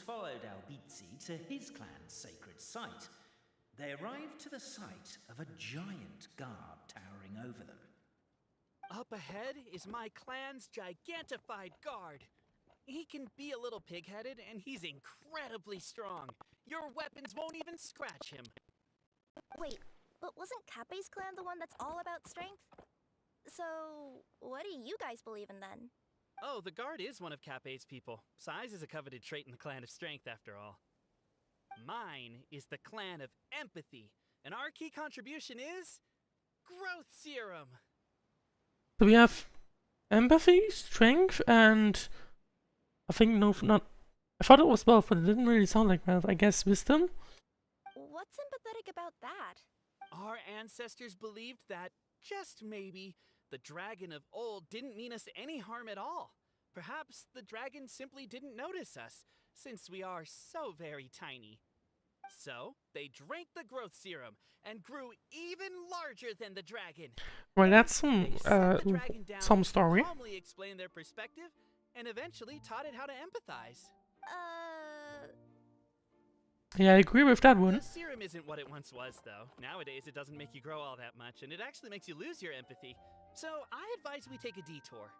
[SPEAKER 10] Followed Albizzi to his clan's sacred site. They arrived to the site of a giant guard towering over them.
[SPEAKER 11] Up ahead is my clan's gigantified guard. He can be a little pig-headed, and he's incredibly strong. Your weapons won't even scratch him.
[SPEAKER 2] Wait, but wasn't Kappe's clan the one that's all about strength? So, what do you guys believe in then?
[SPEAKER 11] Oh, the guard is one of Kappe's people. Size is a coveted trait in the clan of strength, after all. Mine is the clan of empathy, and our key contribution is... growth serum!
[SPEAKER 1] So we have empathy, strength, and... I think not... I thought it was wealth, but it didn't really sound like wealth. I guess wisdom?
[SPEAKER 2] What's sympathetic about that?
[SPEAKER 11] Our ancestors believed that, just maybe, the dragon of old didn't mean us any harm at all. Perhaps the dragon simply didn't notice us, since we are so very tiny. So, they drank the growth serum and grew even larger than the dragon.
[SPEAKER 1] Well, that's some story.
[SPEAKER 11] Calmly explained their perspective and eventually taught it how to empathize.
[SPEAKER 1] Yeah, I agree with that one.
[SPEAKER 11] The serum isn't what it once was, though. Nowadays, it doesn't make you grow all that much, and it actually makes you lose your empathy. So, I advise we take a detour.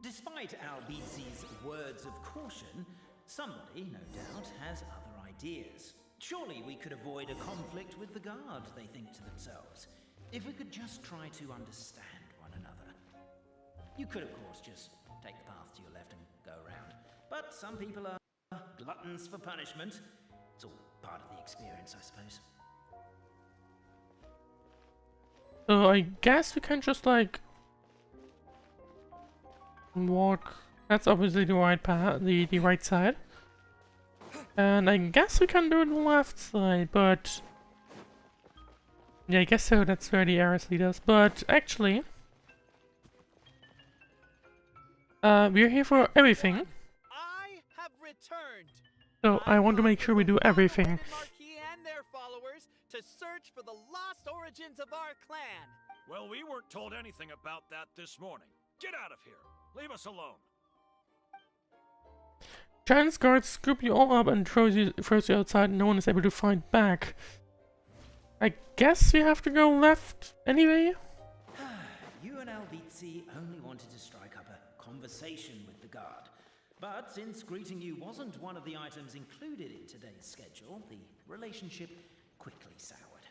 [SPEAKER 10] Despite Albizzi's words of caution, somebody, no doubt, has other ideas. Surely we could avoid a conflict with the guard, they think to themselves, if we could just try to understand one another. You could, of course, just take the path to your left and go around, but some people are gluttons for punishment. It's all part of the experience, I suppose.
[SPEAKER 1] So I guess we can just like walk. That's obviously the right path, the right side. And I guess we can do the left side, but yeah, I guess so. That's where the arrows lead us. But actually, we're here for everything.
[SPEAKER 11] I have returned.
[SPEAKER 1] So I want to make sure we do everything.
[SPEAKER 11] And their followers to search for the lost origins of our clan.
[SPEAKER 14] Well, we weren't told anything about that this morning. Get out of here. Leave us alone.
[SPEAKER 1] Giant's guards scoop you all up and throws you outside and no one is able to fight back. I guess we have to go left anyway?
[SPEAKER 10] You and Albizzi only wanted to strike up a conversation with the guard. But since greeting you wasn't one of the items included in today's schedule, the relationship quickly soured.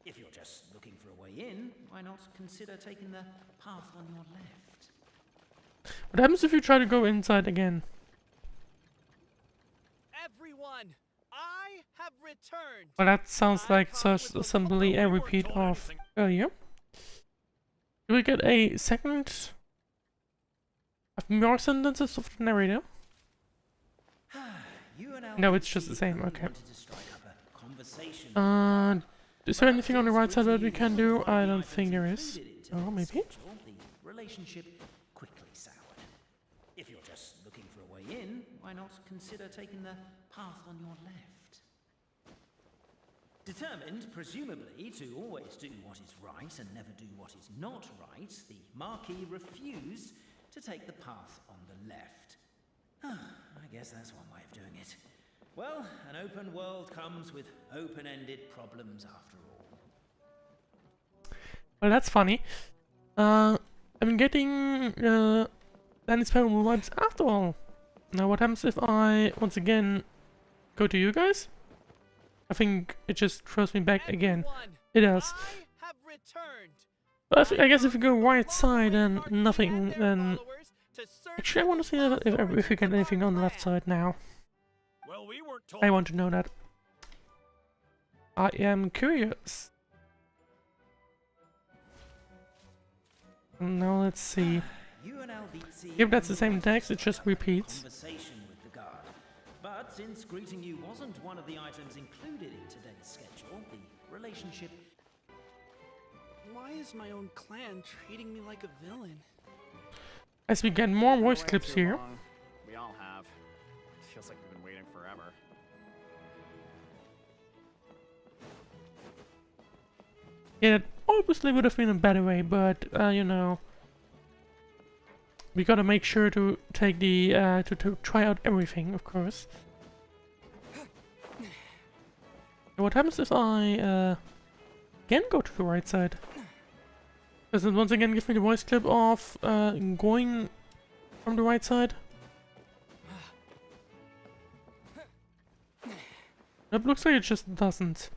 [SPEAKER 10] If you're just looking for a way in, why not consider taking the path on your left?
[SPEAKER 1] What happens if you try to go inside again?
[SPEAKER 5] Everyone, I have returned.
[SPEAKER 1] Well, that sounds like such simply a repeat of earlier. Do we get a second of more sentences of the narrator? No, it's just the same, okay. Is there anything on the right side that we can do? I don't think there is. Oh, maybe?
[SPEAKER 10] The relationship quickly soured. If you're just looking for a way in, why not consider taking the path on your left? Determined, presumably, to always do what is right and never do what is not right, the Marquis refused to take the path on the left. I guess that's one way of doing it. Well, an open world comes with open-ended problems after all.
[SPEAKER 1] Well, that's funny. I'm getting Danny's Paranormal vibes after all. Now, what happens if I, once again, go to you guys? I think it just throws me back again. It does. But I guess if you go right side and nothing, then... Actually, I want to see if we get anything on the left side now.
[SPEAKER 14] Well, we weren't told.
[SPEAKER 1] I want to know that. I am curious. Now let's see. If that's the same text, it just repeats.
[SPEAKER 10] But since greeting you wasn't one of the items included in today's schedule, the relationship...
[SPEAKER 11] Why is my own clan treating me like a villain?
[SPEAKER 1] As we get more voice clips here.
[SPEAKER 13] We all have. Feels like we've been waiting forever.
[SPEAKER 1] Yeah, that obviously would have been a better way, but you know, we gotta make sure to take the to try out everything, of course. What happens if I again go to the right side? Does it once again give me the voice clip of going from the right side? It looks like it just doesn't.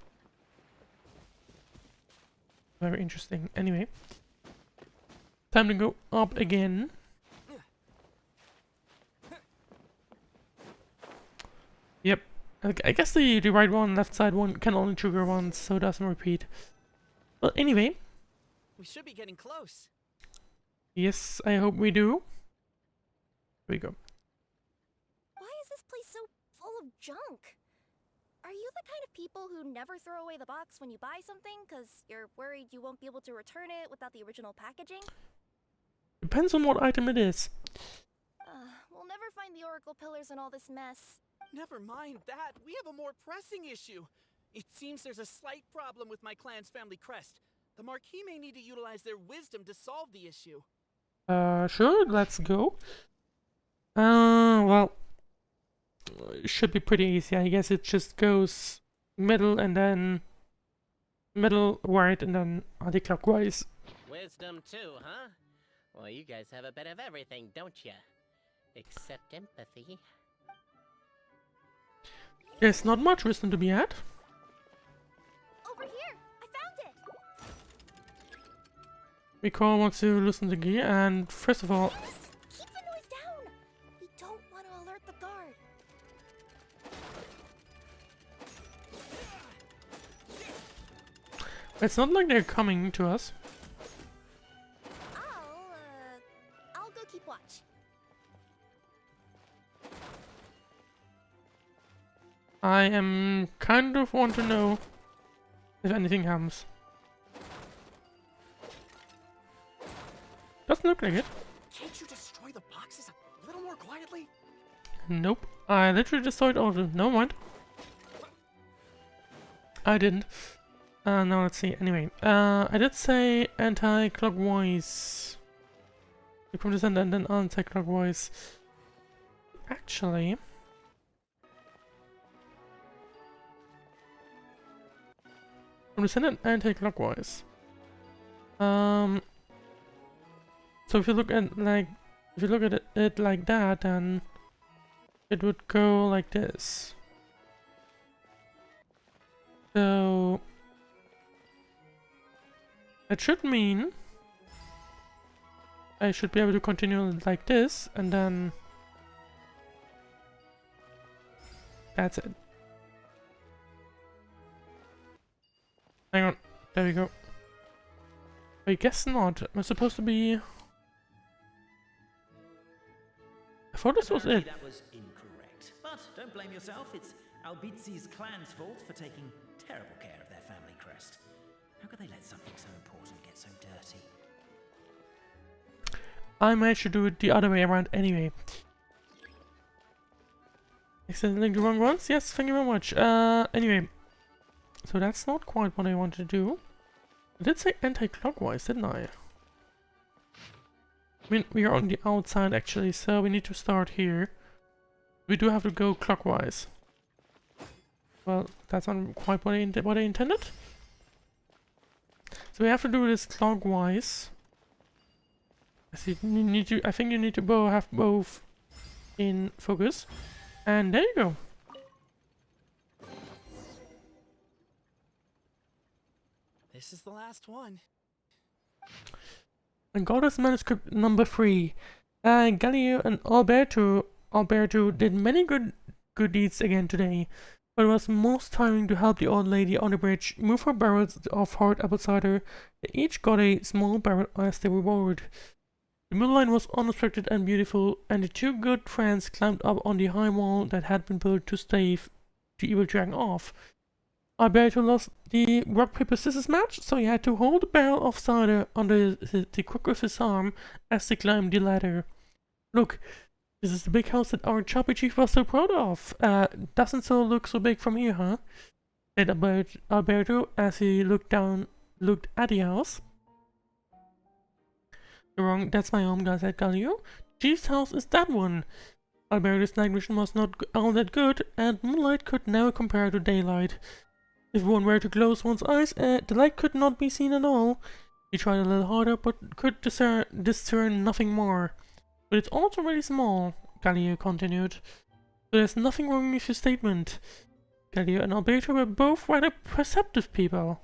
[SPEAKER 1] Very interesting. Anyway, time to go up again. Yep. I guess the right one, left side one can only trigger once, so it doesn't repeat. Well, anyway.
[SPEAKER 5] We should be getting close.
[SPEAKER 1] Yes, I hope we do. Here we go.
[SPEAKER 2] Why is this place so full of junk? Are you the kind of people who never throw away the box when you buy something because you're worried you won't be able to return it without the original packaging?
[SPEAKER 1] Depends on what item it is.
[SPEAKER 2] We'll never find the Oracle Pillars in all this mess.
[SPEAKER 5] Never mind that. We have a more pressing issue. It seems there's a slight problem with my clan's family crest. The Marquis may need to utilize their wisdom to solve the issue.
[SPEAKER 1] Sure, let's go. Well, it should be pretty easy. I guess it just goes middle and then middle, right, and then anti-clockwise.
[SPEAKER 15] Wisdom too, huh? Well, you guys have a bit of everything, don't ya? Except empathy.
[SPEAKER 1] There's not much wisdom to be had.
[SPEAKER 2] Over here! I found it!
[SPEAKER 1] Recall wants to loosen the gear, and first of all...
[SPEAKER 2] Keep the noise down! We don't want to alert the guard.
[SPEAKER 1] It's not like they're coming to us.
[SPEAKER 2] I'll go keep watch.
[SPEAKER 1] I am kind of want to know if anything happens. Doesn't look like it.
[SPEAKER 13] Can't you destroy the boxes a little more quietly?
[SPEAKER 1] Nope. I literally destroyed all of them. No mind. I didn't. Now let's see. Anyway, I did say anti-clockwise. You come to center and then anti-clockwise. Actually, from the center anti-clockwise. So if you look at it like that, then it would go like this. So That should mean I should be able to continue like this, and then that's it. Hang on, there we go. I guess not. Am I supposed to be... I thought this was it.
[SPEAKER 10] That was incorrect. But don't blame yourself. It's Albizi's clan's fault for taking terrible care of their family crest. How could they let something so important get so dirty?
[SPEAKER 1] I managed to do it the other way around anyway. Accidentally the wrong ones? Yes, thank you very much. Anyway. So that's not quite what I wanted to do. I did say anti-clockwise, didn't I? I mean, we are on the outside actually, so we need to start here. We do have to go clockwise. Well, that's not quite what I intended. So we have to do this clockwise. I think you need to have both in focus. And there you go.
[SPEAKER 5] This is the last one.
[SPEAKER 1] And Goddess Manuscript number 3. Galileo and Alberto did many good deeds again today, but it was most tiring to help the old lady on the bridge move her barrels of hard apple cider. They each got a small barrel as their reward. The moonlight was unobstructed and beautiful, and the two good friends climbed up on the high wall that had been built to stave the evil dragon off. Alberto lost the rock paper scissors match, so he had to hold the barrel of cider under the crook of his arm as they climbed the ladder. Look, this is the big house that our choppy chief was so proud of. Doesn't so look so big from here, huh? Said Alberto as he looked at the house. You're wrong, that's my home, guys, said Galileo. Chief's house is that one. Alberto's night vision was not all that good, and moonlight could never compare to daylight. If one were to close one's eyes, the light could not be seen at all. He tried a little harder, but could discern nothing more. But it's also really small, Galileo continued. So there's nothing wrong with your statement. Galileo and Alberto were both rather perceptive people.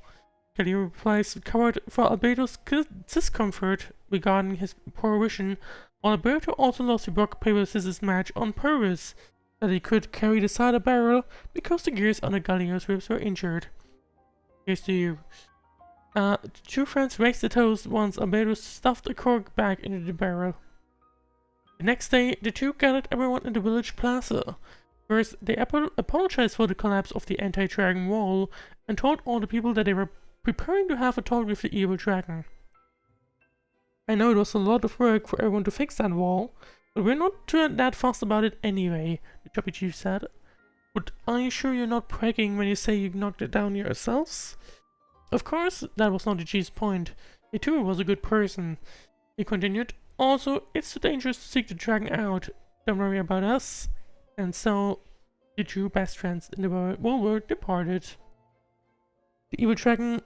[SPEAKER 1] Galileo replies covered for Alberto's discomfort regarding his poor vision, while Alberto also lost the rock paper scissors match on purpose, that he could carry the cider barrel because the gears under Galileo's ribs were injured. Here's to you. The two friends raised their toast once Alberto stuffed a cork back into the barrel. The next day, the two gathered everyone in the village plaza. First, they apologized for the collapse of the anti-dragon wall and told all the people that they were preparing to have a talk with the evil dragon. I know it was a lot of work for everyone to fix that wall, but we're not that fussed about it anyway, the choppy chief said. But are you sure you're not bragging when you say you knocked it down yourselves? Of course, that was not the chief's point. He too was a good person. He continued, also, it's too dangerous to seek the dragon out. Don't worry about us. And so, the two best friends in the world departed. The evil dragon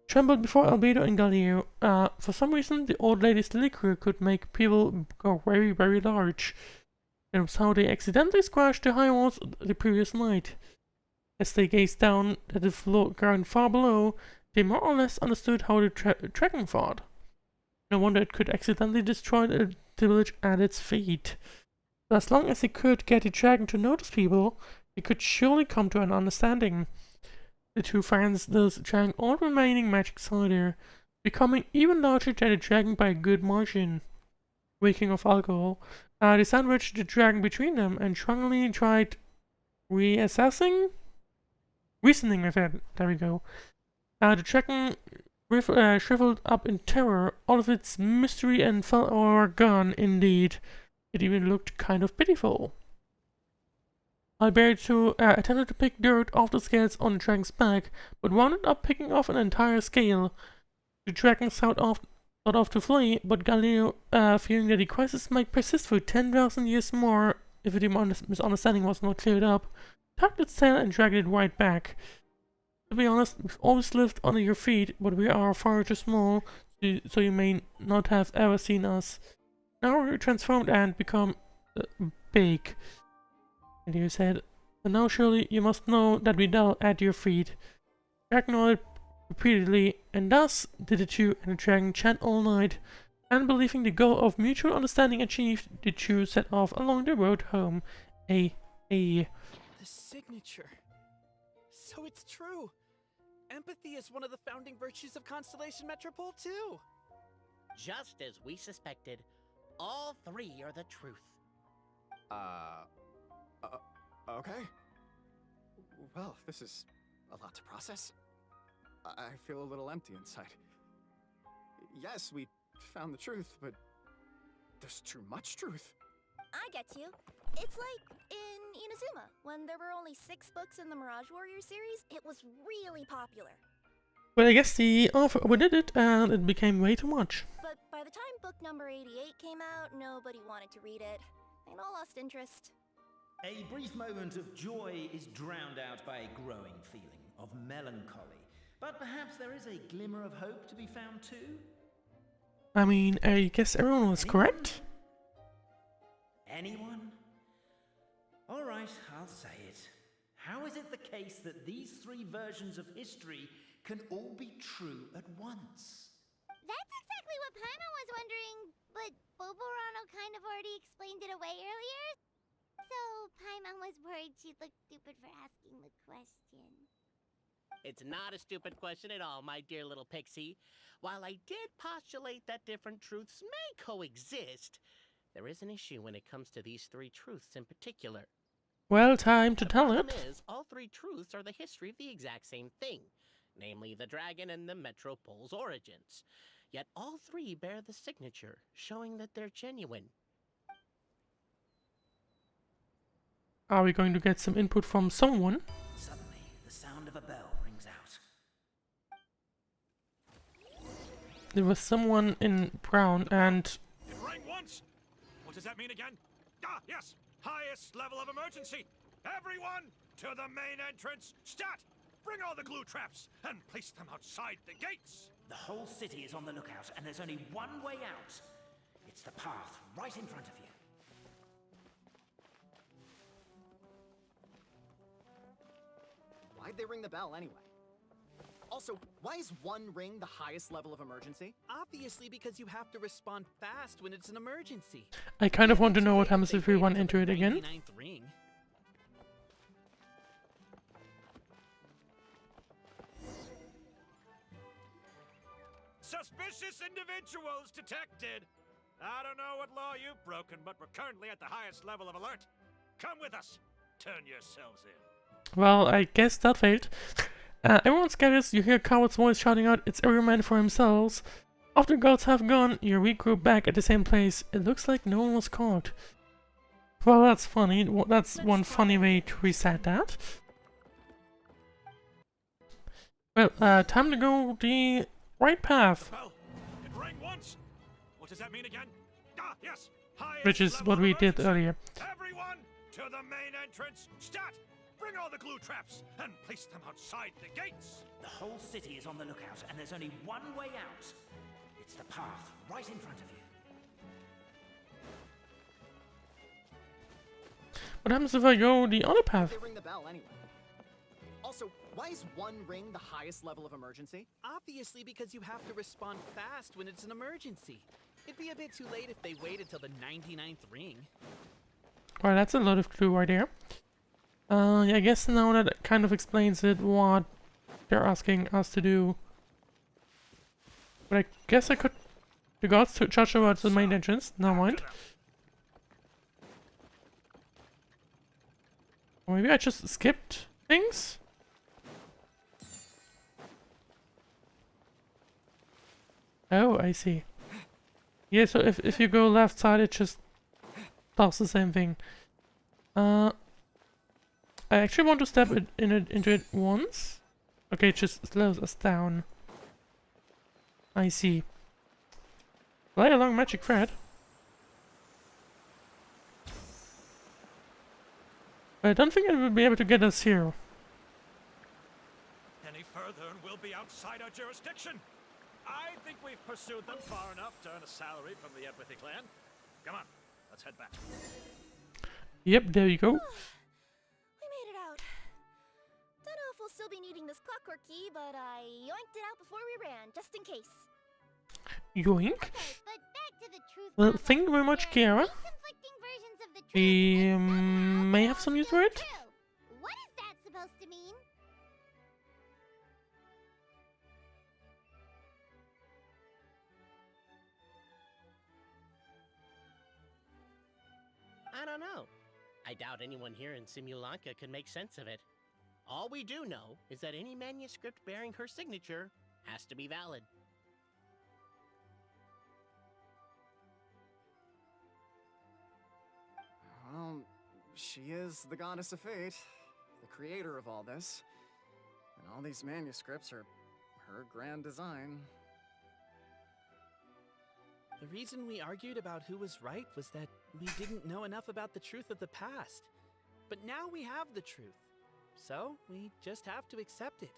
[SPEAKER 1] trembled before Albedo and Galileo. For some reason, the old lady's liquor could make people go very, very large. That was how they accidentally squashed the high walls the previous night. As they gazed down at the ground far below, they more or less understood how the dragon fought. No wonder it could accidentally destroy the village at its feet. But as long as they could get the dragon to notice people, they could surely come to an understanding. The two friends thus drank all remaining magic cider, becoming even larger than the dragon by a good margin. Waking off alcohol, they sandwiched the dragon between them and strongly tried reasoning with it. There we go. The dragon shriveled up in terror. All of its mystery and fell gone, indeed. It even looked kind of pitiful. Alberto attempted to pick dirt off the scales on the dragon's back, but wound up picking off an entire scale. The dragon sought off to flee, but Galileo, fearing that the crisis might persist for 10,000 years more if the misunderstanding was not cleared up, tugged its tail and dragged it right back. To be honest, we've always lived under your feet, but we are far too small, so you may not have ever seen us. Now we're transformed and become big. And he said, so now surely you must know that we kneel at your feet. Jack nodded repeatedly, and thus did the two and the dragon chat all night. And believing the goal of mutual understanding achieved, the two set off along the road home. The
[SPEAKER 5] signature. So it's true. Empathy is one of the founding virtues of Constellation Metropole too.
[SPEAKER 15] Just as we suspected, all three are the truth.
[SPEAKER 13] Okay. Well, this is a lot to process. I feel a little empty inside. Yes, we found the truth, but there's too much truth.
[SPEAKER 7] I get you. It's like in Inazuma, when there were only 6 books in the Mirage Warrior series, it was really popular.
[SPEAKER 1] Well, I guess the author overdid it, and it became way too much.
[SPEAKER 7] But by the time book number 88 came out, nobody wanted to read it. They'd all lost interest.
[SPEAKER 10] A brief moment of joy is drowned out by a growing feeling of melancholy. But perhaps there is a glimmer of hope to be found too?
[SPEAKER 1] I mean, I guess everyone was correct.
[SPEAKER 10] Anyone? Alright, I'll say it. How is it the case that these 3 versions of history can all be true at once?
[SPEAKER 2] That's exactly what Paimon was wondering, but Boborano kind of already explained it away earlier. So Paimon was worried she'd look stupid for asking the question.
[SPEAKER 15] It's not a stupid question at all, my dear little pixie. While I did postulate that different truths may coexist, there is an issue when it comes to these 3 truths in particular.
[SPEAKER 1] Well, time to tell
[SPEAKER 15] The
[SPEAKER 1] it.
[SPEAKER 15] problem is, all 3 truths are the history of the exact same thing, namely the dragon and the Metropole's origins. Yet all 3 bear the signature, showing that they're genuine.
[SPEAKER 1] Are we going to get some input from someone?
[SPEAKER 10] Suddenly, the sound of a bell rings out.
[SPEAKER 1] There was someone in brown and...
[SPEAKER 14] It rang once! What does that mean again? Ah, yes! Highest level of emergency! Everyone, to the main entrance! Stat! Bring all the glue traps and place them outside the gates!
[SPEAKER 10] The whole city is on the lookout, and there's only one way out. It's the path right in front of you.
[SPEAKER 13] Why'd they ring the bell anyway? Also, why is 1 ring the highest level of emergency?
[SPEAKER 5] Obviously because you have to respond fast when it's an emergency.
[SPEAKER 1] I kind of want to know what happens if we run into it again.
[SPEAKER 5] 99th ring.
[SPEAKER 14] Suspicious individuals detected! I don't know what law you've broken, but we're currently at the highest level of alert. Come with us. Turn yourselves in.
[SPEAKER 1] Well, I guess that failed. Everyone scatters, you hear Coward's voice shouting out, "It's every man for himself." After the gods have gone, you regroup back at the same place. It looks like no one was caught. Well, that's funny. That's one funny way to reset that. Well, time to go the right path.
[SPEAKER 14] Well, it rang once. What does that mean again? Ah, yes.
[SPEAKER 1] Which is what we did earlier.
[SPEAKER 14] Everyone, to the main entrance. Stat! Bring all the glue traps and place them outside the gates.
[SPEAKER 10] The whole city is on the lookout, and there's only one way out. It's the path right in front of you.
[SPEAKER 1] What happens if I go the other path?
[SPEAKER 13] They ring the bell anyway. Also, why is 1 ring the highest level of emergency?
[SPEAKER 5] Obviously because you have to respond fast when it's an emergency. It'd be a bit too late if they waited till the 99th ring.
[SPEAKER 1] Alright, that's a lot of clue right there. Yeah, I guess now that kind of explains it, what they're asking us to do. But I guess I could... The gods to judge about the main entrance. Never mind. Or maybe I just skipped things? Oh, I see. Yeah, so if you go left side, it just does the same thing. I actually want to step into it once. Okay, it just slows us down. I see. Play along magic thread. I don't think it will be able to get us here.
[SPEAKER 14] Any further and we'll be outside our jurisdiction. I think we've pursued them far enough to earn a salary from the Empathy Clan. Come on, let's head back.
[SPEAKER 1] Yep, there you go.
[SPEAKER 7] We made it out. Don't know if we'll still be needing this clockwork key, but I yoinked it out before we ran, just in case.
[SPEAKER 1] Yoink.
[SPEAKER 2] Okay, but back to the truth
[SPEAKER 1] Well,
[SPEAKER 2] problem.
[SPEAKER 1] thank you very much,
[SPEAKER 2] There are
[SPEAKER 1] Kiara.
[SPEAKER 2] two conflicting versions of the truth,
[SPEAKER 1] We
[SPEAKER 2] and somehow
[SPEAKER 1] may
[SPEAKER 2] they're
[SPEAKER 1] have
[SPEAKER 2] all
[SPEAKER 1] some use
[SPEAKER 2] still
[SPEAKER 1] for it.
[SPEAKER 2] true. What is that supposed to mean?
[SPEAKER 15] I don't know. I doubt anyone here in Simulanka could make sense of it. All we do know is that any manuscript bearing her signature has to be valid.
[SPEAKER 13] Well, she is the goddess of fate, the creator of all this. And all these manuscripts are her grand design.
[SPEAKER 5] The reason we argued about who was right was that we didn't know enough about the truth of the past. But now we have the truth. So we just have to accept it.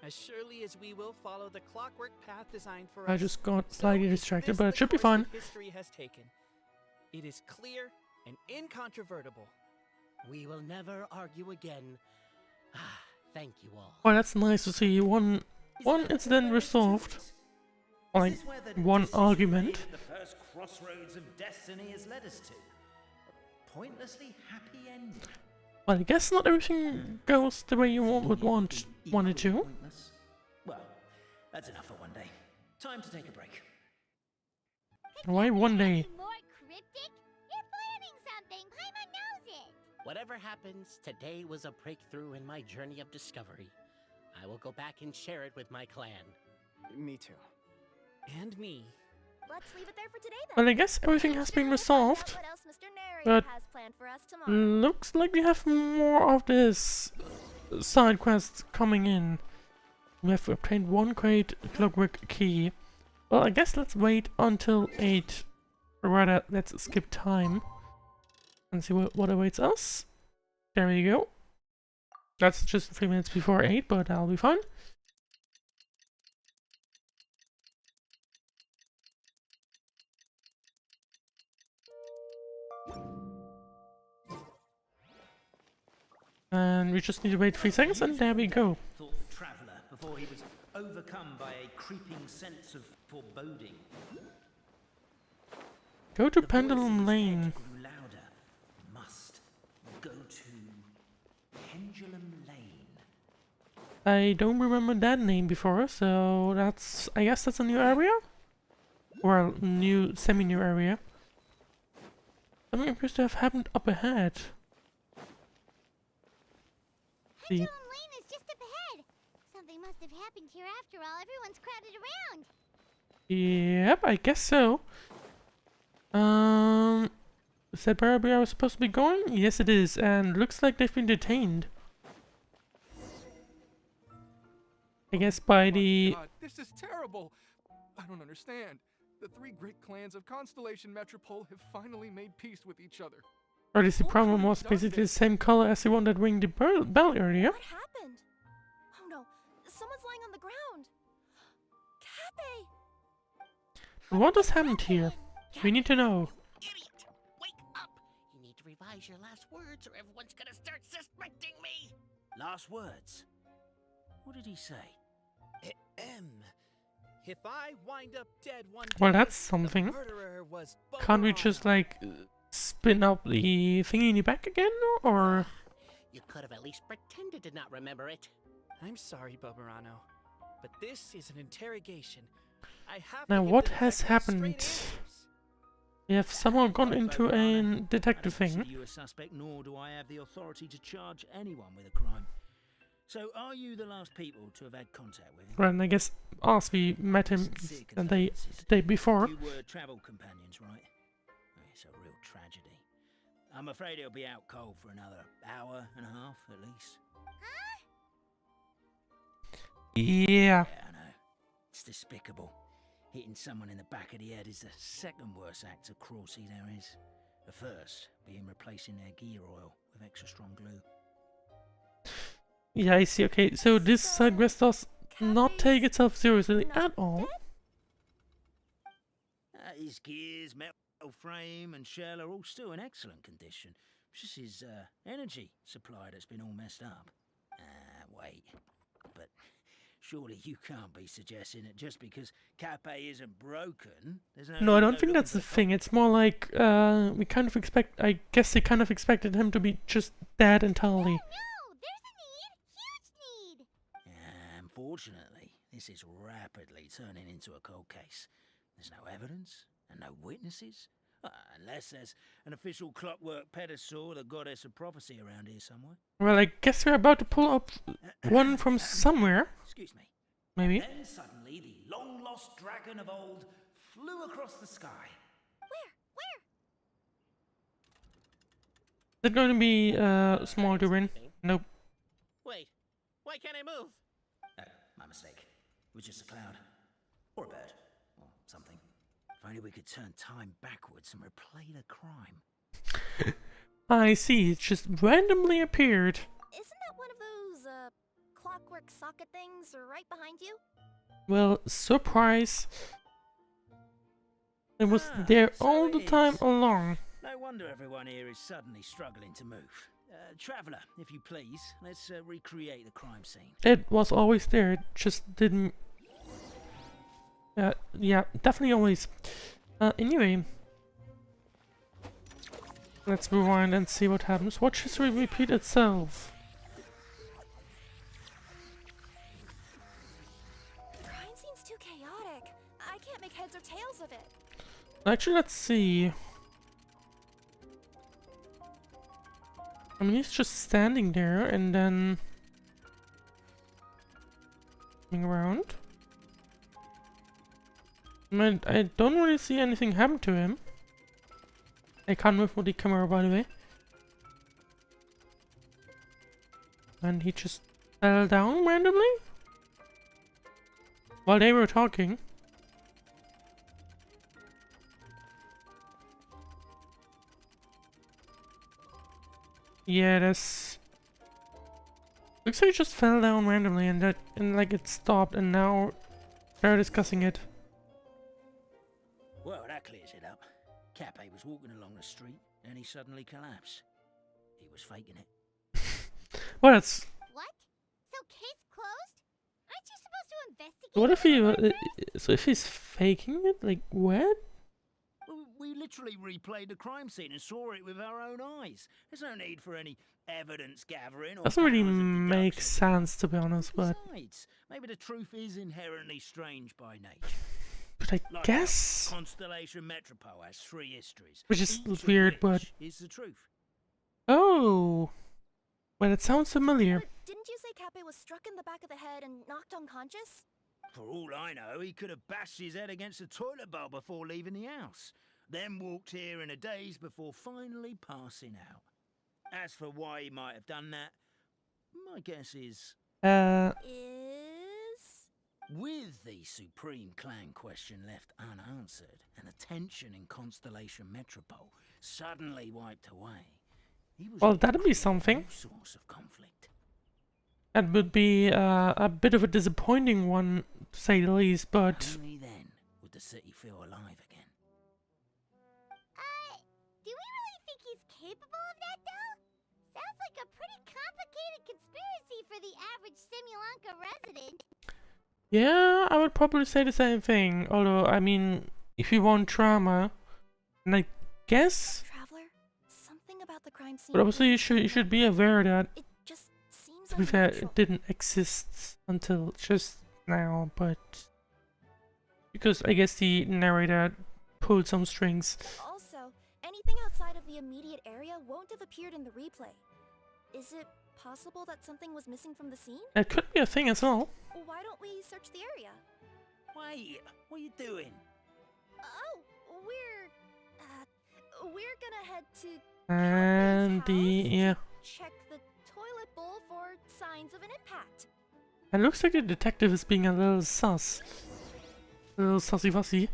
[SPEAKER 5] As surely as we will follow the clockwork path designed for us.
[SPEAKER 1] I just got
[SPEAKER 5] so
[SPEAKER 1] slightly
[SPEAKER 5] is
[SPEAKER 1] distracted,
[SPEAKER 5] this
[SPEAKER 1] but
[SPEAKER 5] the
[SPEAKER 1] it should be
[SPEAKER 5] course
[SPEAKER 1] fine.
[SPEAKER 5] that history has taken. It is clear and incontrovertible.
[SPEAKER 15] We will never argue again. Thank you all.
[SPEAKER 1] Well, that's nice to see. One incident resolved. Like, one argument.
[SPEAKER 10] The first crossroads of destiny has led us to. A pointlessly happy ending.
[SPEAKER 1] Well, I guess not everything goes the way you would want it to.
[SPEAKER 10] Pointless? Well, that's enough for one day. Time to take a break.
[SPEAKER 1] Why one day?
[SPEAKER 2] More cryptic? You're planning something. Paimon knows it.
[SPEAKER 15] Whatever happens, today was a breakthrough in my journey of discovery. I will go back and share it with my clan.
[SPEAKER 13] Me too.
[SPEAKER 5] And me.
[SPEAKER 7] Let's leave it there for today then.
[SPEAKER 1] Well, I guess everything has been resolved.
[SPEAKER 7] What else Mr.
[SPEAKER 1] But
[SPEAKER 7] Narrator has planned for us tomorrow.
[SPEAKER 1] looks like we have more of this side quest coming in. We have obtained one great clockwork key. Well, I guess let's wait until 8. Or rather, let's skip time. And see what awaits us. There we go. That's just 3 minutes before 8, but that'll be fine. And we just need to wait 3 seconds, and there we go.
[SPEAKER 10] Thought the traveller before he was overcome by a creeping sense of foreboding.
[SPEAKER 1] Go to
[SPEAKER 10] The
[SPEAKER 1] Pendulum
[SPEAKER 10] voice in his
[SPEAKER 1] Lane.
[SPEAKER 10] head grew louder. Must go to Pendulum Lane.
[SPEAKER 1] I don't remember that name before, so that's... I guess that's a new area? Or a new, semi-new area. Something appears to have happened up ahead.
[SPEAKER 2] Pendulum Lane is just up ahead. Something must have happened here after all. Everyone's crowded around.
[SPEAKER 1] Yep, I guess so. Is that where we are supposed to be going? Yes, it is, and looks like they've been detained. I guess by the...
[SPEAKER 6] God, this is terrible. I don't understand. The 3 great clans of Constellation Metropole have finally made peace with each other.
[SPEAKER 1] Or at least the problem was basically the same color as the one that rang the bell earlier.
[SPEAKER 7] What happened? Oh no, someone's lying on the ground. Cappe!
[SPEAKER 1] What has happened here? We need to know.
[SPEAKER 15] Idiot! Wake up! You need to revise your last words or everyone's gonna start suspecting me!
[SPEAKER 10] Last words. What did he say?
[SPEAKER 5] If I wind up dead one day,
[SPEAKER 1] Well, that's
[SPEAKER 5] the
[SPEAKER 1] something.
[SPEAKER 5] murderer was
[SPEAKER 1] Can't we
[SPEAKER 5] Bobarano.
[SPEAKER 1] just, like, spin up the thingy in the back again, or...?
[SPEAKER 15] You could have at least pretended to not remember it.
[SPEAKER 5] I'm sorry, Bobarano, but this is an interrogation. I have
[SPEAKER 1] Now,
[SPEAKER 5] to give
[SPEAKER 1] what
[SPEAKER 5] the
[SPEAKER 1] has
[SPEAKER 5] detective
[SPEAKER 1] happened?
[SPEAKER 5] straight answers.
[SPEAKER 1] We have somehow gone into a
[SPEAKER 10] I don't
[SPEAKER 1] detective
[SPEAKER 10] consider
[SPEAKER 1] thing.
[SPEAKER 10] you a suspect, nor do I have the authority to charge anyone with a crime. So, are you the last people to have had contact with him?
[SPEAKER 1] Well, and I guess as we met him the day before.
[SPEAKER 10] You were travel companions, right? It's a real tragedy. I'm afraid he'll be out cold for another hour and a half, at least.
[SPEAKER 1] Yeah.
[SPEAKER 10] Yeah, I know. It's despicable. Hitting someone in the back of the head is the second worst act of cruelty there is. The first being replacing their gear oil with extra strong glue.
[SPEAKER 1] Yeah, I see. Okay, so this side quest does not take itself seriously at all.
[SPEAKER 10] His gears, metal frame and shell are all still in excellent condition, It's just his energy supply that's been all messed up. Wait. But surely you can't be suggesting that just because Cape isn't broken, there's no...
[SPEAKER 1] No, I don't think that's the thing. It's more like, we kind of expect... I guess they kind of expected him to be just dead entirely.
[SPEAKER 2] No, there's a need! Huge need!
[SPEAKER 10] Unfortunately, this is rapidly turning into a cold case. There's no evidence and no witnesses. Unless there's an official clockwork pedestal, the goddess of prophecy around here somewhere.
[SPEAKER 1] Well, I guess we're about to pull up one from somewhere.
[SPEAKER 10] Excuse me.
[SPEAKER 1] Maybe.
[SPEAKER 10] Then suddenly the long-lost dragon of old flew across the sky.
[SPEAKER 2] Where?
[SPEAKER 1] Is it going to be small Durin? Nope.
[SPEAKER 15] Wait, why can't I move?
[SPEAKER 10] Oh, my mistake. It was just a cloud. Or a bird. Or something. If only we could turn time backwards and replay the crime.
[SPEAKER 1] I see, it just randomly appeared.
[SPEAKER 7] Isn't that one of those, clockwork socket things right behind you?
[SPEAKER 1] Well, surprise. It was there
[SPEAKER 10] so
[SPEAKER 1] all
[SPEAKER 10] it
[SPEAKER 1] the time
[SPEAKER 10] is.
[SPEAKER 1] along.
[SPEAKER 10] No wonder everyone here is suddenly struggling to move. Traveller, if you please, let's recreate the crime scene.
[SPEAKER 1] It was always there, it just didn't... yeah, definitely always. Anyway. Let's rewind and see what happens. Watch history repeat itself.
[SPEAKER 7] The crime scene's too chaotic. I can't make heads or tails of it.
[SPEAKER 1] Actually, let's see. I mean, he's just standing there and then... coming around. I don't really see anything happen to him. I can't move with the camera, by the way. And he just fell down randomly? While they were talking. Yeah, that's... looks like he just fell down randomly and like it stopped and now they're discussing it.
[SPEAKER 10] Well, that clears it up. Cape was walking along the street and he suddenly collapsed. He was faking it.
[SPEAKER 1] Well, that's...
[SPEAKER 2] What? So case closed? Aren't you supposed to investigate?
[SPEAKER 1] what if he... so if he's faking it? Like, what?
[SPEAKER 10] Well, we literally replayed the crime scene and saw it with our own eyes. There's no need for any evidence gathering or...
[SPEAKER 1] Doesn't really
[SPEAKER 10] powers of
[SPEAKER 1] make
[SPEAKER 10] deduction.
[SPEAKER 1] sense, to be honest, but...
[SPEAKER 10] Besides, maybe the truth is inherently strange by nature.
[SPEAKER 1] But I
[SPEAKER 10] Like
[SPEAKER 1] guess...
[SPEAKER 10] how Constellation Metropole has 3 histories.
[SPEAKER 1] which is
[SPEAKER 10] each of
[SPEAKER 1] weird,
[SPEAKER 10] which
[SPEAKER 1] but...
[SPEAKER 10] is the truth.
[SPEAKER 1] oh! Well, it sounds familiar.
[SPEAKER 7] But didn't you say Cape was struck in the back of the head and knocked unconscious?
[SPEAKER 10] For all I know, he could have bashed his head against a toilet bowl before leaving the house, then walked here in a daze before finally passing out. As for why he might have done that, my guess is... with the Supreme Clan question left unanswered and the tension in Constellation Metropole suddenly wiped away, he was
[SPEAKER 1] well, that'd be something.
[SPEAKER 10] source of conflict.
[SPEAKER 1] That would be a bit of a disappointing one, to say the least, but...
[SPEAKER 10] Only then would the city feel alive again.
[SPEAKER 2] Do we really think he's capable of that, though? Sounds like a pretty complicated conspiracy for the average Simulanka resident.
[SPEAKER 1] yeah, I would probably say the same thing. Although, I mean, if you want drama, and I guess...
[SPEAKER 7] Traveler, something about the crime scene...
[SPEAKER 1] but obviously you should be aware that...
[SPEAKER 7] it just seems
[SPEAKER 1] to be fair,
[SPEAKER 7] unnatural.
[SPEAKER 1] it didn't exist until just now, but... because I guess the narrator pulled some strings.
[SPEAKER 7] Also, anything outside of the immediate area won't have appeared in the replay. Is it possible that something was missing from the scene?
[SPEAKER 1] It could be a thing as well.
[SPEAKER 7] Why don't we search the area?
[SPEAKER 10] Wait, what are you doing?
[SPEAKER 7] Oh, we're gonna head to
[SPEAKER 1] And the... yeah.
[SPEAKER 7] check the toilet bowl for signs of an impact.
[SPEAKER 1] It looks like the detective is being a little sus. A little sussy-fussy.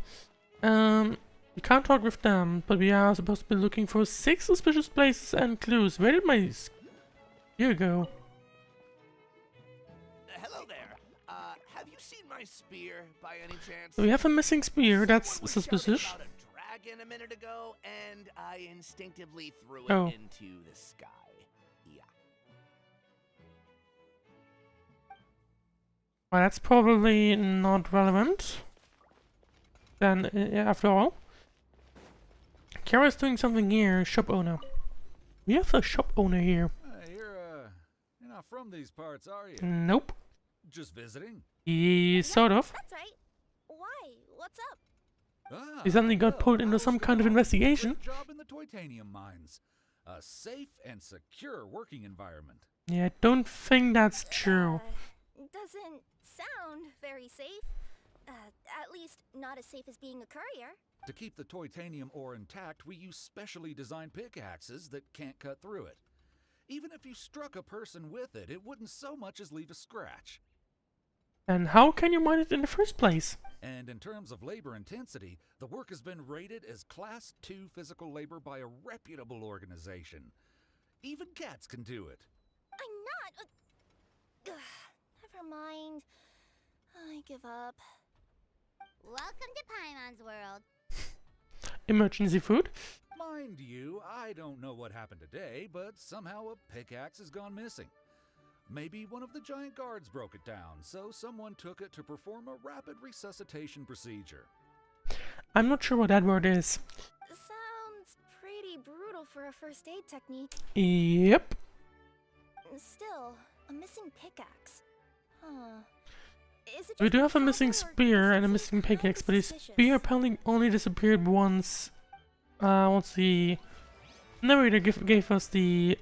[SPEAKER 1] We can't talk with them, but we are supposed to be looking for 6 suspicious places and clues. Where did my spear go?
[SPEAKER 6] Hello there. Have you seen my spear by any chance?
[SPEAKER 1] So we have a missing spear, that's
[SPEAKER 6] Someone was
[SPEAKER 1] suspicious.
[SPEAKER 6] shouting about a
[SPEAKER 16] again a minute ago, and I instinctively threw it
[SPEAKER 1] Oh.
[SPEAKER 16] into the sky. Yeah.
[SPEAKER 1] Well, that's probably not relevant. Then, after all. Kara's doing something here, shop owner. We have a shop owner here.
[SPEAKER 17] You're not from these parts, are you?
[SPEAKER 1] Nope.
[SPEAKER 17] Just visiting?
[SPEAKER 1] Sort of.
[SPEAKER 7] That's right. Why? What's up?
[SPEAKER 17] Ah,
[SPEAKER 1] He suddenly got pulled into some kind of investigation.
[SPEAKER 17] great job in the titanium mines. A safe and secure working environment.
[SPEAKER 1] Yeah, I don't think that's true.
[SPEAKER 7] Doesn't sound very safe. At least not as safe as being a courier.
[SPEAKER 17] To keep the titanium ore intact, we use specially designed pickaxes that can't cut through it. Even if you struck a person with it, it wouldn't so much as leave a scratch.
[SPEAKER 1] And how can you mine it in the first place?
[SPEAKER 17] And in terms of labor intensity, the work has been rated as Class 2 physical labor by a reputable organization. Even cats can do it.
[SPEAKER 7] I'm not. Never mind. I give up.
[SPEAKER 2] Welcome to Paimon's world.
[SPEAKER 1] Emergency food?
[SPEAKER 17] Mind you, I don't know what happened today, but somehow a pickaxe has gone missing. Maybe one of the giant guards broke it down, so someone took it to perform a rapid resuscitation procedure.
[SPEAKER 1] I'm not sure what that word is.
[SPEAKER 7] Sounds pretty brutal for a first aid technique.
[SPEAKER 1] Yep.
[SPEAKER 7] Still, a missing pickaxe. Huh. Is it
[SPEAKER 1] We
[SPEAKER 7] just
[SPEAKER 1] do have a
[SPEAKER 7] trouble,
[SPEAKER 1] missing
[SPEAKER 7] or
[SPEAKER 1] spear and a
[SPEAKER 7] does it
[SPEAKER 1] missing
[SPEAKER 7] seem
[SPEAKER 1] pickaxe, but
[SPEAKER 7] kinda
[SPEAKER 1] his
[SPEAKER 7] suspicious?
[SPEAKER 1] spear apparently only disappeared once. Once the narrator gave us the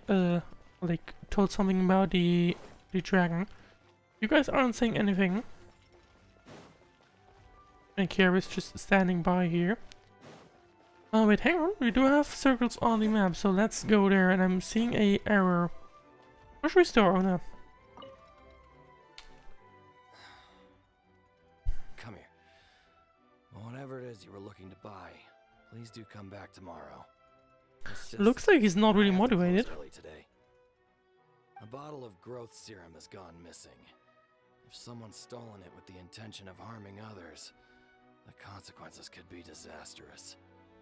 [SPEAKER 1] like told something about the dragon. You guys aren't saying anything. And Kira's just standing by here. Wait, hang on. We do have circles on the map, so let's go there. And I'm seeing a error. Grocery store owner.
[SPEAKER 18] Come here. Whatever it is you were looking to buy, please do come back tomorrow. It's just
[SPEAKER 1] Looks like he's not really
[SPEAKER 18] I have to close
[SPEAKER 1] motivated.
[SPEAKER 18] early today. A bottle of growth serum has gone missing. If someone's stolen it with the intention of harming others, the consequences could be disastrous.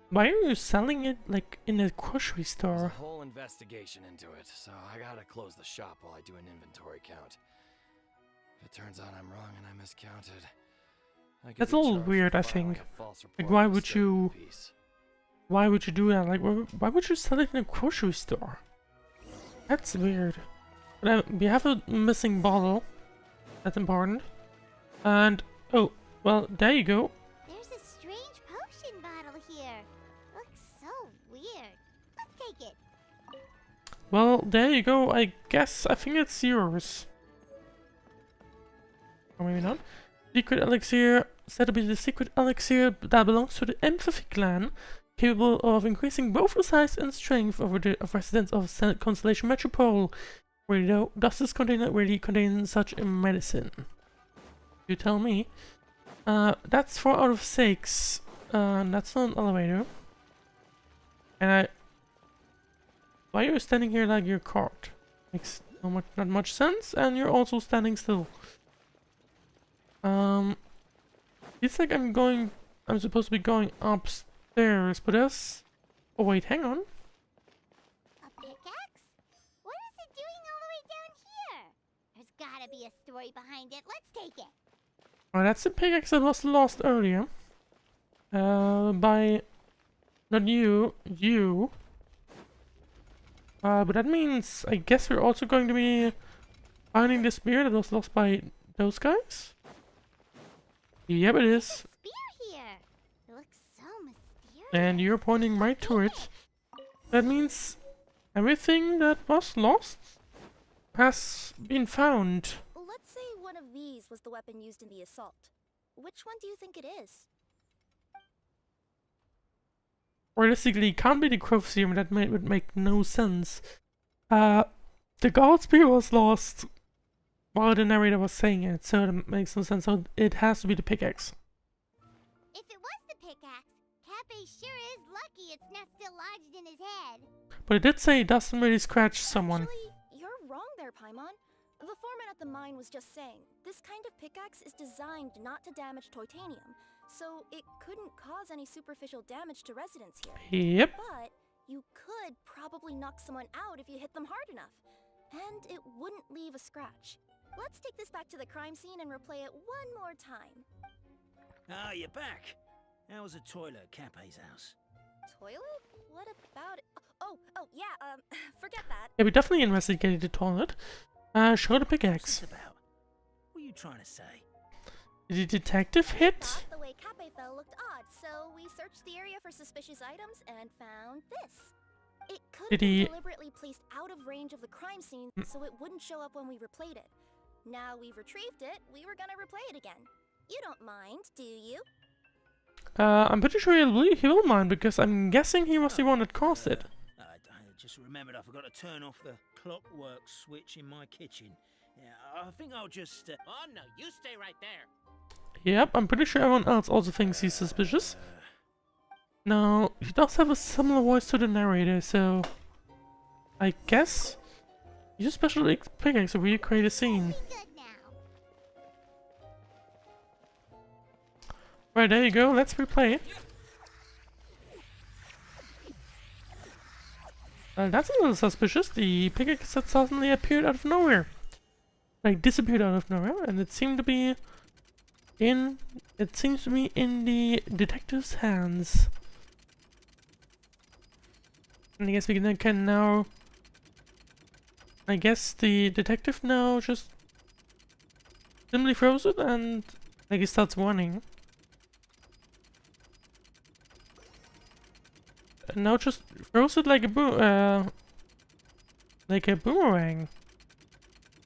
[SPEAKER 1] Why are you selling it like in a grocery
[SPEAKER 18] There's a
[SPEAKER 1] store?
[SPEAKER 18] whole investigation into it, so I gotta close the shop while I do an inventory count. If it turns out I'm wrong and I miscounted, I could
[SPEAKER 1] That's
[SPEAKER 18] be
[SPEAKER 1] a little
[SPEAKER 18] charged
[SPEAKER 1] weird,
[SPEAKER 18] with
[SPEAKER 1] I
[SPEAKER 18] filing
[SPEAKER 1] think.
[SPEAKER 18] a false
[SPEAKER 1] Like,
[SPEAKER 18] report
[SPEAKER 1] why
[SPEAKER 18] and
[SPEAKER 1] would
[SPEAKER 18] disturbing
[SPEAKER 1] you?
[SPEAKER 18] the peace.
[SPEAKER 1] Why would you do that? Like, why would you sell it in a grocery store? That's weird. But we have a missing bottle. That's important. And oh, well, there you go.
[SPEAKER 2] There's a strange potion bottle here. Looks so weird. Let's take it.
[SPEAKER 1] Well, there you go. I think it's yours. Or maybe not. Secret elixir, said to be the secret elixir that belongs to the Empathy clan, capable of increasing both the size and strength of residents of Constellation Metropole. Really, does this container really contain such a medicine? You tell me. That's 4 out of 6. That's not an elevator. And why are you standing here like you're caught? Makes not much sense, and you're also standing still. It's like I'm supposed to be going upstairs, but that's... Oh wait, hang on.
[SPEAKER 2] A pickaxe? What is it doing all the way down here? There's gotta be a story behind it. Let's take it.
[SPEAKER 1] Well, that's the pickaxe that was lost earlier. By... Not you. But that means, I guess we're also going to be finding the spear that was lost by those guys? Yep, it is.
[SPEAKER 2] Spear here. It looks so mysterious.
[SPEAKER 1] And you're pointing right to it. That means everything that was lost has been found.
[SPEAKER 7] Let's say one of these was the weapon used in the assault. Which one do you think it is?
[SPEAKER 1] Realistically, it can't be the growth serum. That would make no sense. The god spear was lost while the narrator was saying it, so that makes no sense. So it has to be the pickaxe.
[SPEAKER 2] If it was the pickaxe, Cappe sure is lucky it's not still lodged in his head.
[SPEAKER 1] But it did say it doesn't really scratch someone.
[SPEAKER 7] Actually, you're wrong there, Paimon.
[SPEAKER 19] The foreman at the mine was just saying, this kind of pickaxe is designed not to damage titanium, so it couldn't cause any superficial damage to residents here.
[SPEAKER 1] Yep.
[SPEAKER 19] But you could probably knock someone out if you hit them hard enough, and it wouldn't leave a scratch. Let's take this back to the crime scene and replay it one more time.
[SPEAKER 10] Ah, you're back. How was the toilet at Cape's house?
[SPEAKER 19] Toilet? What about it? Oh, yeah, forget that.
[SPEAKER 1] Yeah, we definitely investigated the toilet. Show the pickaxe.
[SPEAKER 10] What's this about? What are you trying to say?
[SPEAKER 1] Did the detective hit?
[SPEAKER 19] The way Cape fell looked odd, so we searched the area for suspicious items and found this. It could have been deliberately placed out of range of the crime scene, so it wouldn't show up when we replayed it. Now we've retrieved it, we were gonna replay it again. You don't mind, do you?
[SPEAKER 1] I'm pretty sure he will mind, because I'm guessing he was the one that caused it.
[SPEAKER 10] I just remembered I forgot to turn off the clockwork switch in my kitchen. Yeah, I think I'll just...
[SPEAKER 15] Oh no, you stay right there.
[SPEAKER 1] Yep, I'm pretty sure everyone else also thinks he's suspicious. Now, he does have a similar voice to the narrator, so... I guess... use special pickaxe to recreate a scene. Right, there you go, let's replay it. Well, that's a little suspicious. The pickaxe that suddenly appeared out of nowhere. Like, disappeared out of nowhere, and it seemed to be in... it seems to be in the detective's hands. And I guess we can now... I guess the detective now just simply throws it and like he starts running. And now just throws it like a boomerang.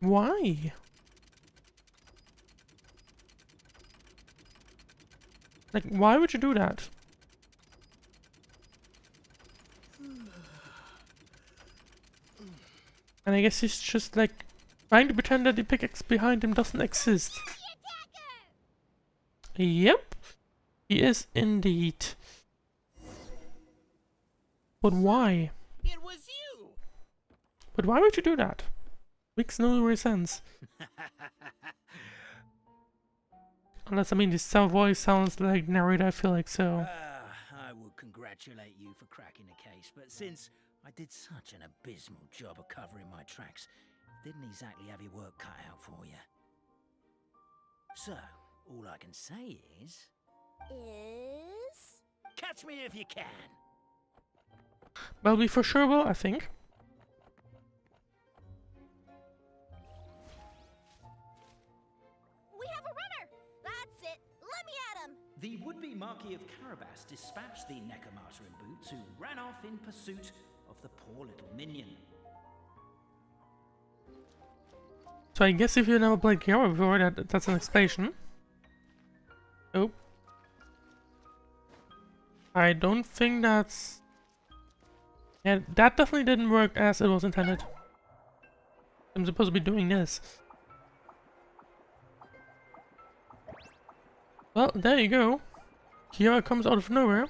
[SPEAKER 1] Why? Like, why would you do that? And I guess he's just like trying to pretend that the pickaxe behind him doesn't exist. Yep, he is indeed. But why?
[SPEAKER 15] It was you.
[SPEAKER 1] But why would you do that? Makes no real sense. Unless, I mean, this voice sounds like narrator, I feel like so.
[SPEAKER 10] I would congratulate you for cracking the case, but since I did such an abysmal job of covering my tracks, didn't exactly have your work cut out for you. So, all I can say is... catch me if you can!
[SPEAKER 1] Well, we for sure will, I think.
[SPEAKER 19] We have a runner! That's it! Let me at him!
[SPEAKER 10] The would-be Marquis of Carabas dispatched the Necromancer in boots, who ran off in pursuit of the poor little minion.
[SPEAKER 1] So I guess if you never played Kiara before, that's an explanation. Oh. I don't think that's... yeah, that definitely didn't work as it was intended. I'm supposed to be doing this. Well, there you go. Kiara comes out of nowhere.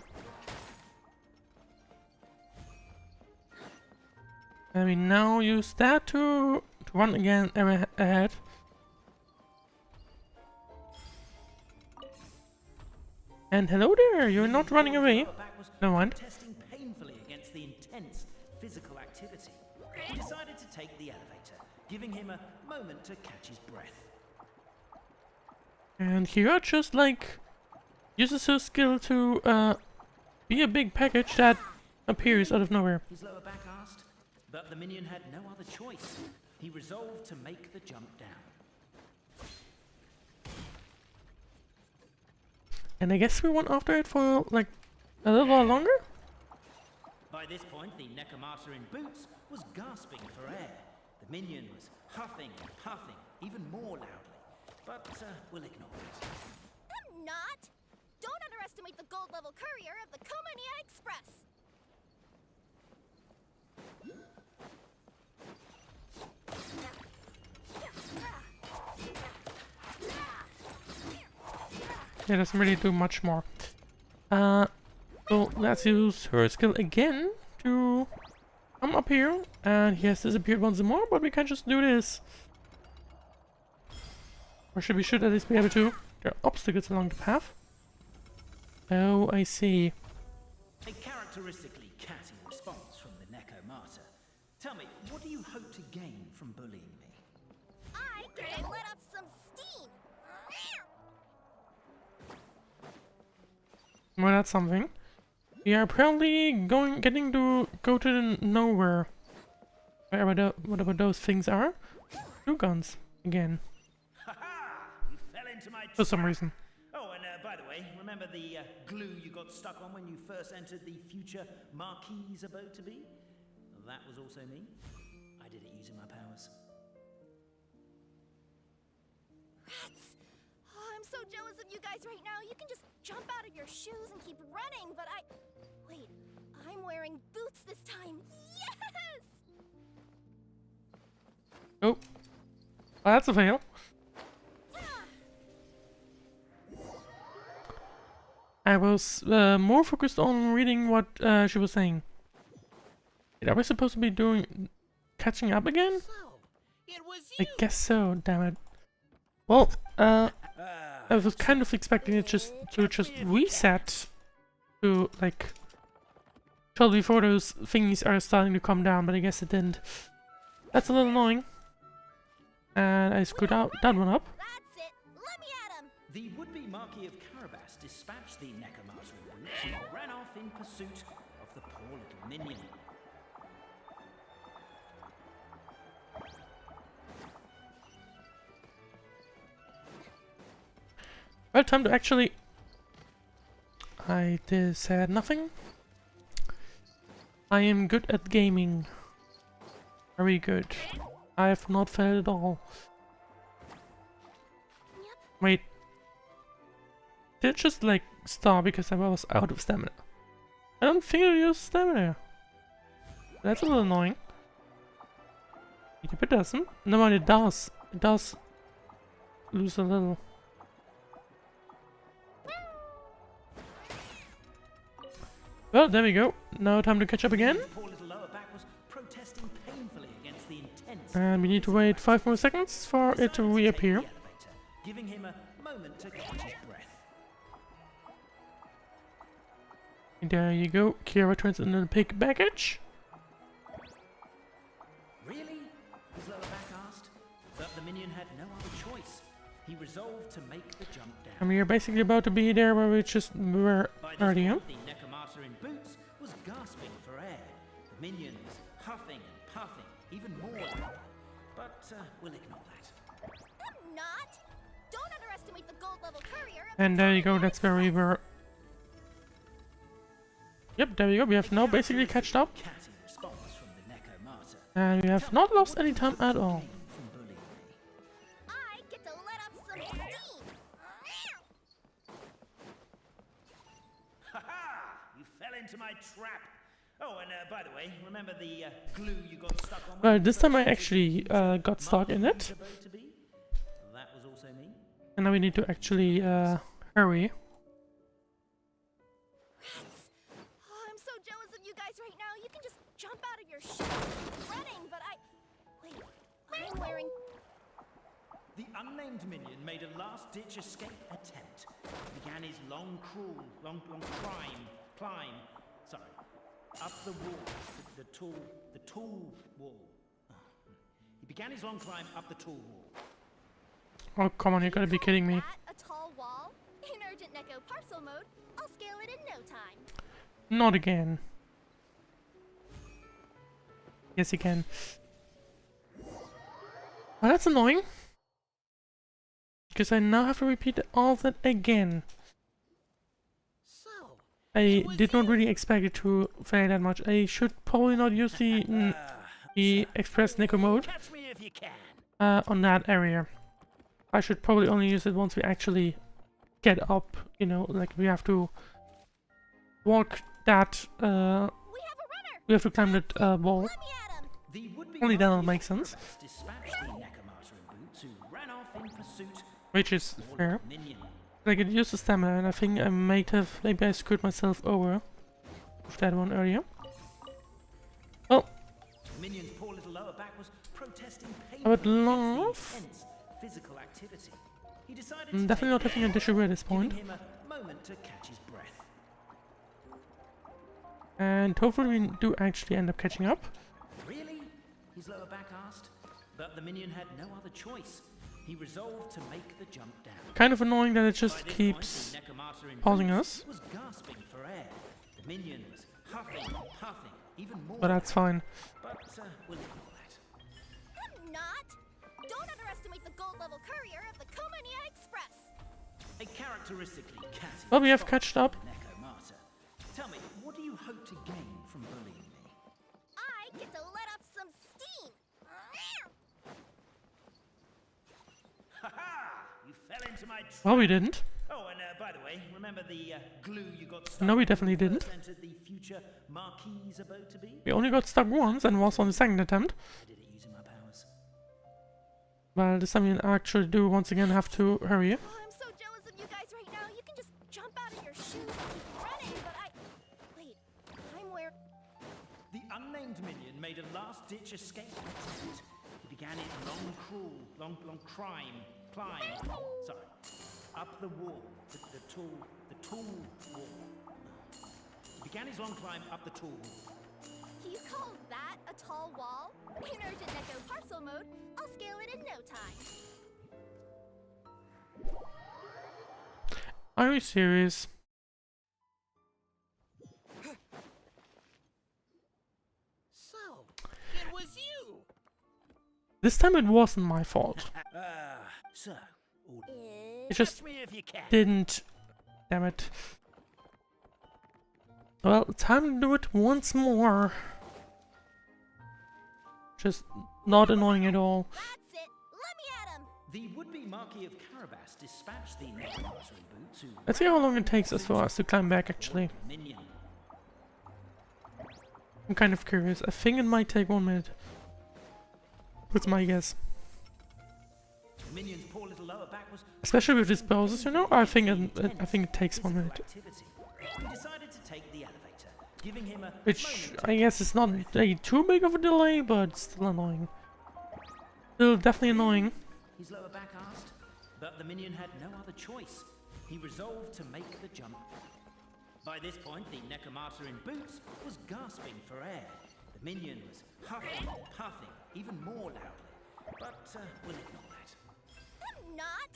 [SPEAKER 1] And we now use that to run again ahead. And hello there, you're not running away. No one.
[SPEAKER 10] Protesting painfully against the intense physical activity. He decided to take the elevator, giving him a moment to catch his breath.
[SPEAKER 1] And Kira just like uses her skill to be a big package that appears out of nowhere.
[SPEAKER 10] His lower back asked, but the minion had no other choice. He resolved to make the jump down.
[SPEAKER 1] And I guess we went after it for like a little while longer?
[SPEAKER 10] By this point, the Necromancer in boots was gasping for air. The minion was huffing and puffing, even more loudly. But we'll ignore it.
[SPEAKER 19] I'm not! Don't underestimate the gold-level courier of the Komania Express!
[SPEAKER 1] Yeah, doesn't really do much more. So let's use her skill again to come up here. And he has disappeared once more, but we can just do this. Or we should at least be able to. There are obstacles along the path. Oh, I see.
[SPEAKER 10] A characteristically catty response from the Necomata. Tell me, what do you hope to gain from bullying me?
[SPEAKER 19] I can let off some steam.
[SPEAKER 1] Well, that's something. We are apparently getting to go to the nowhere. Whatever those things are. 2 guns again.
[SPEAKER 10] You fell into my
[SPEAKER 1] For some
[SPEAKER 10] trap.
[SPEAKER 1] reason.
[SPEAKER 10] Oh, and by the way, remember the glue you got stuck on when you first entered the future Marquis's abode to be? That was also me. I did it using my powers.
[SPEAKER 19] Rats! Oh, I'm so jealous of you guys right now. You can just jump out of your shoes and keep running, but Wait, I'm wearing boots this time. Yes!
[SPEAKER 1] Oh. Well, that's a fail. I was more focused on reading what she was saying. Are we supposed to be catching up again? I guess so, damn it. Well, I was kind of expecting it to just reset to, like, shortly before those things are starting to come down, but I guess it didn't. That's a little annoying. And I screwed that one up.
[SPEAKER 19] That's it. Let me at him.
[SPEAKER 10] The would-be Marquis of Carabas dispatched the Necomata in boots and ran off in pursuit of the poor little minion.
[SPEAKER 1] Well, time to actually... I said nothing. I am good at gaming. Very good. I have not failed at all. Wait. Did it just like stop because I was out of stamina? I don't think I used stamina. That's a little annoying. If it doesn't. No, it does. It does lose a little. Well, there we go. Now time to catch up again. And we need to wait 5 more seconds for it to reappear.
[SPEAKER 10] Giving him a moment to catch his breath.
[SPEAKER 1] There you go. Kira turns into the pig baggage.
[SPEAKER 10] Really? His lower back asked. But the minion had no other choice. He resolved to make the jump down.
[SPEAKER 1] And we are basically about to be there where we just were earlier.
[SPEAKER 10] The Necomata in boots was gasping for air. The minion was huffing and puffing, even more loud. But we'll ignore that.
[SPEAKER 19] I'm not. Don't underestimate the gold level courier.
[SPEAKER 1] And there you go, that's where we were. Yep, there we go, we have now basically catched up. And we have not lost any time at all.
[SPEAKER 19] I get to let off some steam.
[SPEAKER 10] Ha-ha! You fell into my trap. Oh, and by the way, remember the glue you got stuck on?
[SPEAKER 1] Well, this time I actually got stuck in it.
[SPEAKER 10] That was also me.
[SPEAKER 1] And now we need to actually hurry.
[SPEAKER 19] Oh, I'm so jealous of you guys right now. You can just jump out of your shoes and keep running, but Wait, I'm wearing...
[SPEAKER 10] The unnamed minion made a last-ditch escape attempt. He began his long climb. Sorry. Up the wall, the tall wall. He began his long climb up the tall wall.
[SPEAKER 1] Oh, come on, you gotta be kidding me.
[SPEAKER 19] A tall wall? In urgent Neko parcel mode, I'll scale it in no time.
[SPEAKER 1] Not again. Yes, you can. Well, that's annoying. Because I now have to repeat all of that again. I did not really expect it to fail that much. I should probably not use the Express Neko mode on that area. I should probably only use it once we actually get up, you know, like we have to walk that, we have to climb that wall. Only then it'll make sense. Which is fair. I could use the stamina, and I think maybe I screwed myself over with that one earlier. Well,
[SPEAKER 10] Minion's poor little lower back was protesting
[SPEAKER 1] I would
[SPEAKER 10] painfully
[SPEAKER 1] love
[SPEAKER 10] against the intense physical activity. he decided
[SPEAKER 1] I'm
[SPEAKER 10] to
[SPEAKER 1] definitely not
[SPEAKER 10] take
[SPEAKER 1] having a dishery at this point.
[SPEAKER 10] giving him a moment to catch his breath.
[SPEAKER 1] And hopefully we do actually end up catching up.
[SPEAKER 10] Really? His lower back asked. But the minion had no other choice. He resolved to make the jump down.
[SPEAKER 1] Kind of annoying that it just
[SPEAKER 10] By this
[SPEAKER 1] keeps
[SPEAKER 10] point, the Necromata in
[SPEAKER 1] pausing
[SPEAKER 10] boots
[SPEAKER 1] us,
[SPEAKER 10] was gasping for air. The minion was huffing and puffing, even more.
[SPEAKER 1] but that's fine.
[SPEAKER 10] But we'll ignore that.
[SPEAKER 19] I'm not! Don't underestimate the gold level courier of the Komania Express!
[SPEAKER 10] A characteristically catty
[SPEAKER 1] Well, we have
[SPEAKER 10] response
[SPEAKER 1] catched up.
[SPEAKER 10] from the Necromata. Tell me, what do you hope to gain from bullying me?
[SPEAKER 19] I get to let off some steam!
[SPEAKER 10] Ha-ha! You fell into my trap.
[SPEAKER 1] Well, we didn't.
[SPEAKER 10] Oh, and by the way, remember the glue you got stuck
[SPEAKER 1] No, we
[SPEAKER 10] when
[SPEAKER 1] definitely
[SPEAKER 10] you
[SPEAKER 1] didn't.
[SPEAKER 10] first entered the future Marquis abode to be?
[SPEAKER 1] We only got stuck once and was on the second attempt.
[SPEAKER 10] I did it using my powers.
[SPEAKER 1] Well, this time we actually do once again have to hurry.
[SPEAKER 19] Oh, I'm so jealous of you guys right now. You can just jump out of your shoes and keep running, but Wait, I'm where...
[SPEAKER 10] The unnamed minion made a last-ditch escape attempt. He began his long climb. Sorry, up the wall, the tall wall. He began his long climb up the tall wall.
[SPEAKER 19] You call that a tall wall? In urgent Neko parcel mode, I'll scale it in no time.
[SPEAKER 1] Are you serious?
[SPEAKER 15] So, it was you!
[SPEAKER 1] This time it wasn't my fault.
[SPEAKER 10] So,
[SPEAKER 1] It just
[SPEAKER 10] catch me if you can.
[SPEAKER 1] didn't. Damn it. Well, time to do it once more. Just not annoying at all.
[SPEAKER 19] That's it! Let me at him!
[SPEAKER 10] The would-be Marquis of Carabas dispatched the Necromata in boots who...
[SPEAKER 1] Let's see how long it takes us for us to climb back, actually.
[SPEAKER 10] Minion.
[SPEAKER 1] I'm kind of curious. I think it might take 1 minute. That's my guess.
[SPEAKER 10] The minion's poor little lower back was...
[SPEAKER 1] Especially with these poses, you know? I think it takes 1 minute.
[SPEAKER 10] Activity. He decided to take the elevator, giving him a
[SPEAKER 1] Which, I guess is not too big of a delay, but still annoying. Still definitely annoying.
[SPEAKER 10] His lower back asked, but the minion had no other choice. He resolved to make the jump. By this point, the Necromata in boots was gasping for air. The minion was huffing and puffing, even more loudly. But we'll ignore that.
[SPEAKER 19] I'm not!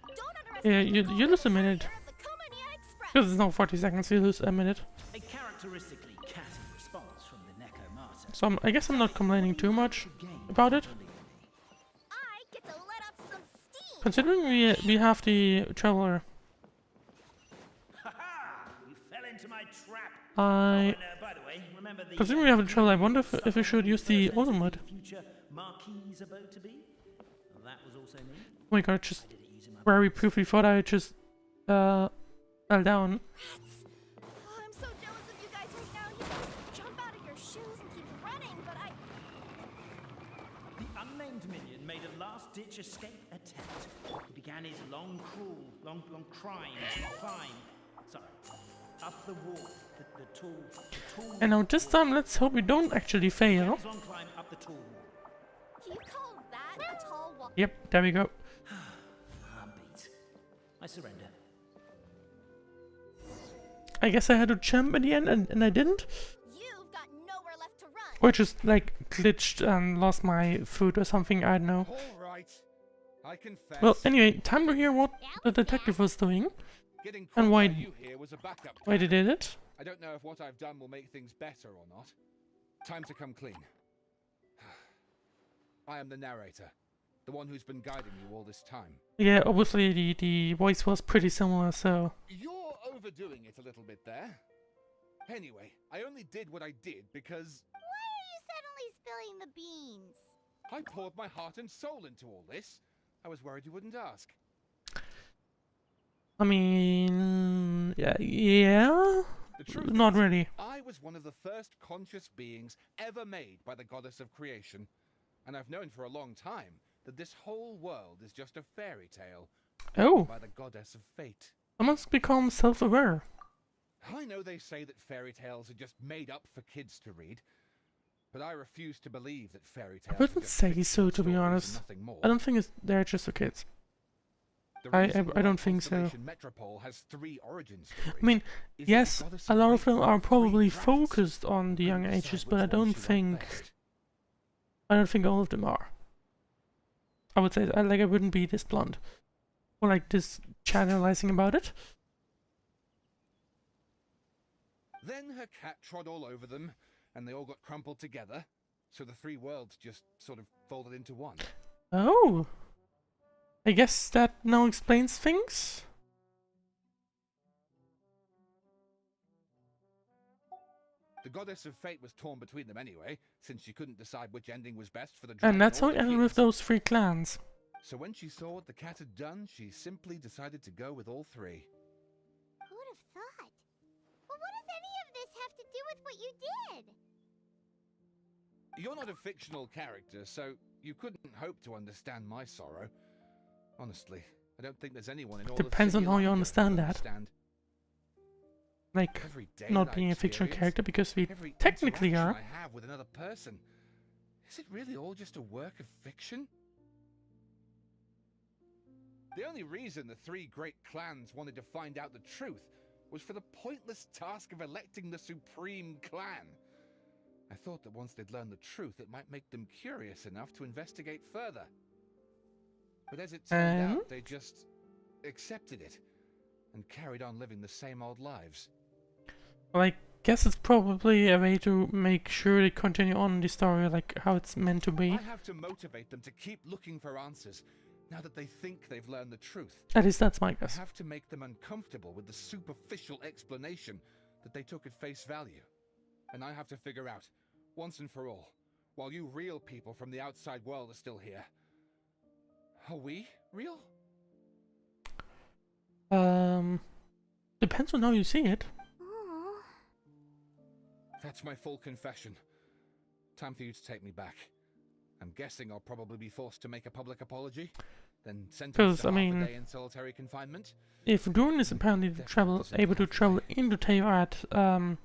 [SPEAKER 19] Don't
[SPEAKER 1] Yeah,
[SPEAKER 19] underestimate the
[SPEAKER 1] you lose a minute.
[SPEAKER 19] courier of the Komania Express!
[SPEAKER 1] Because it's not 40 seconds, you lose a minute.
[SPEAKER 10] A characteristically catty response from the Necromata.
[SPEAKER 1] So I guess I'm not complaining too much about it.
[SPEAKER 19] I get to let off some steam!
[SPEAKER 1] Considering we have the Traveler,
[SPEAKER 10] You fell into my trap.
[SPEAKER 1] I...
[SPEAKER 10] By the way, remember the
[SPEAKER 1] Considering we have the Traveler, I wonder if we should use the ultimate.
[SPEAKER 10] future Marquis abode to be? Well, that was also me.
[SPEAKER 1] Oh my god, just very briefly thought I just fell down.
[SPEAKER 19] Oh, I'm so jealous of you guys right now. You can just jump out of your shoes and keep running, but
[SPEAKER 10] The unnamed minion made a last-ditch escape attempt. He began his long climb. Sorry, up the wall, the tall.
[SPEAKER 1] And now this time, let's hope we don't actually fail.
[SPEAKER 10] His long climb up the tall wall.
[SPEAKER 19] you call that a tall wall?
[SPEAKER 1] Yep, there we go.
[SPEAKER 10] I'm beat. I surrender.
[SPEAKER 1] I guess I had to jump at the end and I didn't.
[SPEAKER 19] You've got nowhere left to run.
[SPEAKER 1] Or just like glitched and lost my food or something, I don't know.
[SPEAKER 17] All right. I confess.
[SPEAKER 1] Well, anyway, time to hear what the detective was doing and why they did it.
[SPEAKER 17] I don't know if what I've done will make things better or not. Time to come clean. I am the narrator, the one who's been guiding you all this time.
[SPEAKER 1] Yeah, obviously the voice was pretty similar, so...
[SPEAKER 17] You're overdoing it a little bit there. Anyway, I only did what I did because...
[SPEAKER 2] Why are you suddenly spilling the beans?
[SPEAKER 17] I poured my heart and soul into all this. I was worried you wouldn't ask.
[SPEAKER 1] I mean... yeah?
[SPEAKER 17] The truth
[SPEAKER 1] Not
[SPEAKER 17] is,
[SPEAKER 1] really.
[SPEAKER 17] I was one of the first conscious beings ever made by the goddess of creation. And I've known for a long time that this whole world is just a fairy tale.
[SPEAKER 1] Oh.
[SPEAKER 17] By the goddess of fate.
[SPEAKER 1] I must become self-aware.
[SPEAKER 17] I know they say that fairy tales are just made up for kids to read. But I refuse to believe that fairy tales
[SPEAKER 1] I wouldn't say so, to be honest. I don't think they're just for kids.
[SPEAKER 17] The reason
[SPEAKER 1] I
[SPEAKER 17] why
[SPEAKER 1] don't think so.
[SPEAKER 17] Constellation Metropole has 3 origin stories
[SPEAKER 1] I mean,
[SPEAKER 17] is that
[SPEAKER 1] yes,
[SPEAKER 17] the goddess
[SPEAKER 1] a lot of
[SPEAKER 17] fate
[SPEAKER 1] them are
[SPEAKER 17] wrote 3
[SPEAKER 1] probably
[SPEAKER 17] drafts.
[SPEAKER 1] focused on the young
[SPEAKER 17] Couldn't
[SPEAKER 1] ages,
[SPEAKER 17] decide
[SPEAKER 1] but I
[SPEAKER 17] which one
[SPEAKER 1] don't
[SPEAKER 17] she liked
[SPEAKER 1] think
[SPEAKER 17] best.
[SPEAKER 1] all of them are. I would say like I wouldn't be this blunt or like this generalizing about it.
[SPEAKER 17] Then her cat trod all over them, and they all got crumpled together, so the 3 worlds just sort of folded into one.
[SPEAKER 1] Oh, I guess that now explains things.
[SPEAKER 17] The goddess of fate was torn between them anyway, since she couldn't decide which ending was best for the
[SPEAKER 1] And
[SPEAKER 17] dragon
[SPEAKER 1] that's how
[SPEAKER 17] or
[SPEAKER 1] it
[SPEAKER 17] the
[SPEAKER 1] ended with
[SPEAKER 17] kids.
[SPEAKER 1] those 3 clans.
[SPEAKER 17] So when she saw what the cat had done, she simply decided to go with all 3.
[SPEAKER 2] Who would have thought? Well, what does any of this have to do with what you did?
[SPEAKER 17] You're not a fictional character, so you couldn't hope to understand my sorrow. Honestly, I don't think there's anyone in all
[SPEAKER 1] Depends
[SPEAKER 17] of
[SPEAKER 1] on how you
[SPEAKER 17] Simulanka who
[SPEAKER 1] understand
[SPEAKER 17] would
[SPEAKER 1] that.
[SPEAKER 17] understand.
[SPEAKER 1] Like,
[SPEAKER 17] Every day
[SPEAKER 1] not
[SPEAKER 17] that I
[SPEAKER 1] being a fictional
[SPEAKER 17] experience,
[SPEAKER 1] character, because we
[SPEAKER 17] every
[SPEAKER 1] technically
[SPEAKER 17] interaction
[SPEAKER 1] are.
[SPEAKER 17] I have with another person. Is it really all just a work of fiction? The only reason the 3 great clans wanted to find out the truth was for the pointless task of electing the supreme clan. I thought that once they'd learned the truth, it might make them curious enough to investigate further. But as it turned out, they just accepted it and carried on living the same old lives.
[SPEAKER 1] Well, I guess it's probably a way to make sure they continue on the story like how it's meant to be.
[SPEAKER 17] I have to motivate them to keep looking for answers now that they think they've learned the truth.
[SPEAKER 1] At least that's my guess.
[SPEAKER 17] I have to make them uncomfortable with the superficial explanation that they took at face value. And I have to figure out, once and for all, while you real people from the outside world are still here, are we real?
[SPEAKER 1] Depends on how you see it.
[SPEAKER 17] That's my full confession. Time for you to take me back. I'm guessing I'll probably be forced to make a public apology, then sentenced to half a day in solitary confinement.
[SPEAKER 1] If Durin is apparently able to travel into Teyvat,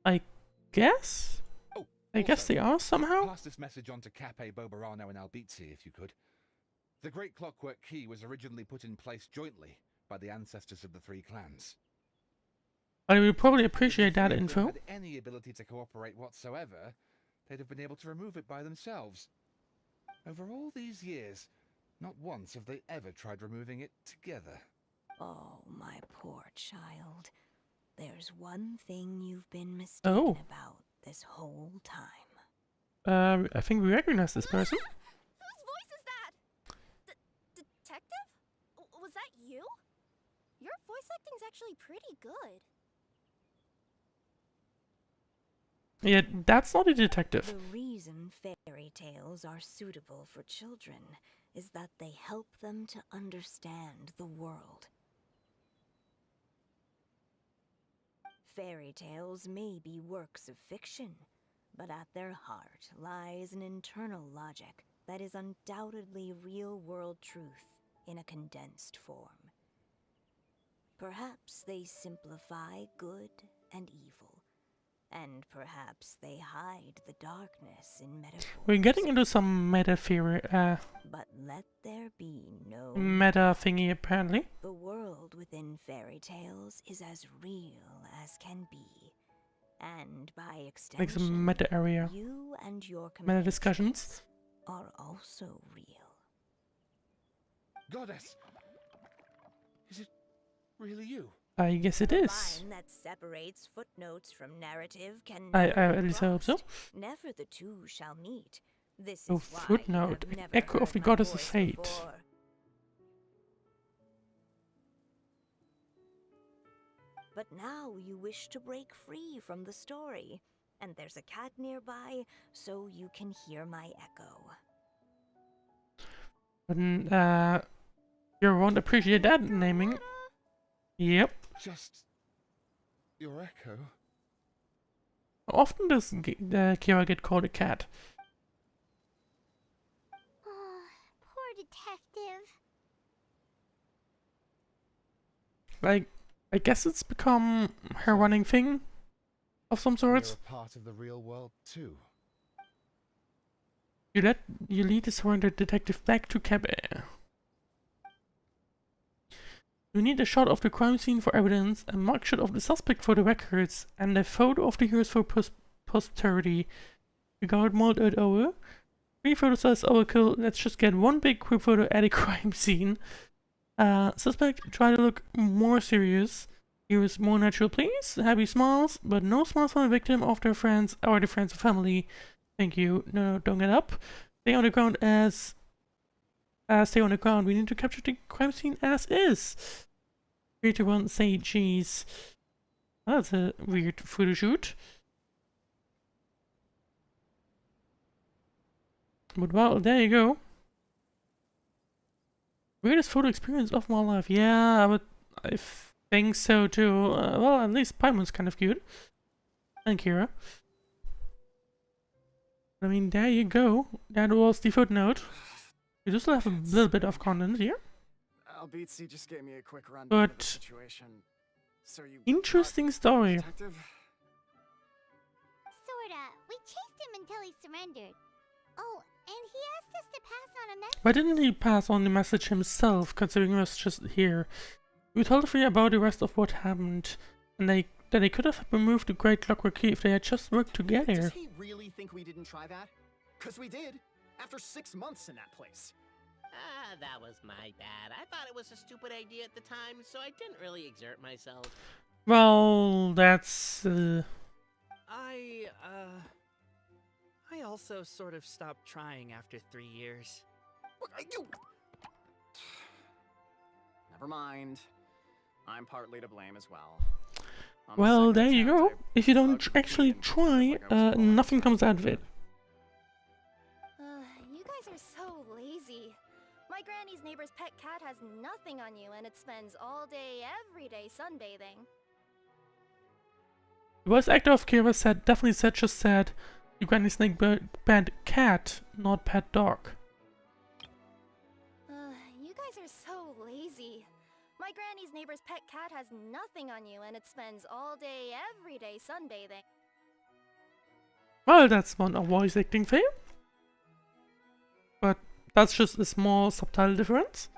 [SPEAKER 1] I guess? I guess they are somehow?
[SPEAKER 17] Pass this message on to Cape Bobarano and Albizzi, if you could. The Great Clockwork Key was originally put in place jointly by the ancestors of the 3 clans.
[SPEAKER 1] I would probably appreciate that
[SPEAKER 17] If
[SPEAKER 1] info.
[SPEAKER 17] they had any ability to cooperate whatsoever, they'd have been able to remove it by themselves. Over all these years, not once have they ever tried removing it together.
[SPEAKER 9] Oh, my poor child. There's one thing you've been mistaken about this whole time.
[SPEAKER 1] I think we recognize this person.
[SPEAKER 19] Whose voice is that? Detective? Was that you? Your voice acting's actually pretty good.
[SPEAKER 1] Yeah, that's not a detective.
[SPEAKER 9] The reason fairy tales are suitable for children is that they help them to understand the world. Fairy tales may be works of fiction, but at their heart lies an internal logic that is undoubtedly real-world truth in a condensed form. Perhaps they simplify good and evil, and perhaps they hide the darkness in metaphors.
[SPEAKER 1] We're getting into some meta theory,
[SPEAKER 9] But let there be no
[SPEAKER 1] meta thingy apparently.
[SPEAKER 9] The world within fairy tales is as real as can be. And by extension,
[SPEAKER 1] Like some meta area.
[SPEAKER 9] you and your
[SPEAKER 1] Meta discussions.
[SPEAKER 9] are also real.
[SPEAKER 17] Goddess! Is it really you?
[SPEAKER 1] I guess it
[SPEAKER 9] The
[SPEAKER 1] is.
[SPEAKER 9] line that separates footnotes from narrative can
[SPEAKER 1] I
[SPEAKER 9] never be
[SPEAKER 1] at least I hope so.
[SPEAKER 9] crossed. Never the two shall meet. This
[SPEAKER 1] Oh,
[SPEAKER 9] is why you
[SPEAKER 1] footnote.
[SPEAKER 9] have never
[SPEAKER 1] Echo of
[SPEAKER 9] heard
[SPEAKER 1] the
[SPEAKER 9] my
[SPEAKER 1] Goddess of
[SPEAKER 9] voice
[SPEAKER 1] Fate.
[SPEAKER 9] before. But now you wish to break free from the story, and there's a cat nearby, so you can hear my echo.
[SPEAKER 1] But, you won't appreciate that naming. Yep.
[SPEAKER 17] Just your echo.
[SPEAKER 1] How often does Kira get called a cat?
[SPEAKER 2] Poor detective.
[SPEAKER 1] Like, I guess it's become her running thing of some
[SPEAKER 17] You're
[SPEAKER 1] sorts.
[SPEAKER 17] a part of the real world too.
[SPEAKER 1] You lead the surrendered detective back to Cape. We need a shot of the crime scene for evidence, a mugshot of the suspect for the records, and a photo of the heroes for posterity. We got mold at over. 3 photos as overkill. Let's just get one big group photo at a crime scene. Suspect, try to look more serious. Here's more natural, please. Happy smiles, but no smiles from the victim of their friends or the friends of family. Thank you. No, don't get up. Stay on the ground as... stay on the ground. We need to capture the crime scene as is. 3, 2, 1, say cheese. That's a weird photo shoot. But well, there you go. Weirdest photo experience of my life. Yeah, I think so too. Well, at least Paimon's kind of cute. And Kira. I mean, there you go. That was the footnote. We do still have a little bit of content here.
[SPEAKER 13] Albizzi just gave me a quick rundown
[SPEAKER 1] But
[SPEAKER 13] of the situation. So you
[SPEAKER 1] interesting story.
[SPEAKER 13] detective?
[SPEAKER 2] Sorta. We chased him until he surrendered. Oh, and he asked us to pass on a message.
[SPEAKER 1] Why didn't he pass on the message himself, considering he was just here? We told the three about the rest of what happened, and that they could have removed the Great Clockwork Key if they had just worked together.
[SPEAKER 13] Does he really think we didn't try that? 'Cause we did, after 6 months in that place.
[SPEAKER 15] Ah, that was my bad. I thought it was a stupid idea at the time, so I didn't really exert myself.
[SPEAKER 1] Well, that's...
[SPEAKER 5] I also sort of stopped trying after 3 years.
[SPEAKER 13] Never mind. I'm partly to blame as well.
[SPEAKER 1] Well, there you go. If you don't actually try, nothing comes out of it.
[SPEAKER 19] You guys are so lazy. My granny's neighbor's pet cat has nothing on you, and it spends all day, every day sunbathing.
[SPEAKER 1] The voice actor of Kira said, just said, "You granny snake pet cat, not pet dog."
[SPEAKER 19] You guys are so lazy. My granny's neighbor's pet cat has nothing on you, and it spends all day, every day sunbathing.
[SPEAKER 1] Well, that's one voice acting fail. But that's just a small subtitle difference.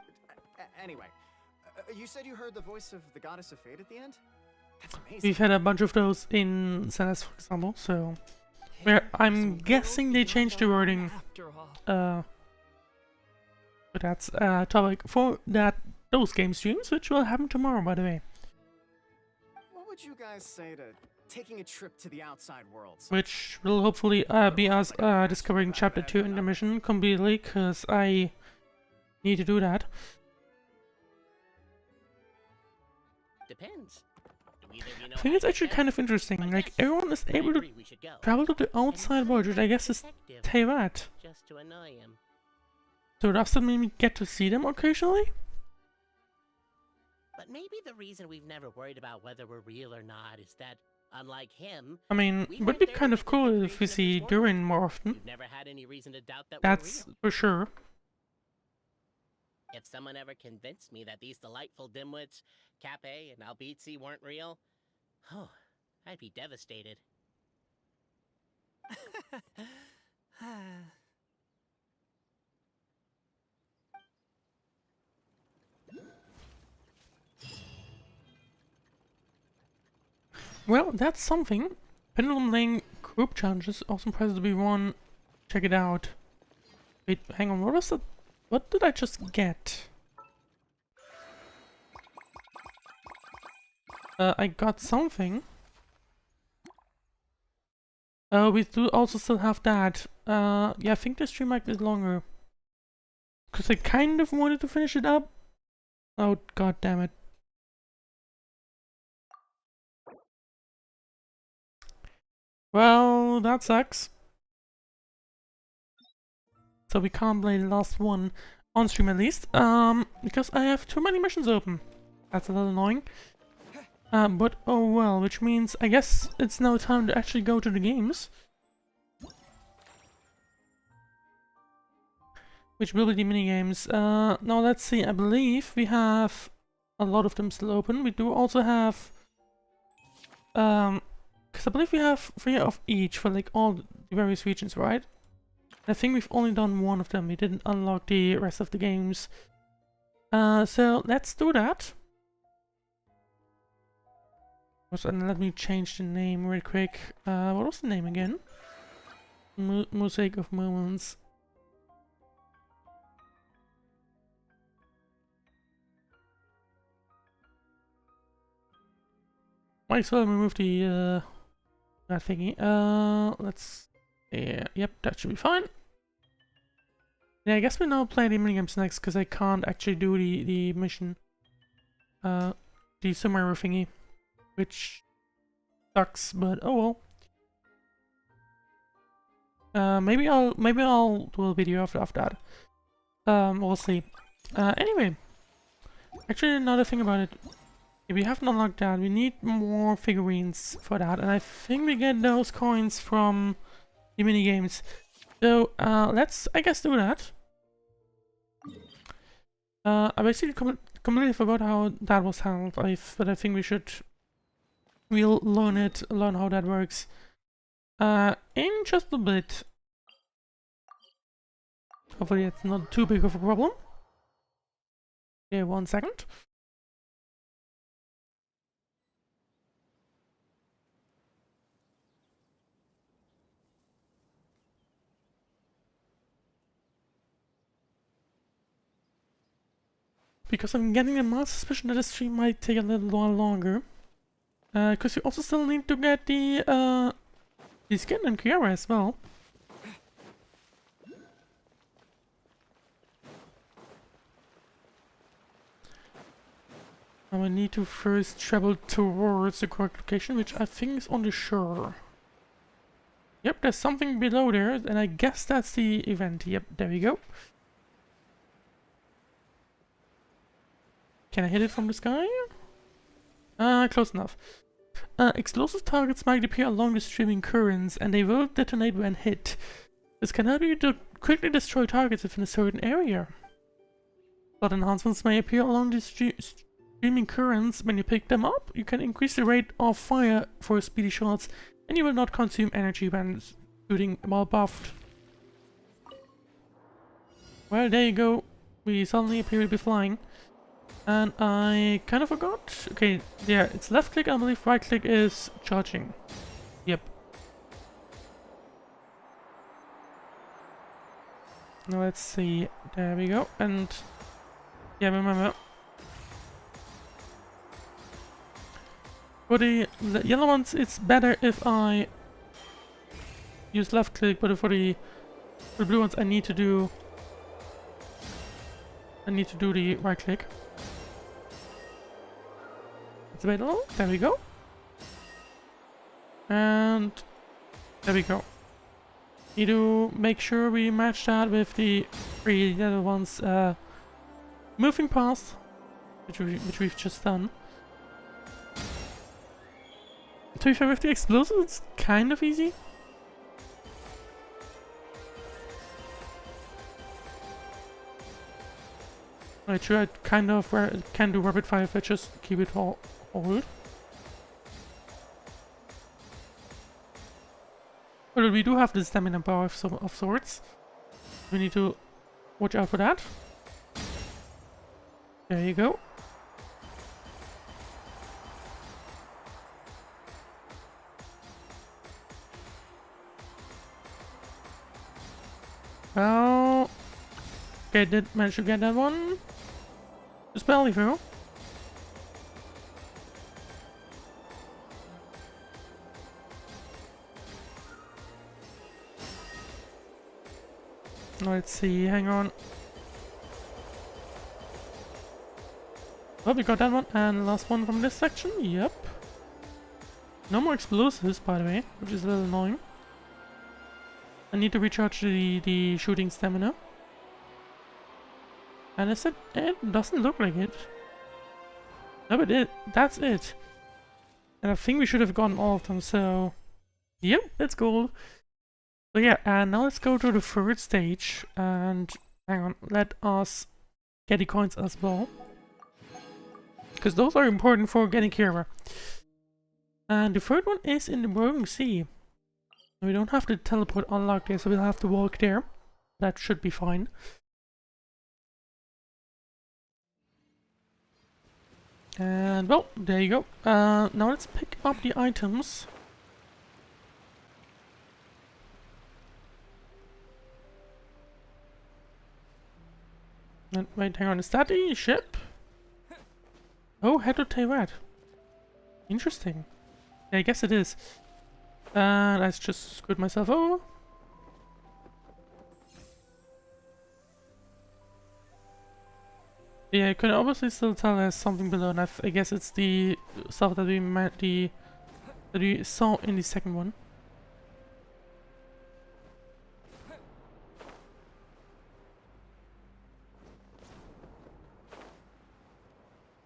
[SPEAKER 13] Anyway, you said you heard the voice of the Goddess of Fate at the end? That's amazing.
[SPEAKER 1] We've had a bunch of those in Senate, for example, so... Where I'm guessing they changed the wording. But that's a topic for those game streams, which will happen tomorrow, by the way.
[SPEAKER 13] What would you guys say to taking a trip to the outside world?
[SPEAKER 1] Which will hopefully be us discovering Chapter 2 in the mission completely, because I need to do that.
[SPEAKER 15] Depends.
[SPEAKER 1] I think it's actually kind of interesting, like everyone is able to travel to the outside world, which I guess is Teyvat.
[SPEAKER 15] Just to annoy him.
[SPEAKER 1] So does that mean we get to see them occasionally?
[SPEAKER 15] But maybe the reason we've never worried about whether we're real or not is that, unlike him,
[SPEAKER 1] I mean, it would be kind of cool if we see Durin more often.
[SPEAKER 15] we've never had any reason to doubt that
[SPEAKER 1] That's
[SPEAKER 15] we're real.
[SPEAKER 1] for sure.
[SPEAKER 15] If someone ever convinced me that these delightful dimwits, Cappe and Albizzi, weren't real, oh, I'd be devastated.
[SPEAKER 1] Well, that's something. Pendulum Lane group challenges, awesome prizes to be won. Check it out. Wait, hang on, what was that? What did I just get? I got something. We do also still have that. Yeah, I think the stream might be longer. Because I kind of wanted to finish it up. Oh, god damn it. Well, that sucks. So we can't play the last one on stream at least, because I have too many missions open. That's a little annoying. But oh well, which means I guess it's now time to actually go to the games. Which will be the minigames. Now let's see, I believe we have a lot of them still open. We do also have... because I believe we have 3 of each for like all the various regions, right? I think we've only done one of them. We didn't unlock the rest of the games. So let's do that. And let me change the name real quick. What was the name again? Mosaic of Moments. Might as well remove the that thingy. Let's. Yeah, yep, that should be fine. Yeah, I guess we now play the minigames next because I can't actually do the mission. The summary thingy, which sucks, but oh well. Maybe I'll do a video after that. We'll see. Anyway, actually another thing about it. If we haven't unlocked that, we need more figurines for that, and I think we get those coins from the minigames. So let's, I guess, do that. I basically completely forgot how that was handled, but I think we'll learn how that works in just a bit. Hopefully it's not too big of a problem. Okay, 1 second. Because I'm getting a mild suspicion that the stream might take a little while longer. Because you also still need to get the skin and Kiara as well. And we need to first travel towards the correct location, which I think is on the shore. Yep, there's something below there, and I guess that's the event. Yep, there we go. Can I hit it from the sky? Close enough. Explosive targets might appear along the streaming currents, and they will detonate when hit. This can help you to quickly destroy targets within a certain area. Blood enhancements may appear along the streaming currents. When you pick them up, you can increase the rate of fire for speedy shots, and you will not consume energy when shooting while buffed. Well, there you go. We suddenly appear to be flying. And I kind of forgot. Okay, yeah, it's left click, I believe right click is charging. Yep. Now let's see. There we go. And yeah, remember. For the yellow ones, it's better if I use left click, but for the blue ones, I need to do the right click. It's available. There we go. And there we go. Need to make sure we match that with the three other ones moving past, which we've just done. To be fair, with the explosives, it's kind of easy. Right, sure, I kind of can do rapid fire if I just keep it all hold. Well, we do have the stamina bar of sorts. We need to watch out for that. There you go. Well, okay, did manage to get that one. Just barely through. Let's see, hang on. Oh, we got that one, and last one from this section, yep. No more explosives, by the way, which is a little annoying. I need to recharge the shooting stamina. And I said, it doesn't look like it. No, but that's it. And I think we should have gotten all of them, so... Yep, that's gold. So yeah, and now let's go to the third stage, and hang on, let us get the coins as well. Because those are important for getting Kira. And the third one is in the Broken Sea. We don't have to teleport unlocked there, so we'll have to walk there. That should be fine. And well, there you go. Now let's pick up the items. And wait, hang on, is that the ship? Oh, head to Teyvat. Interesting. Yeah, I guess it is. Let's just scoot myself over. Yeah, you can obviously still tell there's something below, and I guess it's the stuff that we saw in the second one.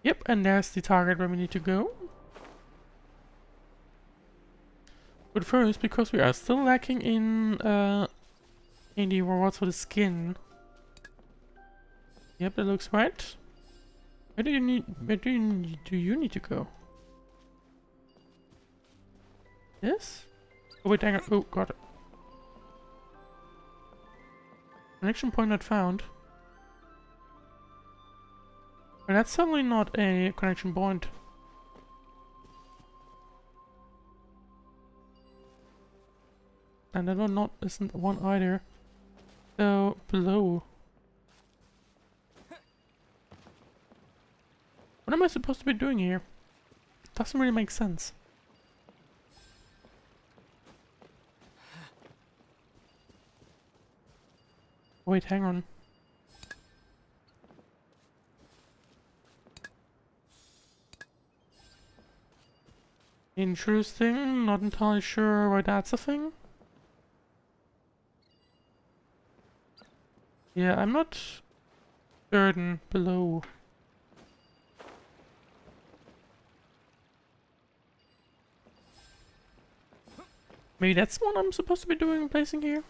[SPEAKER 1] Yep, and there's the target where we need to go. But first, because we are still lacking in the rewards for the skin. Yep, that looks right. Where do you need to go? This? Oh wait, hang on. Oh, got it. Connection point not found. But that's certainly not a connection point. And that one isn't one either. So below. What am I supposed to be doing here? Doesn't really make sense. Wait, hang on. Interesting, not entirely sure why that's a thing. Yeah, I'm not certain below. Maybe that's what I'm supposed to be doing, placing here?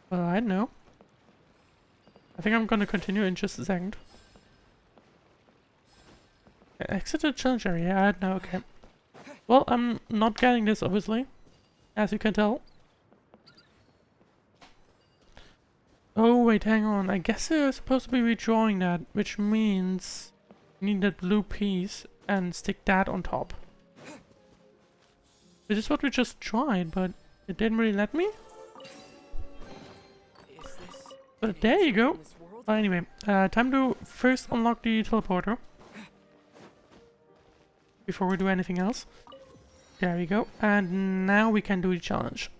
[SPEAKER 1] Well, I don't know. I think I'm gonna continue in just a second. Exit the challenge area, yeah, I don't know, okay. Well, I'm not getting this, obviously. As you can tell. Oh, wait, hang on. I guess you're supposed to be redrawing that, which means you need that blue piece and stick that on top. Which is what we just tried, but it didn't really let me. But there you go. Well, anyway, time to first unlock the teleporter. Before we do anything else. There we go. And now we can do the challenge.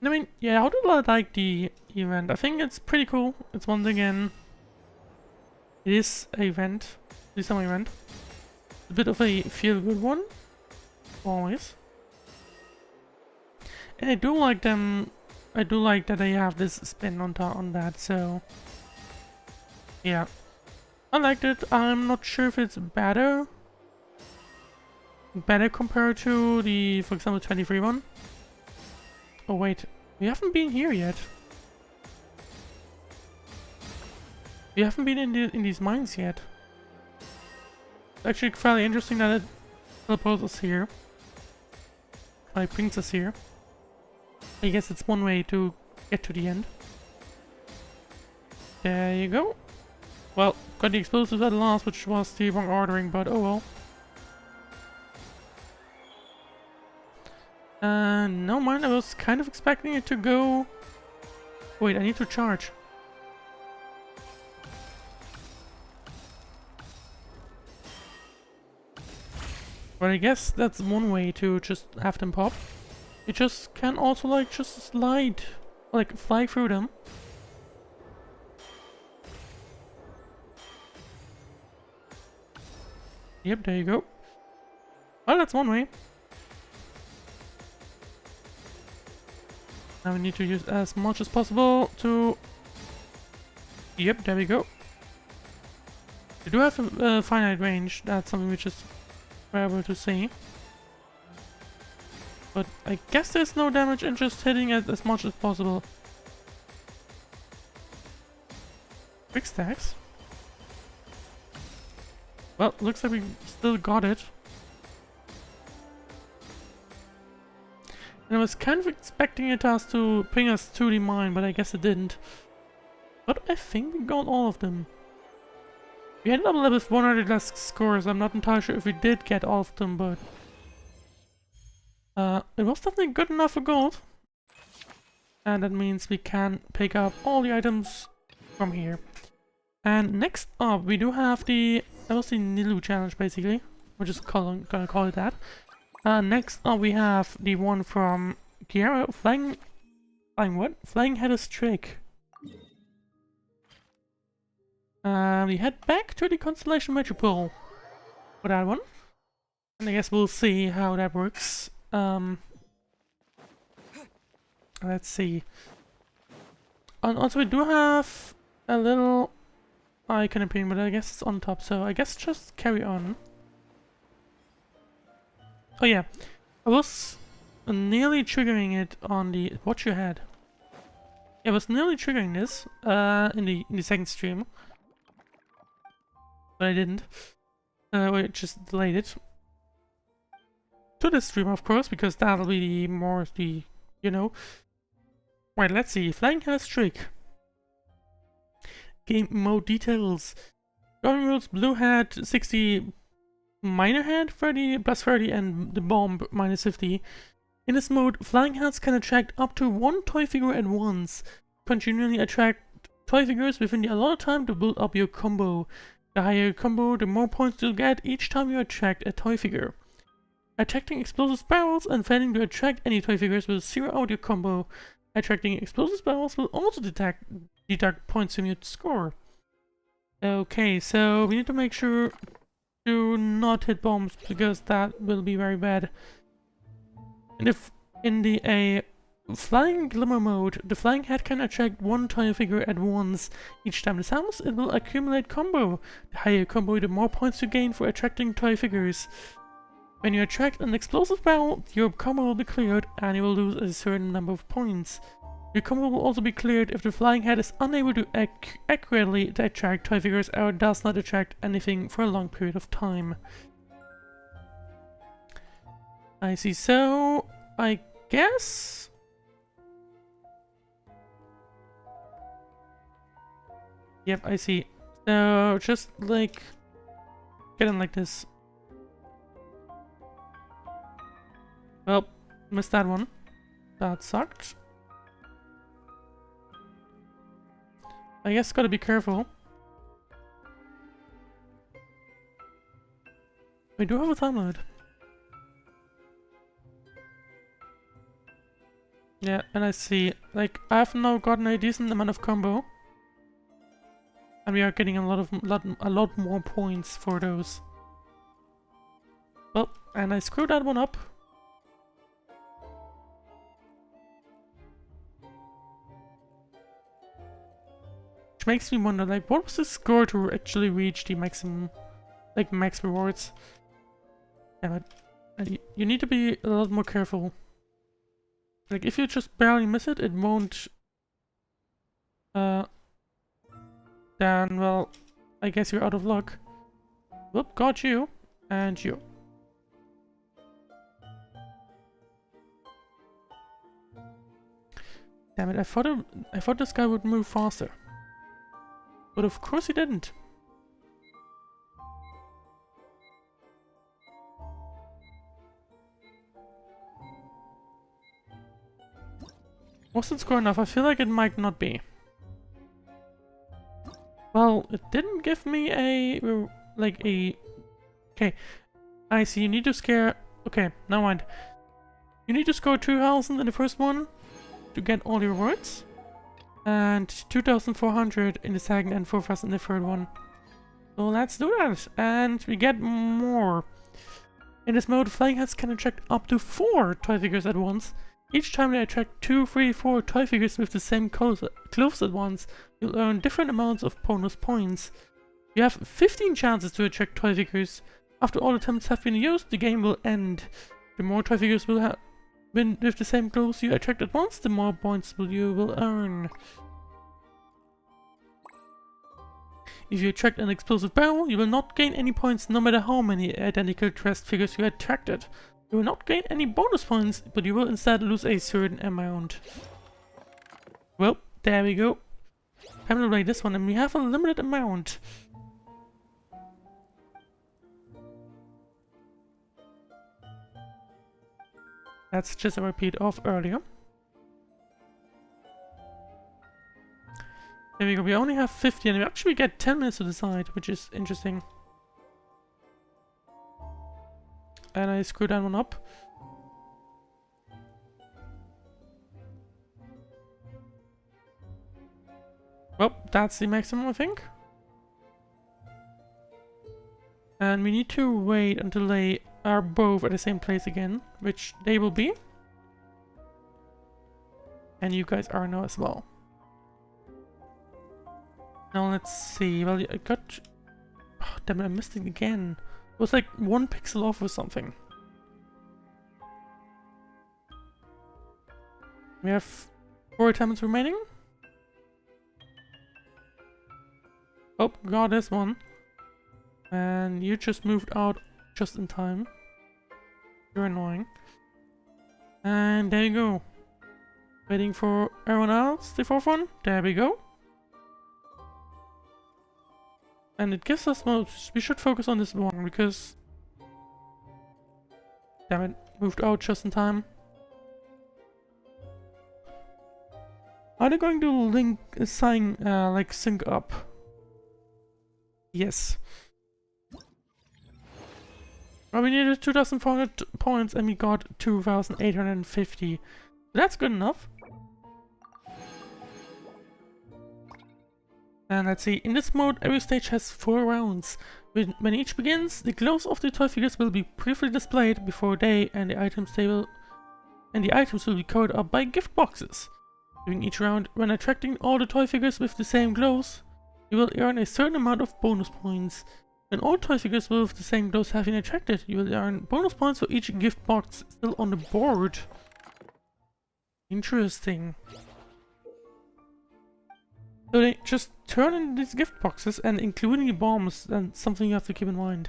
[SPEAKER 1] I mean, yeah, how do I like the event? I think it's pretty cool. It's once again... It is an event. It is an event. A bit of a feel-good one. Always. And I do like them... I do like that they have this spin on that, so... Yeah. I liked it. I'm not sure if it's better. Better compared to the, for example, 23 one. Oh wait, we haven't been here yet. We haven't been in these mines yet. It's actually fairly interesting that it teleports us here. Like brings us here. I guess it's one way to get to the end. There you go. Well, got the explosives at last, which was the wrong ordering, but oh well. No mind, I was kind of expecting it to go... Wait, I need to charge. But I guess that's one way to just have them pop. You just can also like just slide, like fly through them. Yep, there you go. Well, that's one way. Now we need to use as much as possible to... Yep, there we go. We do have a finite range, that's something which is variable to see. But I guess there's no damage in just hitting it as much as possible. Quick stacks. Well, looks like we still got it. And I was kind of expecting it to bring us to the mine, but I guess it didn't. But I think we got all of them. We ended up with 100 less scores. I'm not entirely sure if we did get all of them, but it was definitely good enough for gold. And that means we can pick up all the items from here. And next up, we do have that was the Nilu challenge, basically. We're just gonna call it that. Next up, we have the one from Kiara, Flying what? Flying Headless Trick. We head back to the Constellation Metropole for that one. And I guess we'll see how that works. Let's see. And also we do have a little icon appearing, but I guess it's on top, so I guess just carry on. Oh yeah, I was nearly triggering it on the watch your head. I was nearly triggering this in the second stream, but I didn't. We just delayed it to this stream, of course, because that'll be the you know. Right, let's see. Flying Headless Trick. Game mode details. Drawing rules: blue head 60, minor head 30 plus 30, and the bomb minus 50. In this mode, flying heads can attract up to one toy figure at once. Continually attract toy figures within the allotted time to build up your combo. The higher your combo, the more points you'll get each time you attract a toy figure. Attracting explosive barrels and failing to attract any toy figures will zero out your combo. Attracting explosive barrels will also deduct points from your score. Okay, so we need to make sure to not hit bombs, because that will be very bad. And if in the flying glimmer mode, the flying head can attract one toy figure at once. Each time this happens, it will accumulate combo. The higher your combo, the more points you gain for attracting toy figures. When you attract an explosive barrel, your combo will be cleared and you will lose a certain number of points. Your combo will also be cleared if the flying head is unable to accurately attract toy figures or does not attract anything for a long period of time. I see, so I guess... Yep, I see. So just like... get in like this. Well, missed that one. That sucked. I guess gotta be careful. We do have a time limit. Yeah, and I see. Like, I've now gotten a decent amount of combo. And we are getting a lot more points for those. Well, and I screwed that one up. Which makes me wonder, like, what was the score to actually reach the maximum, like, max rewards? Damn it. You need to be a lot more careful. Like, if you just barely miss it, it won't... then, well, I guess you're out of luck. Whoop, got you. And you. Damn it, I thought this guy would move faster. But of course he didn't. Wasn't score enough? I feel like it might not be. Well, it didn't give me okay, I see, you need to scare... Okay, never mind. You need to score 2000 in the first one to get all your rewards. And 2400 in the second and 4000 in the third one. So let's do that. And we get more. In this mode, flying heads can attract up to 4 toy figures at once. Each time they attract 2, 3, 4 toy figures with the same clothes at once, you'll earn different amounts of bonus points. You have 15 chances to attract toy figures. After all attempts have been used, the game will end. The more toy figures will have with the same clothes you attract at once, the more points you will earn. If you attract an explosive barrel, you will not gain any points no matter how many identical dressed figures you attracted. You will not gain any bonus points, but you will instead lose a certain amount. Well, there we go. Time to play this one, and we have a limited amount. That's just a repeat of earlier. There we go, we only have 50 and we actually get 10 minutes to decide, which is interesting. And I screw that one up. Well, that's the maximum, I think. And we need to wait until they are both at the same place again, which they will be. And you guys are now as well. Now let's see. Well, I got... Oh, damn it, I missed it again. It was like 1 pixel off or something. We have 4 attempts remaining. Oh, got this one. And you just moved out just in time. You're annoying. And there you go. Waiting for everyone else, the 4th one. There we go. And it gives us most. We should focus on this one because... Damn it, moved out just in time. Are they going to sync up? Yes. Well, we needed 2,400 points and we got 2,850. That's good enough. And let's see, in this mode, every stage has 4 rounds. When each begins, the glows of the toy figures will be briefly displayed before they and the items will be covered up by gift boxes. During each round, when attracting all the toy figures with the same glows, you will earn a certain amount of bonus points. When all toy figures with the same glows have been attracted, you will earn bonus points for each gift box still on the board. Interesting. So they just turn in these gift boxes and including the bombs, and something you have to keep in mind.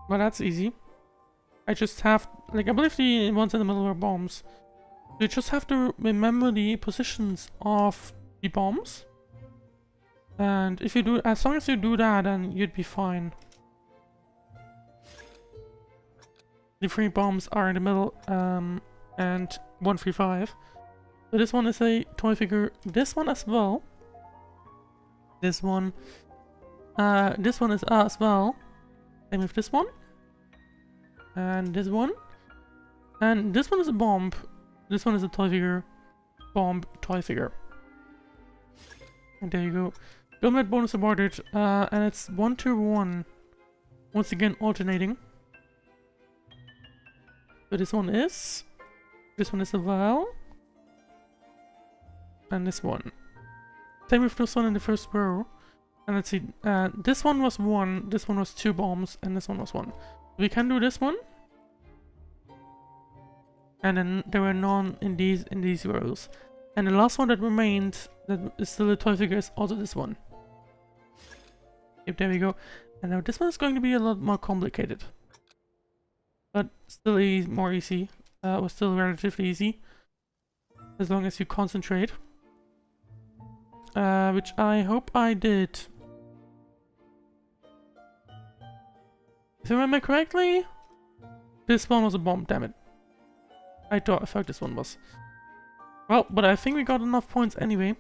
[SPEAKER 1] Well, that's easy. I just have, like, I believe the ones in the middle are bombs. You just have to remember the positions of the bombs. And if you do, as long as you do that, then you'd be fine. The 3 bombs are in the middle, and 135. So this one is a toy figure. This one as well. This one is as well. Same with this one. And this one. And this one is a bomb. This one is a toy figure. Bomb toy figure. And there you go. Government bonus awarded. And it's 1 to 1. Once again alternating. So this one is as well. And this one. Same with this one in the first row. And let's see, this one was 1, this one was 2 bombs, and this one was 1. We can do this one. And then there were none in these rows. And the last one that remained, that is still a toy figure, is also this one. Yep, there we go. And now this one is going to be a lot more complicated. But still more easy. Was still relatively easy. As long as you concentrate. Which I hope I did. If I remember correctly, this one was a bomb, damn it. I thought this one was. Well, but I think we got enough points anyway.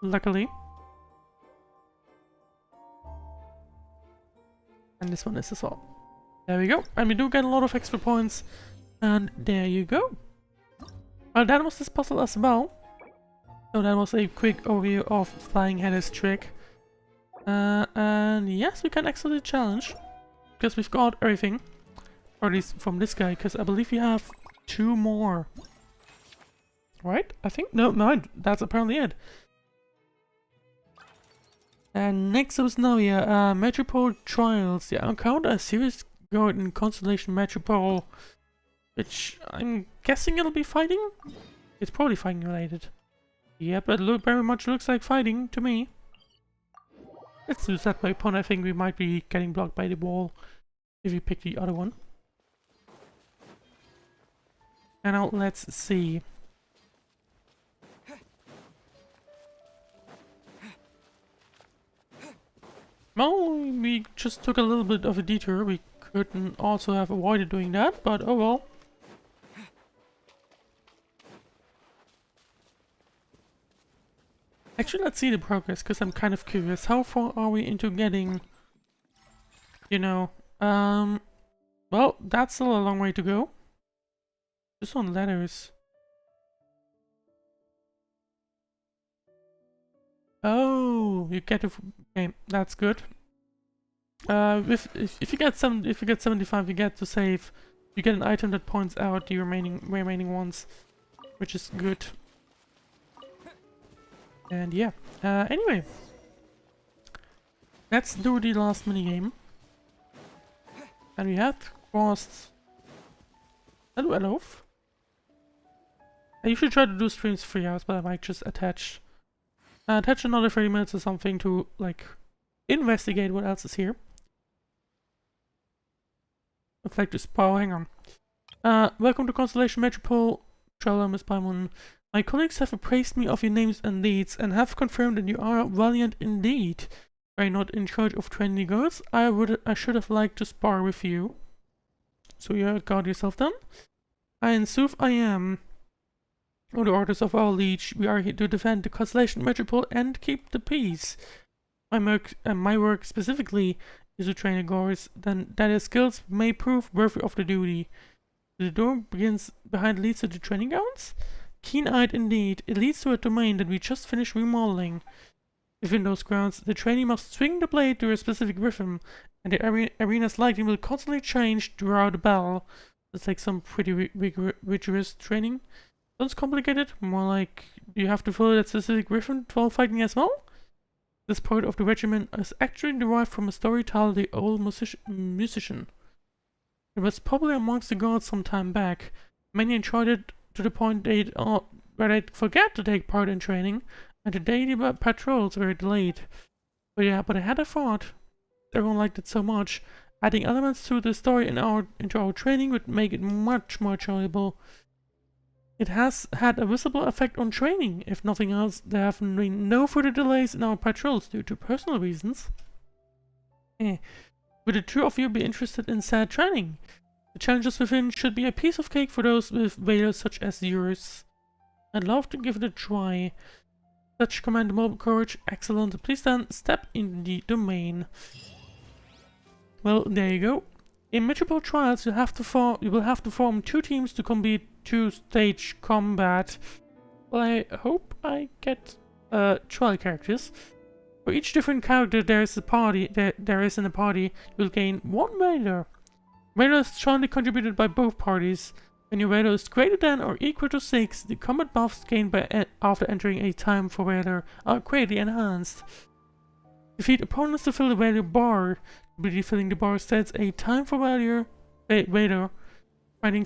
[SPEAKER 1] Luckily. And this one is as well. There we go. And we do get a lot of extra points. And there you go. Well, that was this puzzle as well. So that was a quick overview of Flying Head's trick. And yes, we can exit the challenge. Because we've got everything. Or at least from this guy, because I believe we have 2 more. Right? I think? No, that's apparently it. And next up is now here, Metropole Trials. Yeah, encounter a serious guard in Constellation Metropole. Which I'm guessing it'll be fighting? It's probably fighting related. Yep, it very much looks like fighting to me. Let's use that weapon. I think we might be getting blocked by the wall if we pick the other one. And now let's see. Well, we just took a little bit of a detour. We couldn't also have avoided doing that, but oh well. Actually, let's see the progress, because I'm kind of curious. How far are we into getting, you know, well, that's still a long way to go. Just on letters. Oh, you get to... Okay, that's good. If you get 75, you get to save. You get an item that points out the remaining ones, which is good. And yeah. Anyway, let's do the last minigame. And we have crossed. Hello, Elf. I usually try to do streams 3 hours, but I might just attach another 30 minutes or something to like investigate what else is here. I'd like to spar. Hang on. Welcome to Constellation Metropole, Traveler Miss Paimon. My colleagues have appraised me of your names and deeds and have confirmed that you are valiant indeed. Were I not in charge of training the girls, I should have liked to spar with you. So you got yourself done. In sooth I am. On the orders of our liege, we are here to defend the Constellation Metropole and keep the peace. My work specifically is to train the girls, then that their skills may prove worthy of the duty. The door leads to the training grounds? Keen-eyed indeed, it leads to a domain that we just finished remodeling. Within those grounds, the trainee must swing the blade to a specific rhythm, and the arena's lighting will constantly change throughout the battle. It's like some pretty rigorous training. Sounds complicated, more like you have to follow that specific rhythm while fighting as well? This part of the regimen is actually derived from a story told the old musician. It was probably amongst the gods some time back. Many enjoyed it to the point where they'd forget to take part in training, and the daily patrols were delayed. But yeah, I had a thought. Everyone liked it so much. Adding elements to the story into our training would make it much more enjoyable. It has had a visible effect on training. If nothing else, there have been no further delays in our patrols due to personal reasons. Would the two of you be interested in said training? The challenges within should be a piece of cake for those with valors such as yours. I'd love to give it a try. Such commendable courage, excellent. Please then step in the domain. Well, there you go. In Metropole Trials, you will have to form 2 teams to complete 2-stage combat. Well, I hope I get trial characters. For each different character there is in a party, you will gain 1 valor. Valor is strongly contributed by both parties. When your valor is greater than or equal to 6, the combat buffs gained after entering a time for valor are greatly enhanced. Defeat opponents to fill the valor bar. Filling the bar sets a time for valor, granting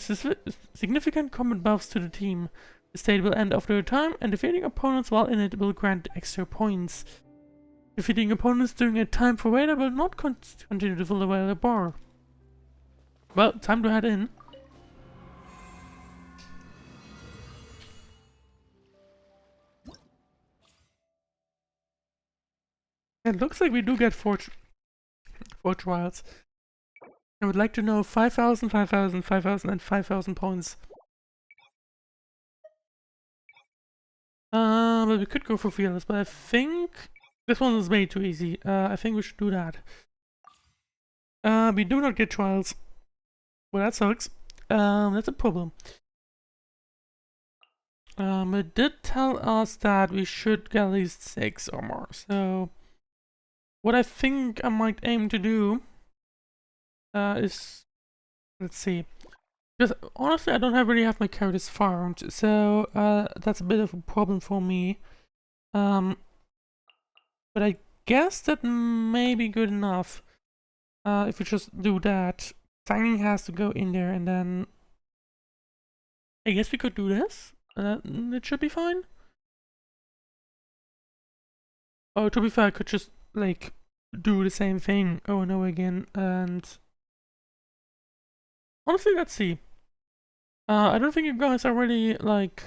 [SPEAKER 1] significant combat buffs to the team. The state will end after a time, and defeating opponents while in it will grant extra points. Defeating opponents during a time for valor will not continue to fill the valor bar. Well, time to head in. It looks like we do get 4 trials. I would like to know 5,000, 5,000, 5,000 and 5,000 points. But we could go for fearless, but I think this one is way too easy. I think we should do that. We do not get trials. Well, that sucks. That's a problem. It did tell us that we should get at least 6 or more, so what I think I might aim to do is, let's see, because honestly I don't really have my characters farmed, so that's a bit of a problem for me. But I guess that may be good enough if we just do that. Signing has to go in there, and then I guess we could do this. It should be fine. Oh, to be fair, I could just, like, do the same thing over and over again, and... Honestly, let's see. I don't think you guys are really, like,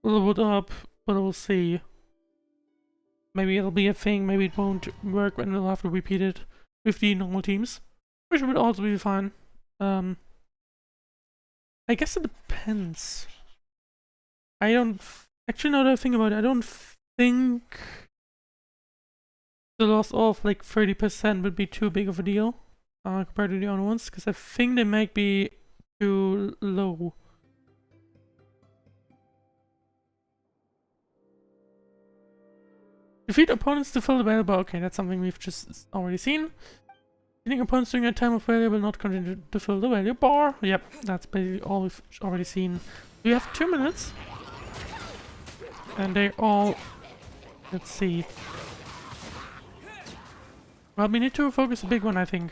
[SPEAKER 1] leveled up, but we'll see. Maybe it'll be a thing, maybe it won't work, and we'll have to repeat it with the normal teams, which would also be fine. I guess it depends. I don't... Actually, now that I think about it, I don't think the loss of like 30% would be too big of a deal compared to the other ones, because I think they might be too low. Defeat opponents to fill the battle bar. Okay, that's something we've just already seen. Defeating opponents during a time of failure will not continue to fill the value bar. Yep, that's basically all we've already seen. We have 2 minutes. And they all... Let's see. Well, we need to focus a big one, I think.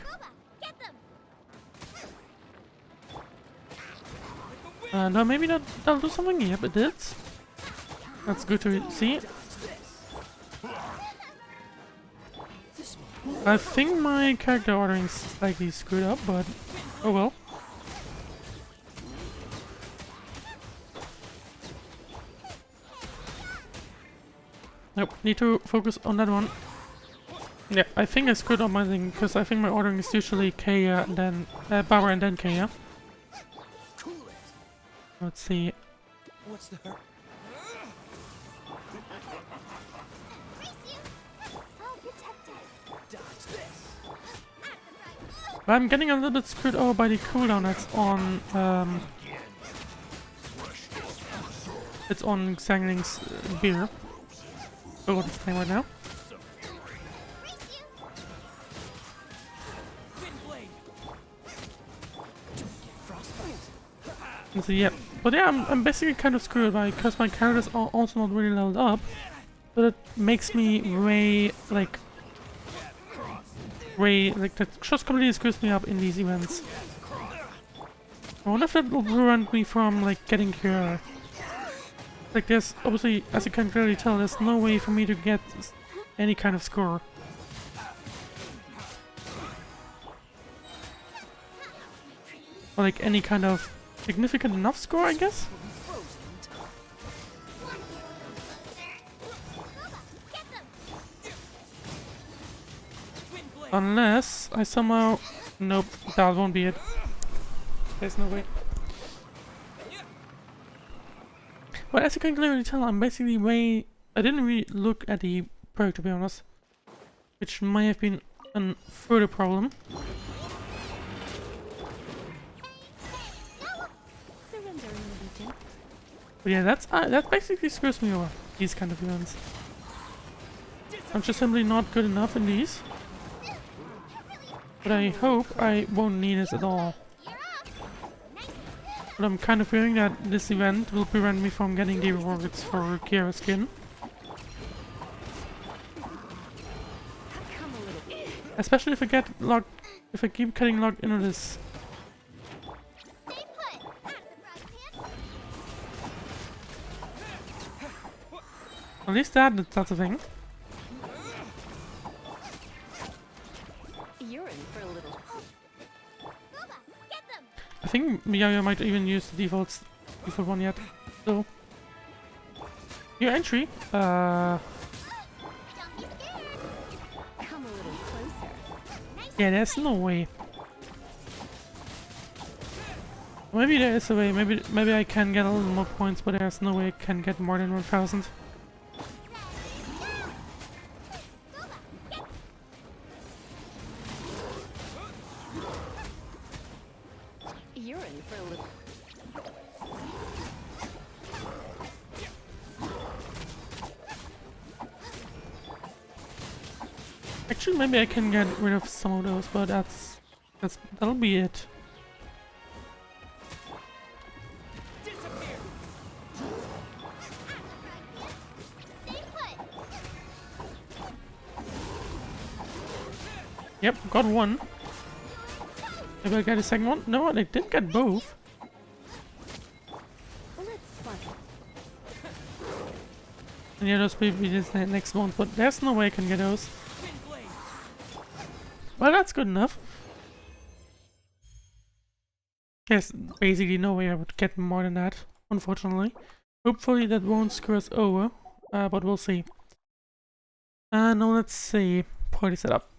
[SPEAKER 1] No, maybe that'll do something. Yep, it did. That's good to see. I think my character ordering is slightly screwed up, but oh well. Nope, need to focus on that one. Yeah, I think I screwed up my thing, because I think my ordering is usually Kaya and then Barbara and then Kaya. Let's see.
[SPEAKER 12] What's the hurt?
[SPEAKER 1] But I'm getting a little bit screwed over by the cooldown that's on it's on Xiangling's beer. Oh, what's his name right now? So yeah, but yeah, I'm basically kind of screwed because my characters are also not really leveled up, but it makes me way that just completely screws me up in these events. I wonder if that will prevent me from like getting here. Like there's obviously, as you can clearly tell, there's no way for me to get any kind of score. Or like any kind of significant enough score, I guess? Unless I somehow... Nope, that won't be it. There's no way. Well, as you can clearly tell, I'm basically way... I didn't really look at the perk, to be honest. Which might have been a further problem. But yeah, that basically screws me over, these kind of events. I'm just simply not good enough in these. But I hope I won't need this at all. But I'm kind of fearing that this event will prevent me from getting the rewards for Kira skin. Especially if I get locked, if I keep getting locked into this. At least that's a thing.
[SPEAKER 19] You're in for a little.
[SPEAKER 1] I think Miyayo might even use the default one yet. So your entry.
[SPEAKER 19] Come a little closer.
[SPEAKER 1] Yeah, there's no way. Maybe there is a way. Maybe I can get a little more points, but there's no way I can get more than 1,000.
[SPEAKER 19] You're in for a little.
[SPEAKER 1] Actually, maybe I can get rid of some of those, but that'll be it. Yep, got one. Maybe I get a second one? No, I didn't get both. And yeah, those will be this next month, but there's no way I can get those. Well, that's good enough. There's basically no way I would get more than that, unfortunately. Hopefully that won't screw us over, but we'll see. Now let's see. Party setup.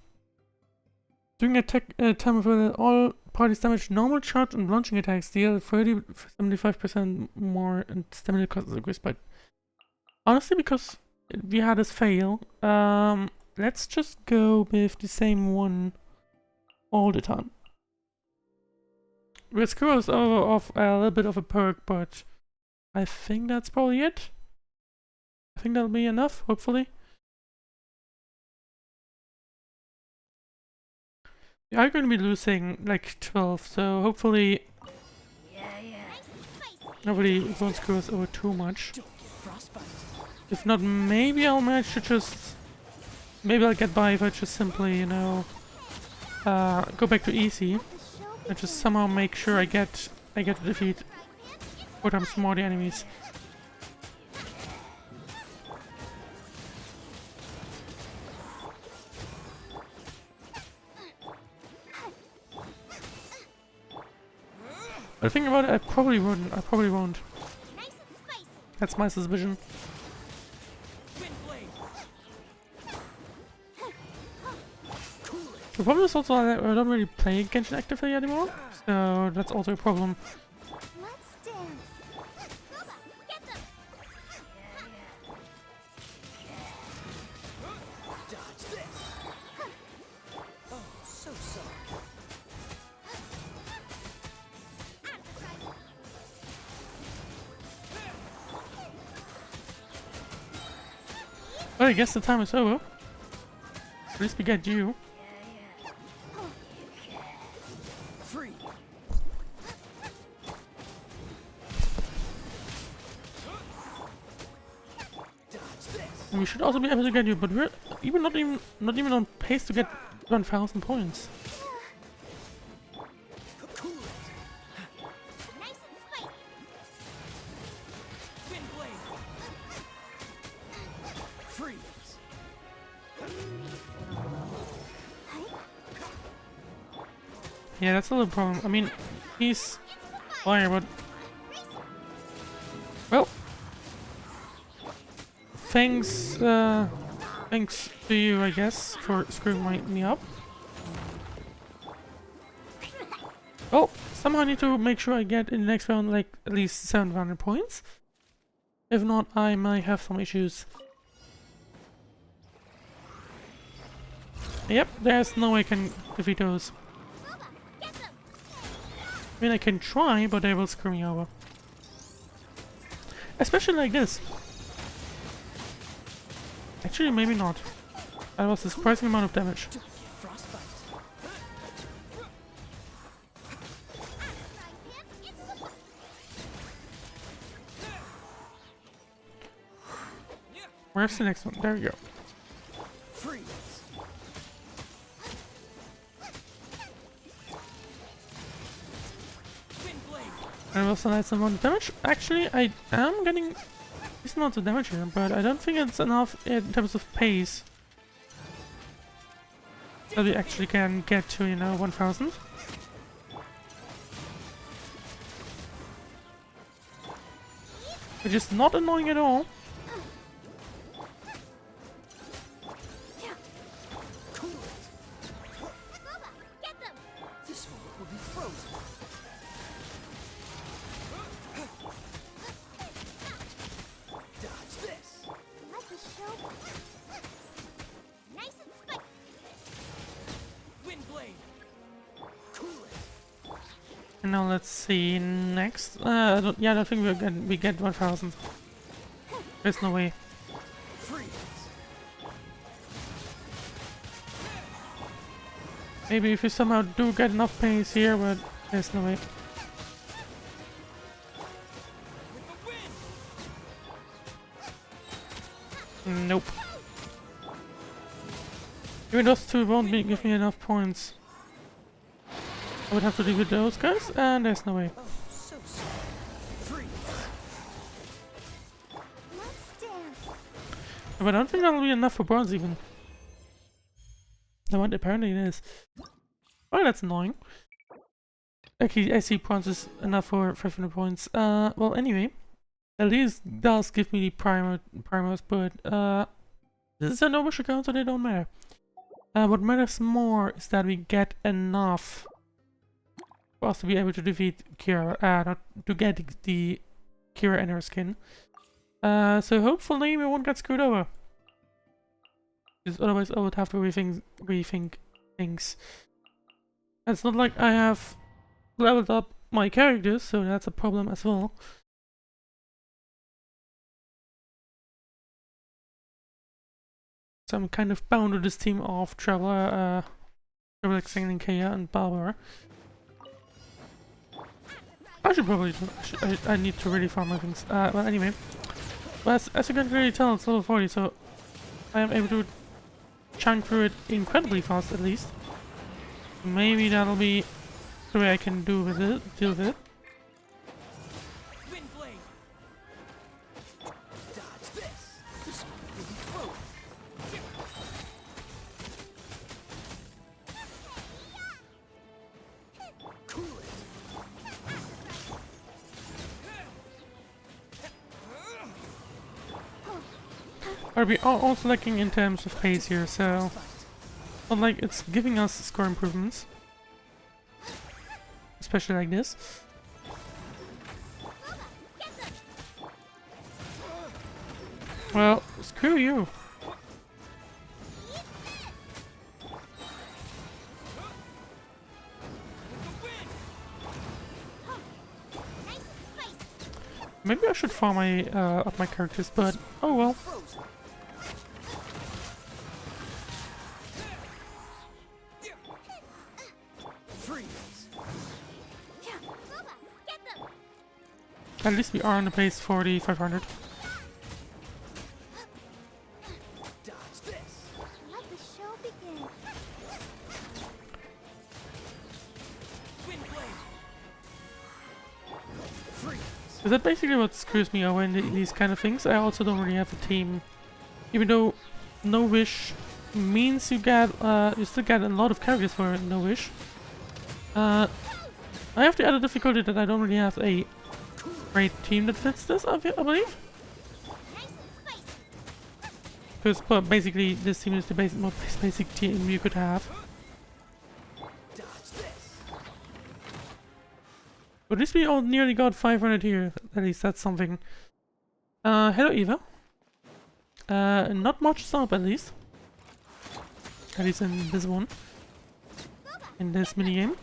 [SPEAKER 1] During attack time of all parties damage, normal charge and launching attacks deal 75% more and stamina cost is increased by. Honestly, because we had this fail, let's just go with the same one all the time. We'll screw us over off a little bit of a perk, but I think that's probably it. I think that'll be enough, hopefully. We are going to be losing like 12, so hopefully nobody won't screw us over too much. If not, maybe I'll manage to just... Maybe I'll get by if I just simply, you know, go back to easy. And just somehow make sure I get to defeat 4 times more the enemies. But thinking about it, I probably wouldn't. I probably won't. That's my suspicion. The problem is also that I don't really play Genshin actively anymore, so that's also a problem. Well, I guess the time is over. At least we get you. And we should also be able to get you, but we're not even on pace to get 1,000 points. Yeah, that's a little problem. I mean, he's fire, but well, thanks to you, I guess, for screwing me up. Oh, somehow I need to make sure I get in the next round like at least 700 points. If not, I might have some issues. Yep, there's no way I can defeat those. I mean, I can try, but they will screw me over. Especially like this. Actually, maybe not. That was a surprising amount of damage. Where's the next one? There we go. And also that's some amount of damage. Actually, I am getting decent amounts of damage here, but I don't think it's enough in terms of pace that we actually can get to, you know, 1,000. Which is not annoying at all. Now let's see next. I don't think we get 1,000. There's no way. Maybe if we somehow do get enough pace here, but there's no way. Nope. Even those two won't give me enough points. I would have to deal with those guys, and there's no way. But I don't think that'll be enough for bronze even. No, what apparently it is. Oh, that's annoying. Okay, I see bronze is enough for 500 points. Well, anyway. At least does give me the primers, but this is a no-wish account, so they don't matter. What matters more is that we get enough for us to be able to defeat Kira, not to get the Kira and her skin. So hopefully we won't get screwed over. Because otherwise I would have to rethink things. It's not like I have leveled up my characters, so that's a problem as well. So I'm kind of bound to this team of Traveler, Extending Kaya and Barbara. I should probably do, I need to really farm my things. Well, anyway. But as you can really tell, it's level 40, so I am able to chunk through it incredibly fast, at least. Maybe that'll be the way I can deal with it. But we are also lacking in terms of pace here, so not like it's giving us score improvements, especially like this. Well, screw you. Maybe I should farm my up my characters, but oh well. At least we are on the pace for the 500. Is that basically what screws me over in these kind of things? I also don't really have a team. Even though No Wish means you get you still get a lot of characters for No Wish. I have to add a difficulty that I don't really have a great team that fits this, I believe. Because basically this team is the most basic team you could have. But at least we all nearly got 500 here. At least that's something. Hello Eva. Not much stop at least. At least in this one. In this minigame.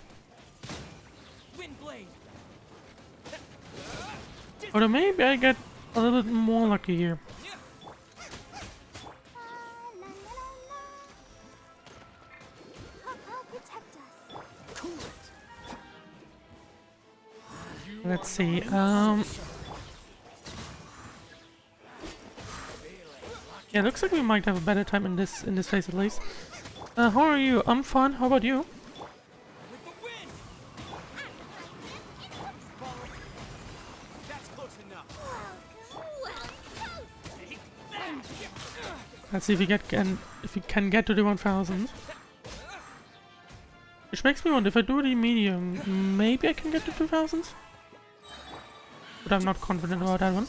[SPEAKER 1] Or maybe I get a little bit more lucky here. Let's see. Yeah, looks like we might have a better time in this phase at least. How are you? I'm fine. How about you? Let's see if we can get to the 1000. Which makes me wonder if I do the medium, maybe I can get to 2000. But I'm not confident about that one.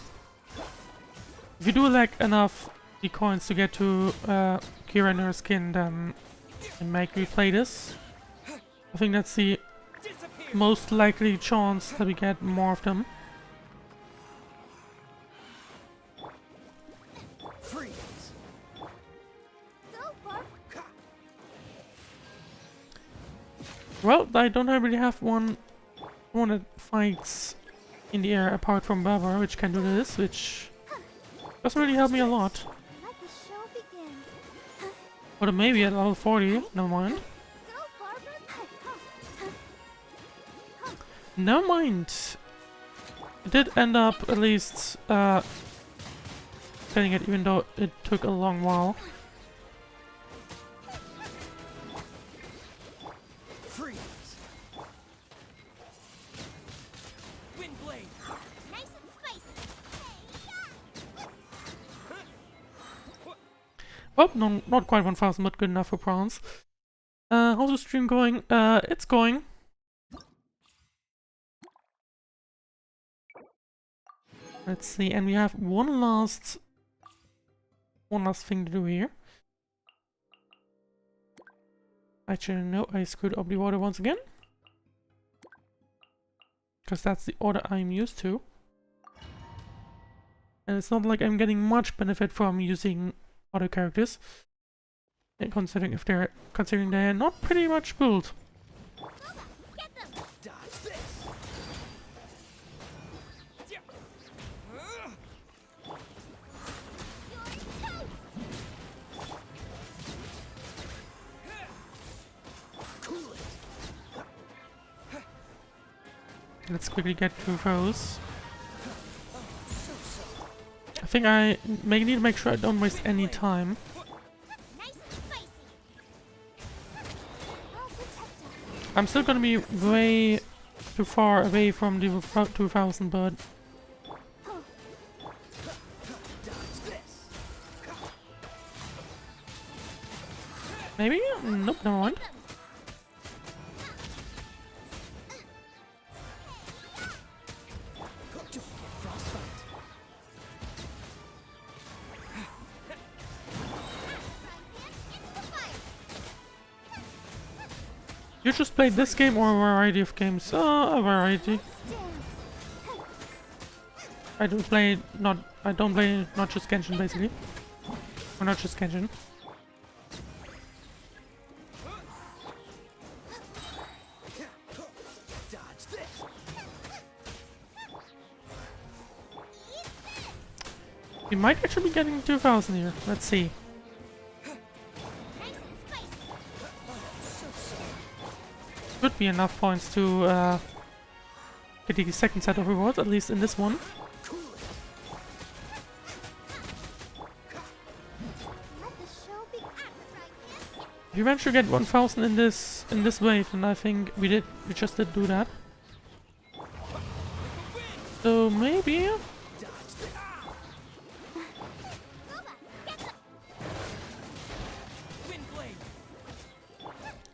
[SPEAKER 1] If you do lack enough the coins to get to Kira and her skin, then make me play this. I think that's the most likely chance that we get more of them. Well, I don't really have one that fights in the air apart from Barbara, which can do this, which doesn't really help me a lot. Or maybe at level 40, never mind. Never mind. I did end up at least getting it, even though it took a long while. Well, no, not quite 1000, but good enough for bronze. How's the stream going? It's going. Let's see, and we have one last thing to do here. Actually, no, I screwed up the order once again. Because that's the order I'm used to. And it's not like I'm getting much benefit from using other characters. And considering they're not pretty much built. Let's quickly get through those. I think I need to make sure I don't waste any time. I'm still gonna be way too far away from the 2000, but maybe? Nope, never mind. You just played this game or a variety of games? A variety. I don't play not just Genshin basically. Or not just Genshin. We might actually be getting 2000 here. Let's see. Should be enough points to get the second set of rewards, at least in this one. If you manage to get 1000 in this wave, and I think we just did do that. So maybe.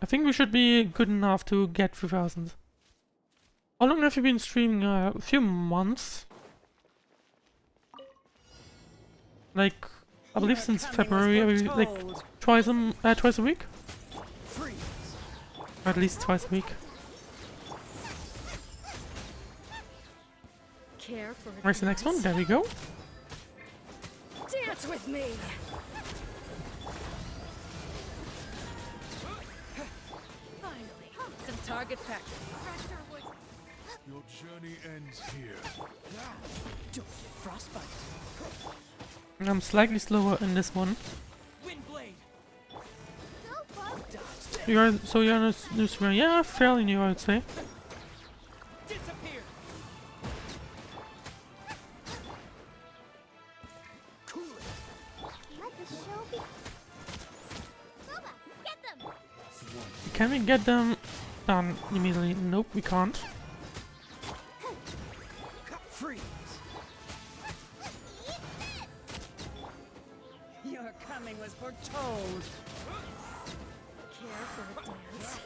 [SPEAKER 1] I think we should be good enough to get 3000. How long have you been streaming? A few months. Like, I believe since February, like twice a week? Or at least twice a week. Where's the next one? There we go.
[SPEAKER 20] Dance with me. Some target practice.
[SPEAKER 14] Your journey ends here.
[SPEAKER 20] Don't get frostbite.
[SPEAKER 1] I'm slightly slower in this one. You're on a new streamer? Yeah, fairly new, I would say. Can we get them done immediately? Nope, we can't.
[SPEAKER 20] Your coming was foretold. Care for a dance?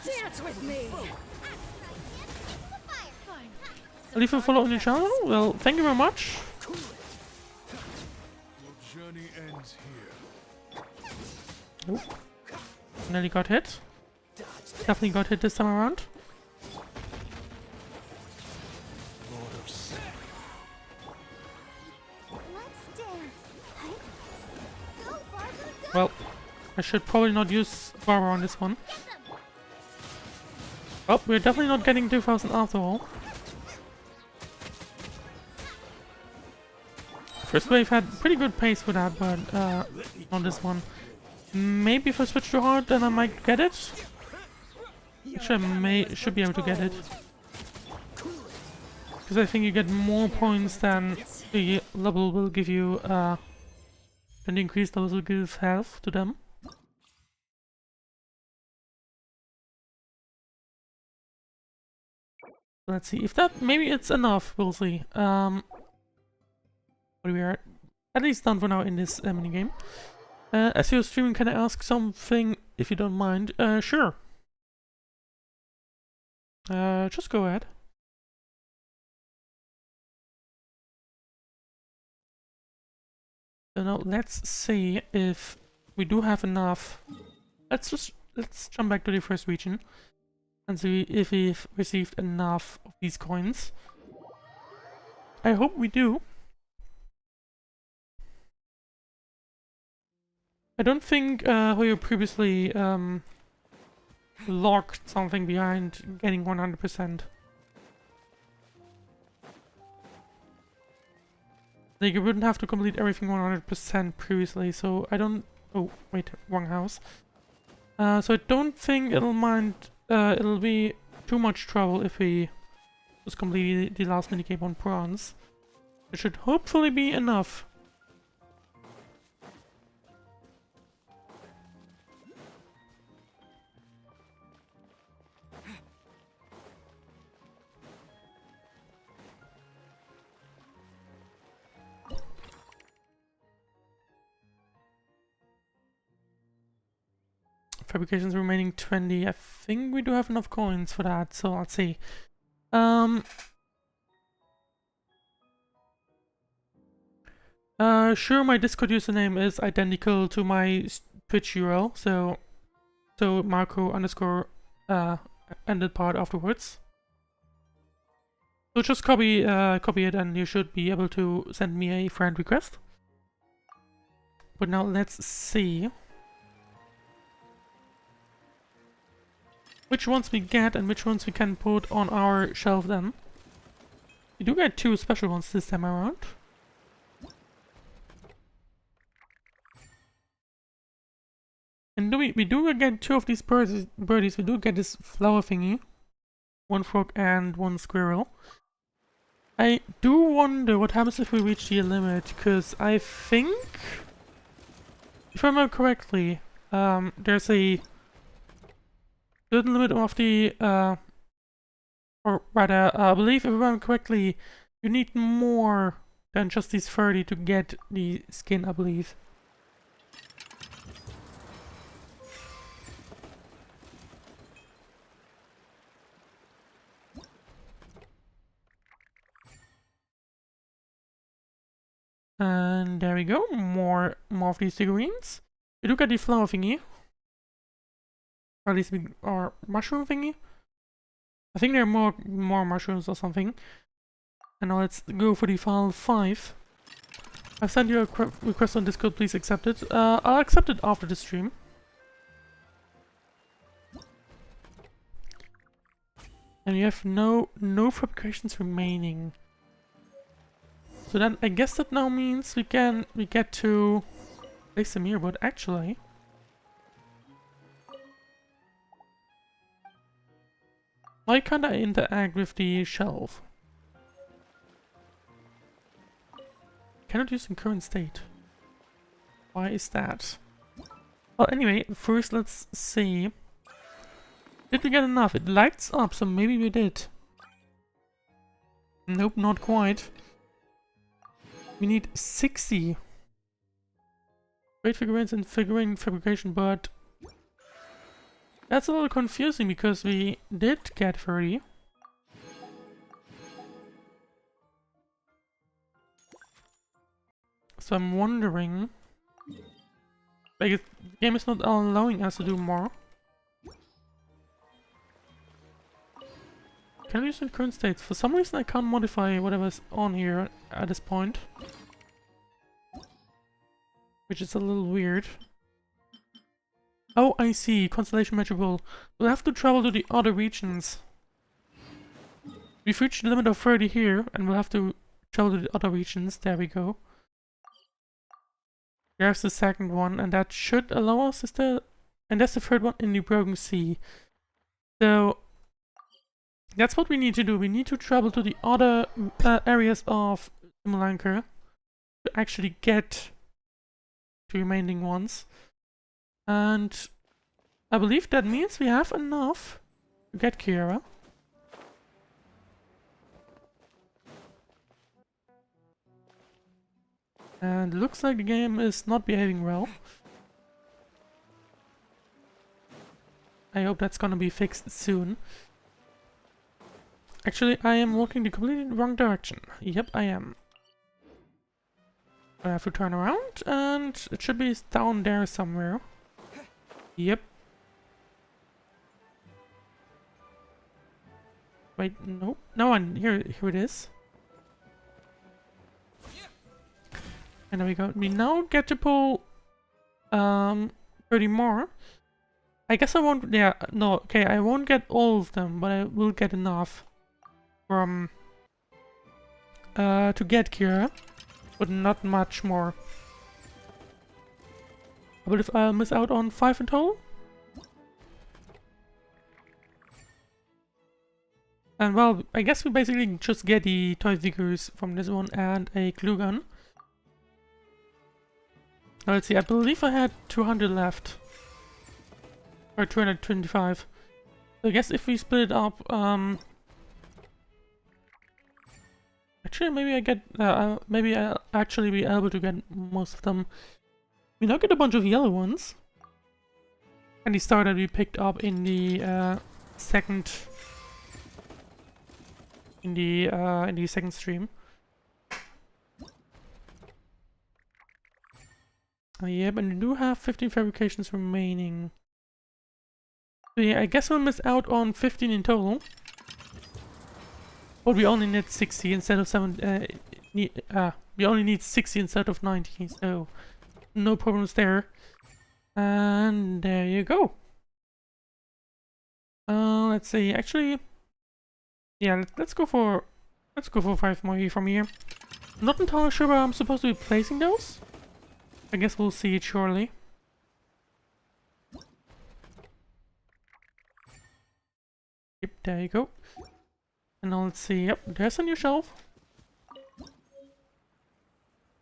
[SPEAKER 20] Dance with me.
[SPEAKER 1] Leave a follow on your channel? Well, thank you very much.
[SPEAKER 14] Your journey ends here.
[SPEAKER 1] Nope. Nearly got hit. Definitely got hit this time around. Well, I should probably not use Barbara on this one. Oh, we're definitely not getting 2000 after all. First wave had pretty good pace for that, but on this one. Maybe if I switch to hard, then I might get it. Actually, I should be able to get it. Because I think you get more points than the level will give you, and the increased levels will give health to them. Let's see if that, maybe it's enough, we'll see. But we are at least done for now in this minigame. As you're streaming, can I ask something, if you don't mind? Sure. Just go ahead. So now let's see if we do have enough. Let's jump back to the first region and see if we've received enough of these coins. I hope we do. I don't think Hoyo previously locked something behind getting 100%. Like, you wouldn't have to complete everything 100% previously, so I don't... Oh, wait, wrong house. So I don't think it'll be too much trouble if we just complete the last minigame on bronze. It should hopefully be enough. Fabrications remaining 20. I think we do have enough coins for that, so let's see. Sure, my Discord username is identical to my Twitch URL, so Marco underscore ended part afterwards. So just copy it and you should be able to send me a friend request. But now let's see which ones we get and which ones we can put on our shelf then. We do get 2 special ones this time around. And we do get 2 of these birdies. We do get this flower thingy. 1 frog and 1 squirrel. I do wonder what happens if we reach the limit, because I think, if I remember correctly, there's a certain limit of the, or rather, I believe if I remember correctly, you need more than just these 30 to get the skin, I believe. And there we go, more of these figurines. We do get the flower thingy. Or at least or mushroom thingy. I think there are more mushrooms or something. And now let's go for the file 5. I've sent you a request on Discord, please accept it. I'll accept it after the stream. And we have no fabrications remaining. So then I guess that now means we get to place them here, but actually why can't I interact with the shelf? Cannot use in current state. Why is that? Well, anyway, first let's see. Did we get enough? It lights up, so maybe we did. Nope, not quite. We need 60. Great figurines and figurine fabrication, but that's a little confusing because we did get 30. So I'm wondering, like, the game is not allowing us to do more. Can we use in current states? For some reason I can't modify whatever's on here at this point. Which is a little weird. Oh, I see. Constellation Metropole. We'll have to travel to the other regions. We've reached the limit of 30 here, and we'll have to travel to the other regions. There we go. There's the second one, and that should allow us and that's the third one in the Broken Sea. So that's what we need to do. We need to travel to the other areas of Simulanka to actually get the remaining ones. And I believe that means we have enough to get Kira. And looks like the game is not behaving well. I hope that's gonna be fixed soon. Actually, I am walking the completely wrong direction. Yep, I am. I have to turn around, and it should be down there somewhere. Yep. Wait, nope. No one. Here it is. And there we go. We now get to pull 30 more. I guess I won't. Yeah, no. Okay, I won't get all of them, but I will get enough from to get Kira, but not much more. I believe I'll miss out on 5 in total. And well, I guess we basically just get the toy figures from this one and a glue gun. Now let's see, I believe I had 200 left. Or 225. So I guess if we split it up, actually maybe I get, maybe I'll actually be able to get most of them. We now get a bunch of yellow ones. And the star that we picked up in the second stream. Yep, and we do have 15 fabrications remaining. So yeah, I guess we'll miss out on 15 in total. But we only need 60 instead of 7. We only need 60 instead of 90, so no problems there. And there you go. Let's see. Actually, yeah, let's go for 5 more from here. I'm not entirely sure where I'm supposed to be placing those. I guess we'll see it shortly. Yep, there you go. And now let's see. Yep, there's a new shelf.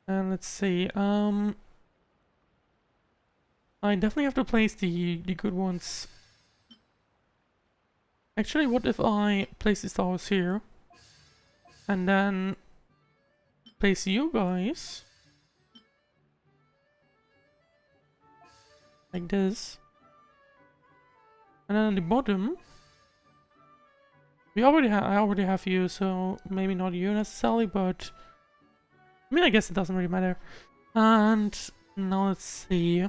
[SPEAKER 1] And let's see. I definitely have to place the good ones. Actually, what if I place the stars here, and then place you guys like this, and then on the bottom, I already have you, so maybe not you necessarily, but I mean, I guess it doesn't really matter. And now let's see.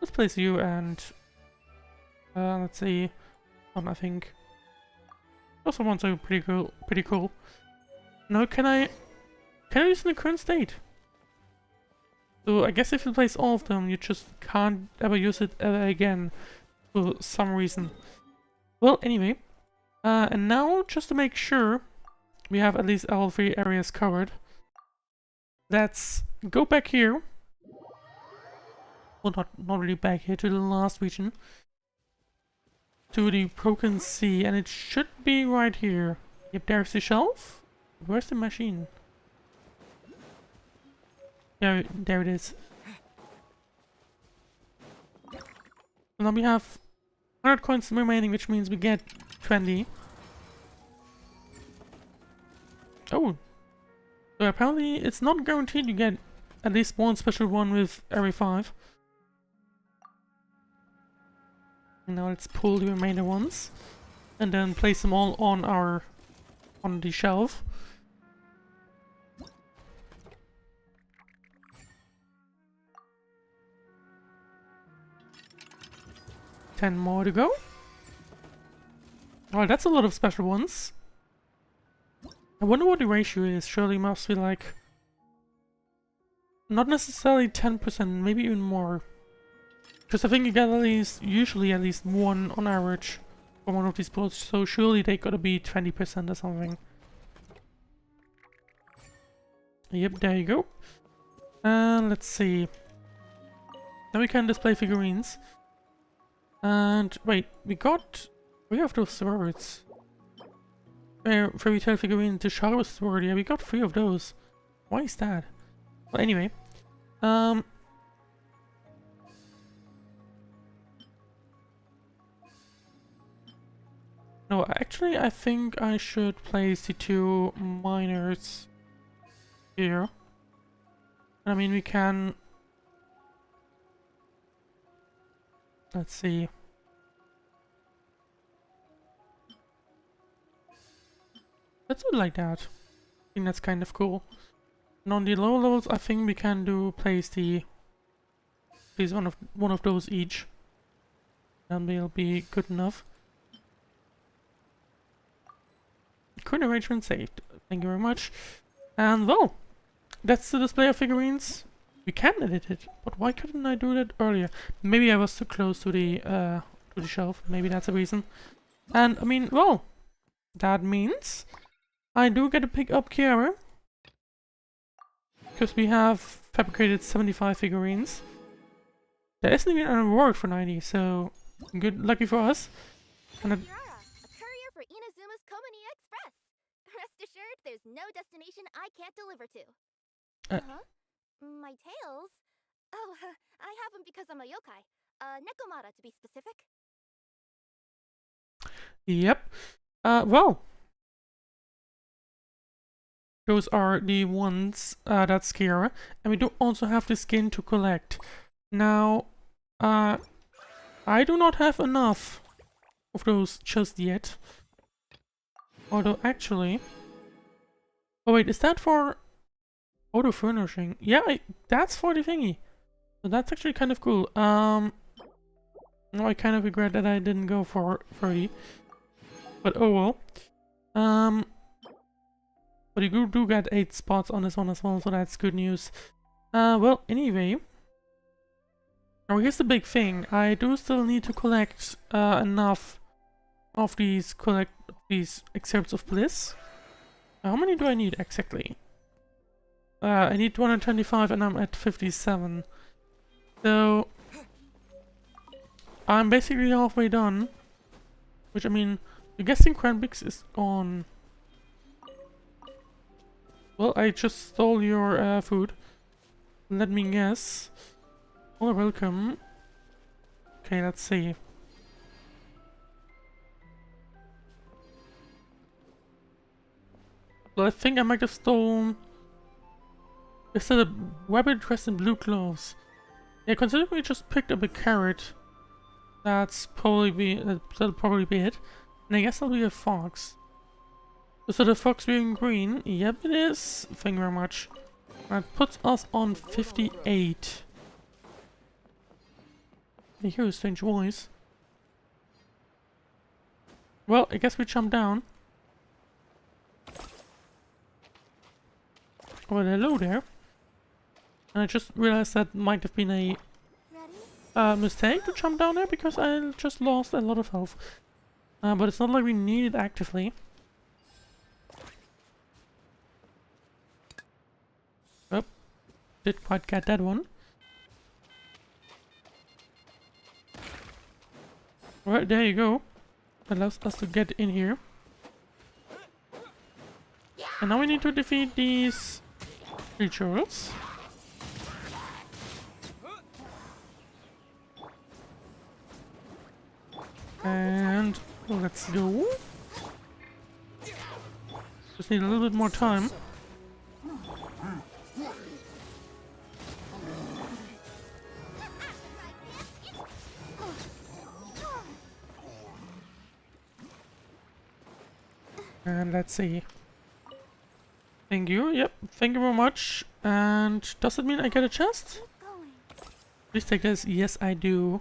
[SPEAKER 1] Let's place you and let's see. I think those ones are pretty cool. Now can I use in the current state? So I guess if you place all of them, you just can't ever use it ever again for some reason. Well, anyway, and now just to make sure we have at least all 3 areas covered, let's go back here. Well, not really back here, to the last region. To the Broken Sea, and it should be right here. Yep, there's the shelf. Where's the machine? Yeah, there it is. So now we have 100 coins remaining, which means we get 20. Oh. So apparently it's not guaranteed you get at least one special one with every 5. And now let's pull the remainder ones. And then place them all on the shelf. Ten more to go. Oh, that's a lot of special ones. I wonder what the ratio is. Surely must be like... not necessarily 10%, maybe even more. Because I think you get usually at least 1 on average for one of these pulls, so surely they gotta be 20% or something. Yep, there you go. And let's see. Now we can display figurines. And wait, we got 3 of those swords. Fairy tale figurine, the sharpest sword. Yeah, we got 3 of those. Why is that? Well, anyway, no, actually, I think I should place the 2 miners here. I mean, we can. Let's see. Let's do it like that. I think that's kind of cool. And on the lower levels, I think we can place one of those each. And they'll be good enough. Current arrangement saved. Thank you very much. And well, that's the display of figurines. We can edit it, but why couldn't I do that earlier? Maybe I was too close to the shelf. Maybe that's a reason. And I mean, well, that means I do get to pick up Kiara, because we have fabricated 75 figurines. There isn't even a reward for 90, so good, lucky for us. And
[SPEAKER 7] A courier for Inazuma's Komani Express. Rest assured, there's no destination I can't deliver to. My tails? Oh, I have them because I'm a yokai. Nekomata to be specific.
[SPEAKER 1] Yep. Well, those are the ones that's Kiara, and we do also have the skin to collect. Now, I do not have enough of those just yet. Although, actually... Oh wait, is that for auto furnishing? Yeah, that's for the thingy. So that's actually kind of cool. No, I kind of regret that I didn't go for 30. But oh well. But you do get 8 spots on this one as well, so that's good news. Well, anyway. Now here's the big thing. I do still need to collect enough of these excerpts of bliss. How many do I need exactly? I need 225 and I'm at 57. So I'm basically halfway done. Which I mean, the guessing Cranbix is gone. Well, I just stole your food. Let me guess. Oh, welcome. Okay, let's see. Well, I think I might have stolen... Is that a rabbit dressed in blue clothes? Yeah, considering we just picked up a carrot, that'll probably be it. And I guess that'll be a fox. So the fox being green? Yep, it is. Thank you very much. That puts us on 58. I hear a strange voice. Well, I guess we jump down. Well, hello there. And I just realized that might have been a mistake to jump down there because I just lost a lot of health. But it's not like we need it actively. Oh, did quite get that one. Right, there you go. Allows us to get in here. And now we need to defeat these creatures. And let's go. Just need a little bit more time. And let's see. Thank you. Yep. Thank you very much. And does it mean I get a chest? Please take this. Yes, I do.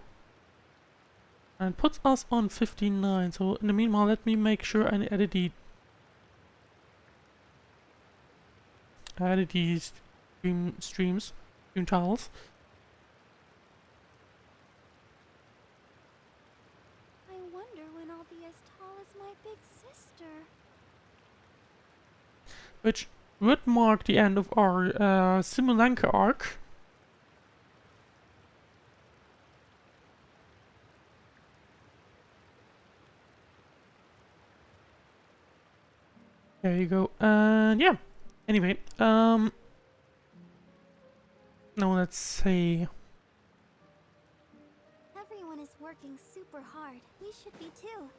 [SPEAKER 1] And puts us on 59. So in the meanwhile, let me make sure I edit these stream tiles.
[SPEAKER 7] I wonder when I'll be as tall as my big sister.
[SPEAKER 1] Which would mark the end of our Simulanka arc. There you go. And yeah. Anyway, now let's see.
[SPEAKER 2] Everyone is working super hard. We should be too.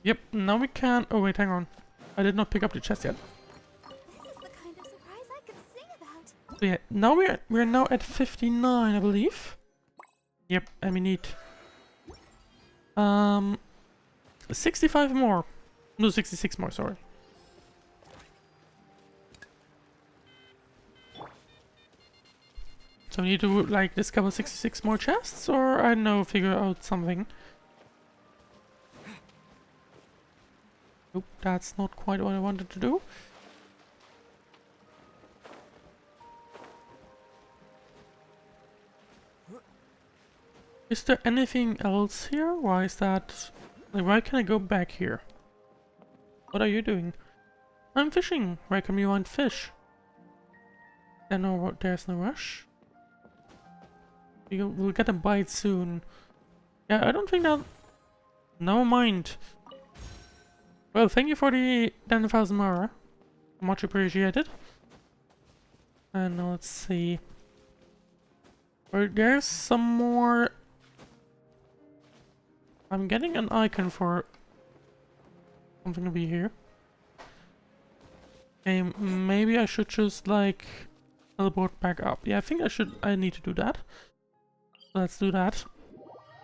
[SPEAKER 1] Yep, now we can... Oh wait, hang on. I did not pick up the chest yet.
[SPEAKER 2] This is the kind of surprise I could sing about.
[SPEAKER 1] So yeah, now we're now at 59, I believe. Yep, and we need 65 more. No, 66 more, sorry. So we need to, like, discover 66 more chests, or, I don't know, figure out something. Nope, that's not quite what I wanted to do. Is there anything else here? Why is that... Like, why can I go back here? What are you doing? I'm fishing! Where can we find fish? There's no rush. We'll get a bite soon. Yeah, I don't think that... Never mind. Well, thank you for the 10,000 Mara. Much appreciated. And now let's see. Well, there's some more... I'm getting an icon for something to be here. Okay, maybe I should just like teleport back up. Yeah, I think I need to do that. Let's do that.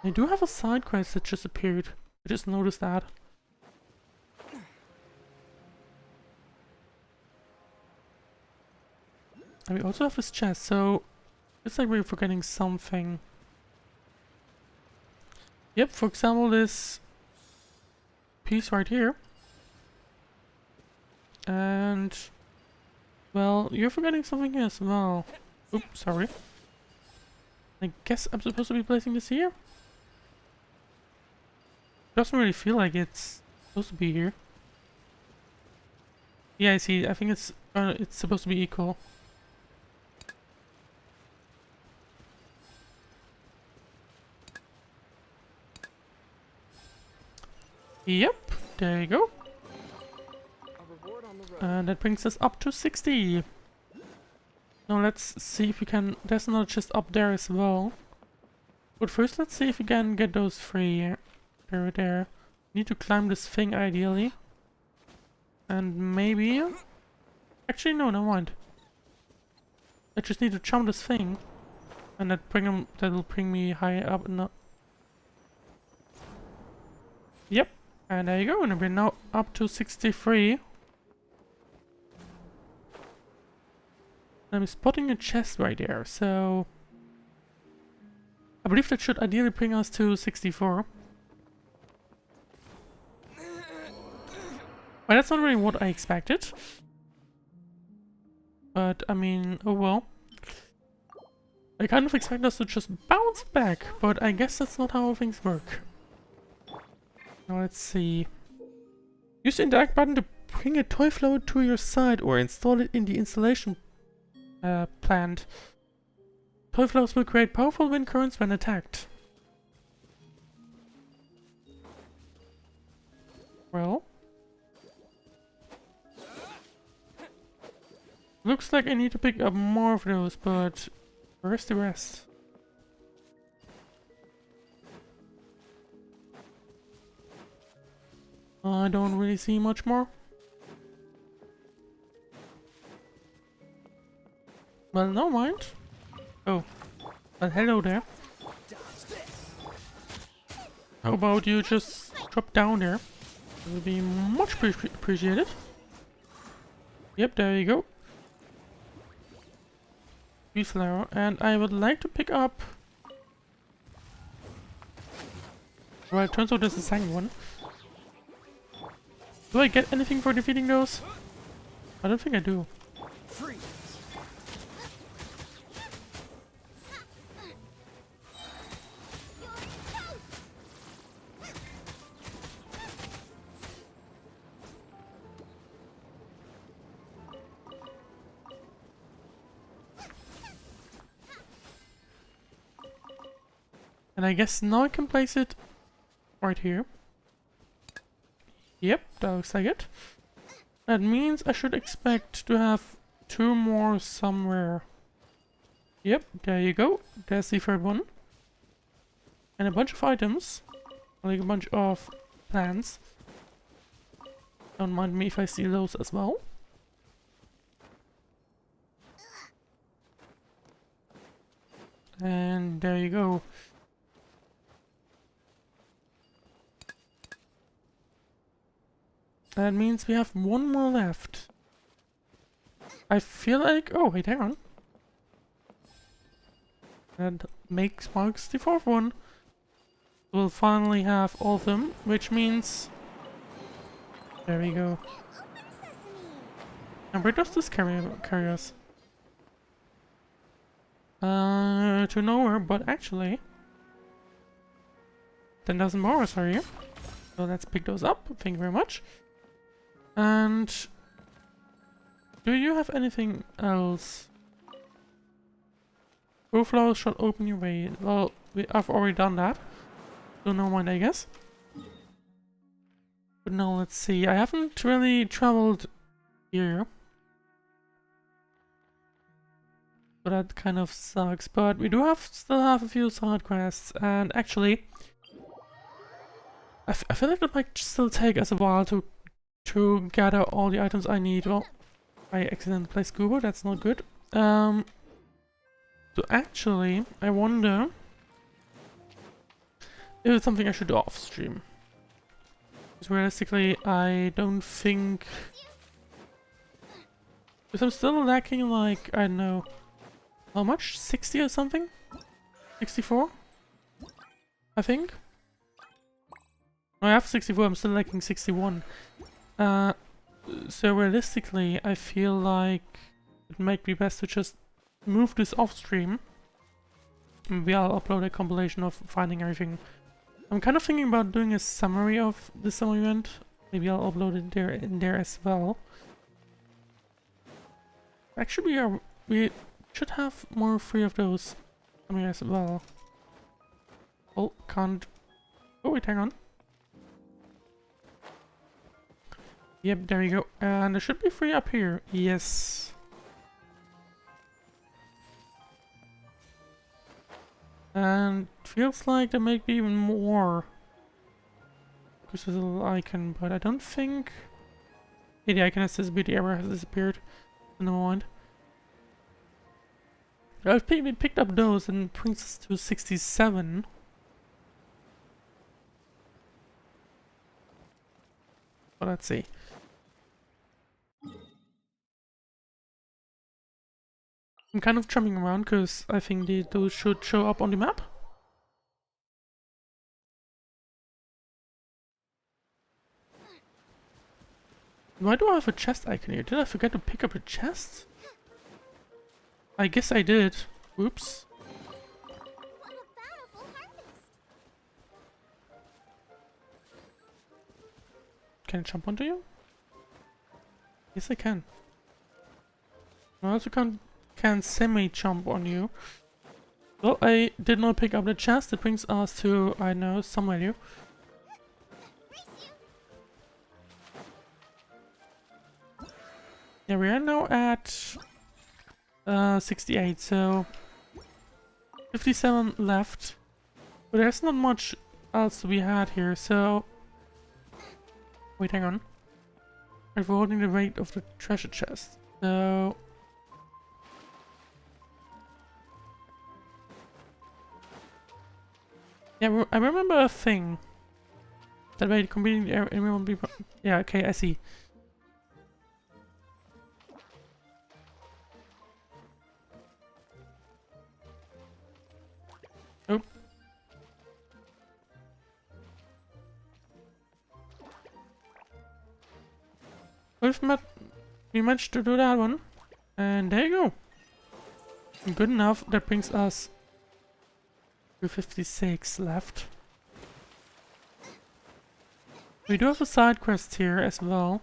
[SPEAKER 1] I do have a side quest that just appeared. I just noticed that. And we also have this chest, so it's like we're forgetting something. Yep, for example, this piece right here. And, well, you're forgetting something as well. Oops, sorry. I guess I'm supposed to be placing this here? Doesn't really feel like it's supposed to be here. Yeah, I see. I think it's supposed to be equal. Yep, there you go. And that brings us up to 60. Now let's see if we can... There's another chest up there as well. But first let's see if we can get those three. There. Need to climb this thing ideally. And maybe... Actually no, never mind. I just need to jump this thing. And that'll bring me higher up. No. Yep. And there you go, and we're now up to 63. I'm spotting a chest right there, so... I believe that should ideally bring us to 64. Well, that's not really what I expected. But, I mean, oh well. I kind of expect us to just bounce back, but I guess that's not how things work. Now let's see. Use the interact button to bring a toy float to your side or install it in the installation plant. Toy floats will create powerful wind currents when attacked. Well. Looks like I need to pick up more of those, but where's the rest? I don't really see much more. Well, no mind. Oh. Well, hello there. How about you just drop down there? It would be much appreciated. Yep, there you go. Flower, and I would like to pick up... Well, it turns out there's a second one. Do I get anything for defeating those? I don't think I do. And I guess now I can place it right here. Yep, that looks like it. That means I should expect to have 2 more somewhere. Yep, there you go. There's the third one. And a bunch of items. Like a bunch of plants. Don't mind me if I steal those as well. And there you go. That means we have one more left. I feel like... Oh, wait, hang on. That marks the fourth one. We'll finally have all of them, which means... There we go. And where does this carry us? To nowhere, but actually... 10,000 more are here. So let's pick those up. Thank you very much. And... Do you have anything else? Overflow shall open your way. Well, I've already done that. So no mind, I guess. But now let's see. I haven't really traveled here. So that kind of sucks. But we do still have a few side quests. And actually, I feel like that might still take us a while to gather all the items I need. Well, I accidentally placed Scuba. That's not good. So actually, I wonder if it's something I should do off stream. Because realistically, I don't think... Because I'm still lacking like, I don't know, how much? 60 or something? 64? I think? No, I have 64, I'm still lacking 61. So realistically, I feel like it might be best to just move this off stream. Maybe I'll upload a compilation of finding everything. I'm kind of thinking about doing a summary of the summer event. Maybe I'll upload it in there as well. Actually, we should have more free of those summaries as well. Oh, can't. Oh wait, hang on. Yep, there we go. And it should be free up here. Yes. And feels like there might be even more. Because there's a little icon, but I don't think... Yeah, the icon has disappeared, the error has disappeared. Never mind. I've picked up those and brings us to 67. But let's see. I'm kind of jumping around because I think those should show up on the map. Why do I have a chest icon here? Did I forget to pick up a chest? I guess I did. Oops. Can I jump onto you? Yes, I can. I also can semi-jump on you. Well, I did not pick up the chest. It brings us to, I know, some value. Yeah, we are now at 68, so 57 left. But there's not much else to be had here, so... Wait, hang on. I'm holding the weight of the treasure chest, so... Yeah, I remember a thing. That way completing the area will be... Yeah, okay, I see. Oh. We managed to do that one. And there you go. Good enough. That brings us to 56 left. We do have a side quest here as well.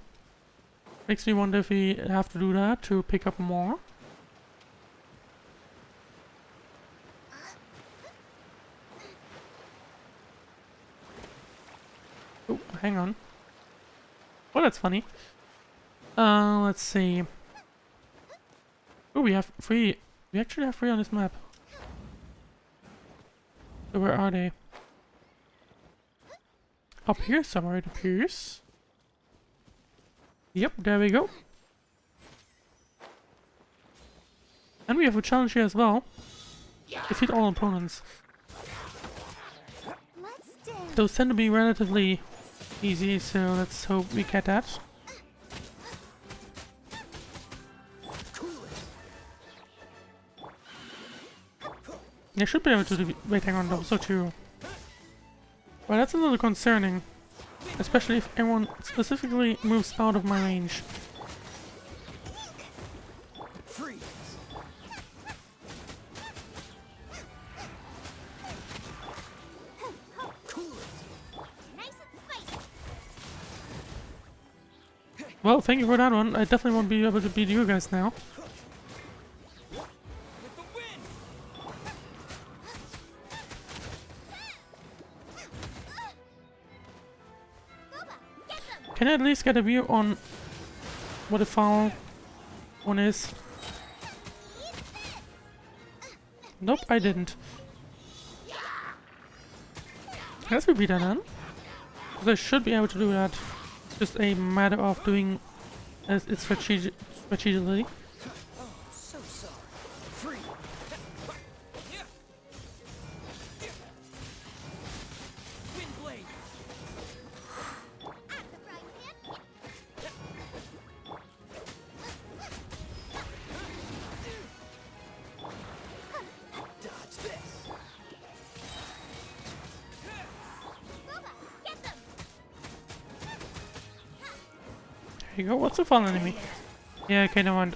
[SPEAKER 1] Makes me wonder if we have to do that to pick up more. Oh, hang on. Oh, that's funny. Let's see. Oh, we have 3. We actually have 3 on this map. So where are they? Up here somewhere, it appears. Yep, there we go. And we have a challenge here as well. Defeat all opponents. Those tend to be relatively easy, so let's hope we get that. I should be able to do... Wait, hang on, those are two. Well, that's a little concerning. Especially if everyone specifically moves out of my range. Well, thank you for that one. I definitely won't be able to beat you guys now. Can I at least get a view on what the foul one is? Nope, I didn't. Let's be beaten then. Because I should be able to do that. Just a matter of doing it strategically. There you go, what's the fun enemy? Yeah, okay, no mind.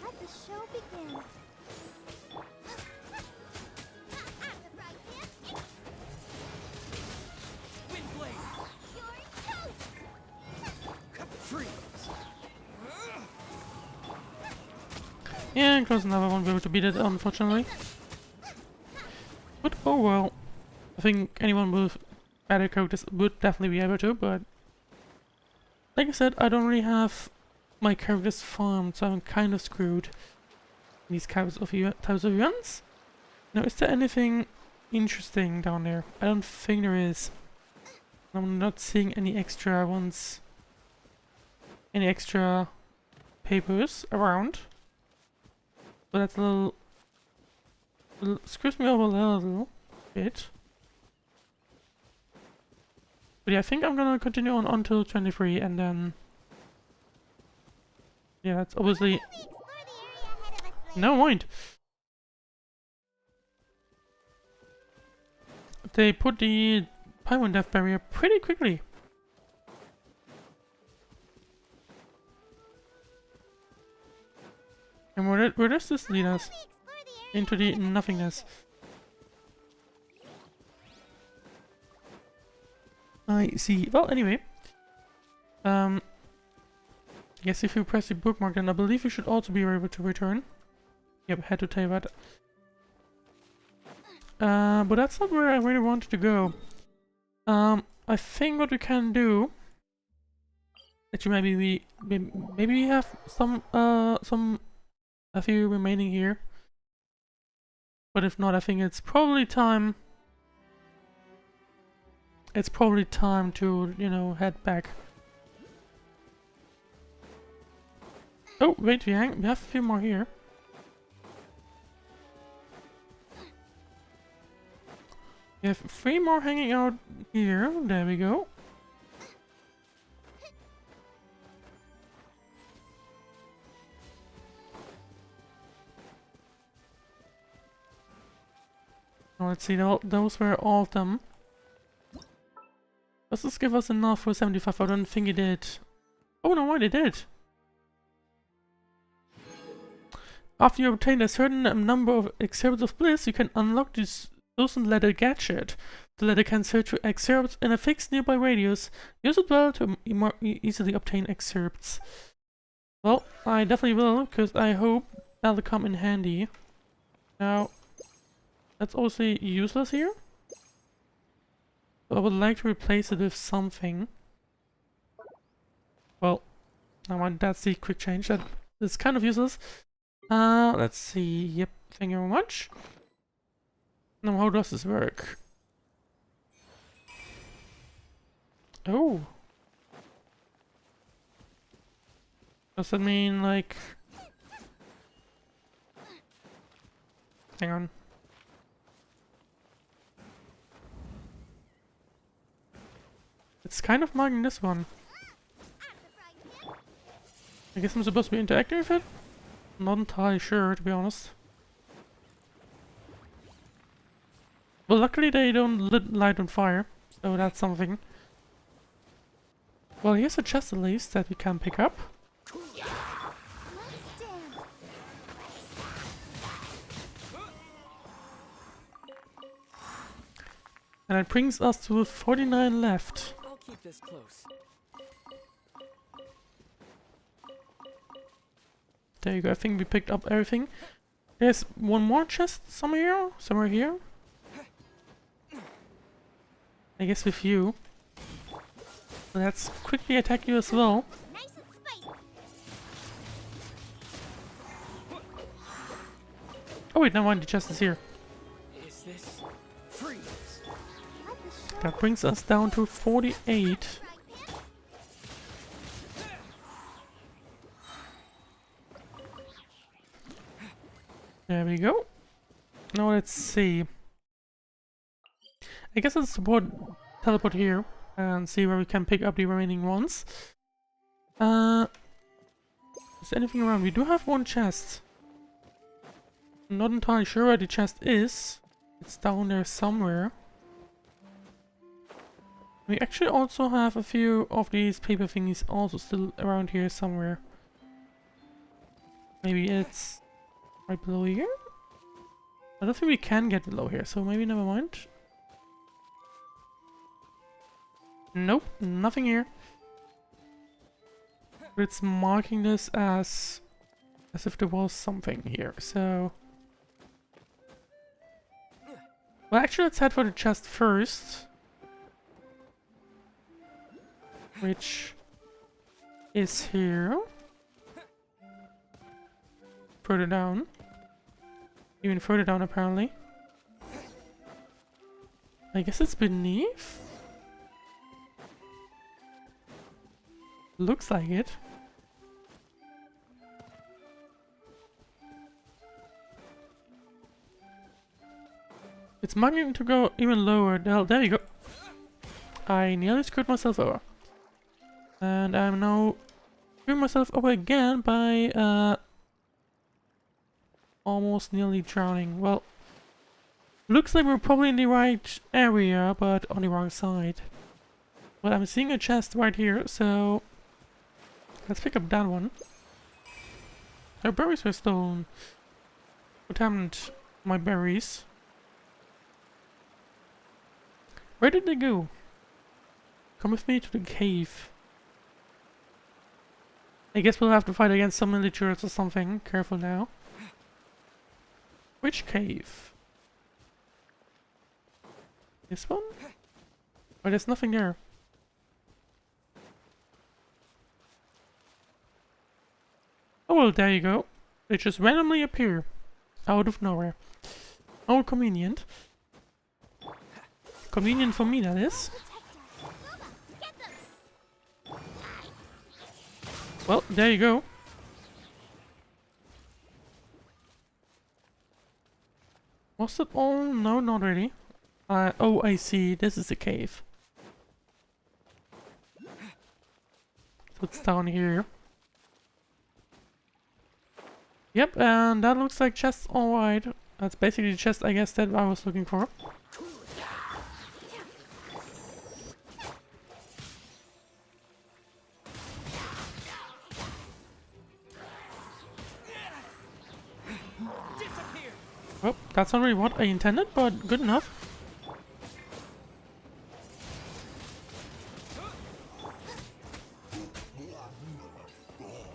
[SPEAKER 2] Let the show begin.
[SPEAKER 1] Yeah, close enough, I won't be able to beat it, unfortunately. But oh well. I think anyone with better characters would definitely be able to, but... Like I said, I don't really have my characters farmed, so I'm kind of screwed. These types of events. Now, is there anything interesting down there? I don't think there is. I'm not seeing any extra ones. Any extra papers around. But that's a little screws me over a little bit. But yeah, I think I'm gonna continue on until 23 and then... Yeah, that's obviously... No mind! They put the Pyrone Death Barrier pretty quickly. And where does this lead us? Into the nothingness. I see. Well, anyway. Yes, if you press the bookmark, then I believe you should also be able to return. Yep, had to tell you that. But that's not where I really wanted to go. I think what we can do... Actually, maybe we have a few remaining here. But if not, I think it's probably time... It's probably time to, you know, head back. Oh, wait, we have a few more here. We have 3 more hanging out here. There we go. Now let's see, those were all of them. Does this give us enough for 75? I don't think it did. Oh no, wait, it did. After you obtain a certain number of excerpts of bliss, you can unlock this 1000-letter gadget. The letter can search for excerpts in a fixed nearby radius. Use it well to more easily obtain excerpts. Well, I definitely will, because I hope that'll come in handy. Now, that's also useless here. I would like to replace it with something. Well, I want that's the quick change. That is kind of useless. Let's see. Yep, thank you very much. Now, how does this work? Oh. Does that mean, like... Hang on. It's kind of marking this one. I guess I'm supposed to be interacting with it? Not entirely sure, to be honest. Well, luckily they don't light on fire, so that's something. Well, here's a chest at least that we can pick up. And it brings us to 49 left.
[SPEAKER 8] I'll keep this close.
[SPEAKER 1] There you go, I think we picked up everything. There's one more chest somewhere here. I guess with you. Let's quickly attack you as well. Oh wait, never mind, the chest is here.
[SPEAKER 8] Is this freeze?
[SPEAKER 1] That brings us down to 48. There we go. Now let's see. I guess let's teleport here and see where we can pick up the remaining ones. Is there anything around? We do have one chest. I'm not entirely sure where the chest is. It's down there somewhere. We actually also have a few of these paper thingies also still around here somewhere. Maybe it's right below here? I don't think we can get below here, so maybe never mind. Nope, nothing here. But it's marking this as if there was something here, so... Well, actually, let's head for the chest first. Which is here. Further down. Even further down, apparently. I guess it's beneath? Looks like it. It's marking to go even lower. There you go. I nearly screwed myself over. And I'm now screwing myself over again by almost nearly drowning. Well, looks like we're probably in the right area, but on the wrong side. But I'm seeing a chest right here, so let's pick up that one. Our berries were stolen. What happened to my berries? Where did they go? Come with me to the cave. I guess we'll have to fight against some miniatures or something. Careful now. Which cave? This one? Oh, there's nothing there. Oh well, there you go. They just randomly appear. Out of nowhere. How convenient. Convenient for me, that is. Well, there you go. Was that all? No, not really. Oh, I see. This is the cave. So it's down here. Yep, and that looks like chests. Alright. That's basically the chest, I guess, that I was looking for. Well, that's not really what I intended, but good enough.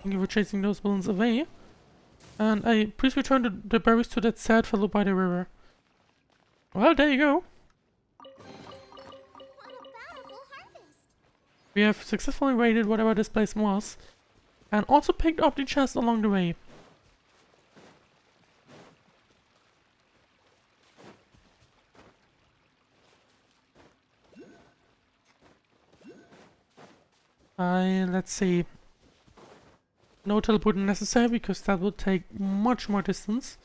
[SPEAKER 1] Thank you for chasing those villains away. And please return the berries to that sad fellow by the river. Well, there you go. We have successfully raided whatever this place was. And also picked up the chest along the way. Let's see. No teleporting necessary because that would take much more distance.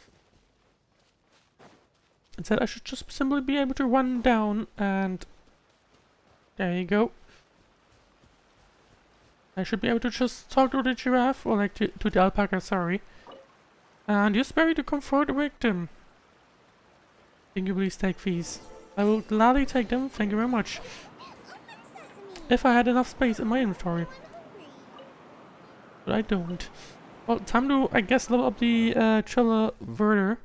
[SPEAKER 1] Instead, I should just simply be able to run down and there you go. I should be able to just talk to the giraffe, or like to the alpaca, sorry. And use berry to comfort the victim. Can you please take these? I will gladly take them, thank you very much. If I had enough space in my inventory. But I don't. Well, time to, I guess, level up the Triller Verter.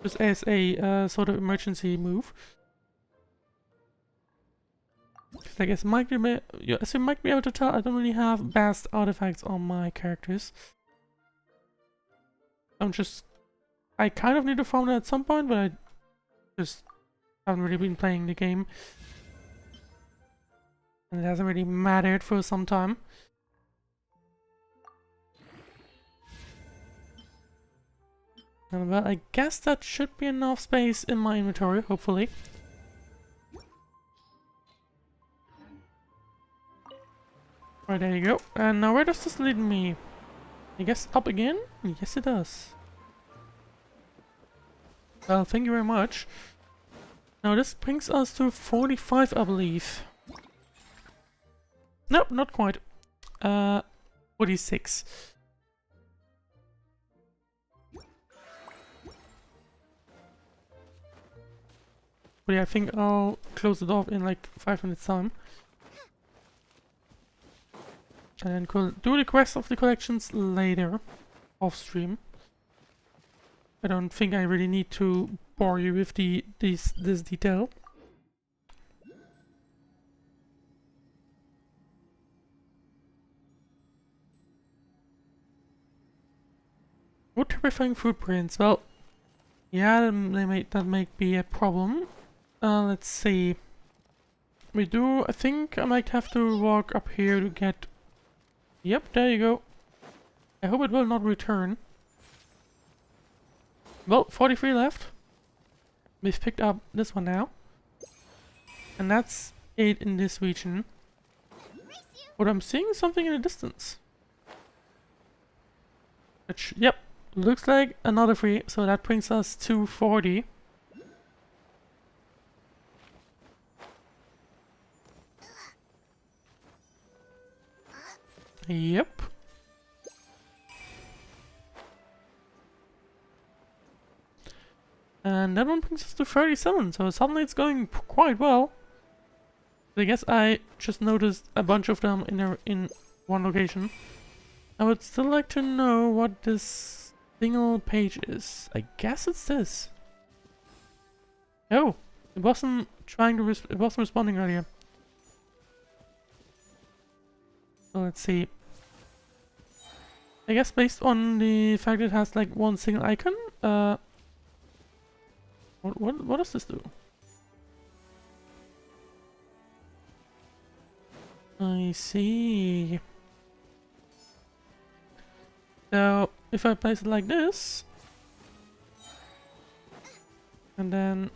[SPEAKER 1] Just as a sort of emergency move. Because I guess as you might be able to tell, I don't really have best artifacts on my characters. I kind of need to farm that at some point, but I just haven't really been playing the game. And it hasn't really mattered for some time. Well, I guess that should be enough space in my inventory, hopefully. Right, there you go. And now where does this lead me? I guess up again? Yes, it does. Well, thank you very much. Now this brings us to 45, I believe. Nope, not quite. 46. But yeah, I think I'll close it off in like 5 minutes time. And do the rest of the collections later, off stream. I don't think I really need to bore you with this detail. What terrifying footprints? Well, yeah, that may be a problem. Let's see. I think I might have to walk up here to get... Yep, there you go. I hope it will not return. Well, 43 left. We've picked up this one now. And that's 8 in this region. But I'm seeing something in the distance. Which, yep, looks like another 3, so that brings us to 40. Yep. And that one brings us to 37, so suddenly it's going quite well. I guess I just noticed a bunch of them in one location. I would still like to know what this single page is. I guess it's this. Oh, it wasn't it wasn't responding earlier. So let's see. I guess based on the fact it has like one single icon, what does this do? I see. So if I place it like this, and then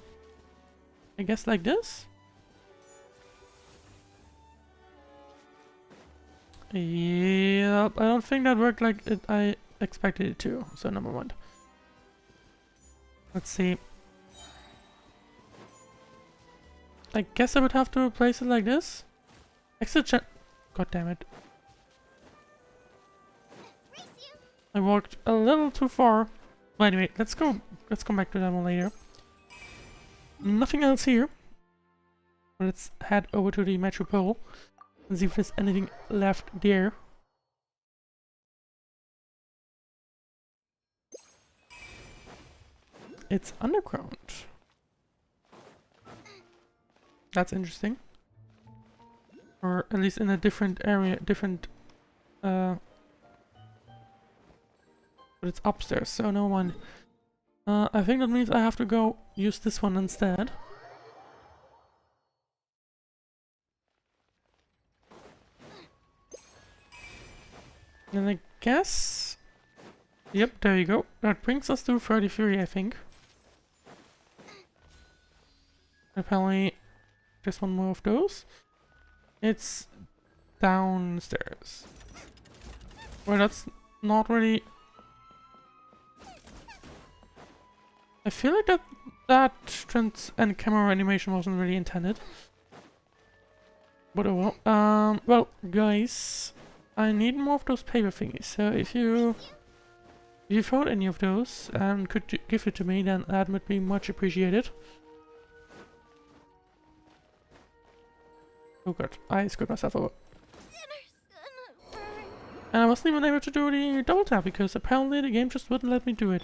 [SPEAKER 1] I guess like this. Yep, I don't think that worked like I expected it to, so never mind. Let's see. I guess I would have to place it like this. God damn it. I walked a little too far. Well, anyway, let's come back to that one later. Nothing else here. Let's head over to the Metropole and see if there's anything left there. It's underground. That's interesting. Or at least in a different area, but it's upstairs, so no one. I think that means I have to go use this one instead. And I guess... Yep, there you go. That brings us to 33, I think. Apparently, just one more of those. It's downstairs. Well, that's not really... I feel like that trans and camera animation wasn't really intended. But oh well. Well, guys, I need more of those paper thingies, so if you found any of those and could give it to me, then that would be much appreciated. Oh god, I screwed myself over. And I wasn't even able to do the double tap because apparently the game just wouldn't let me do it.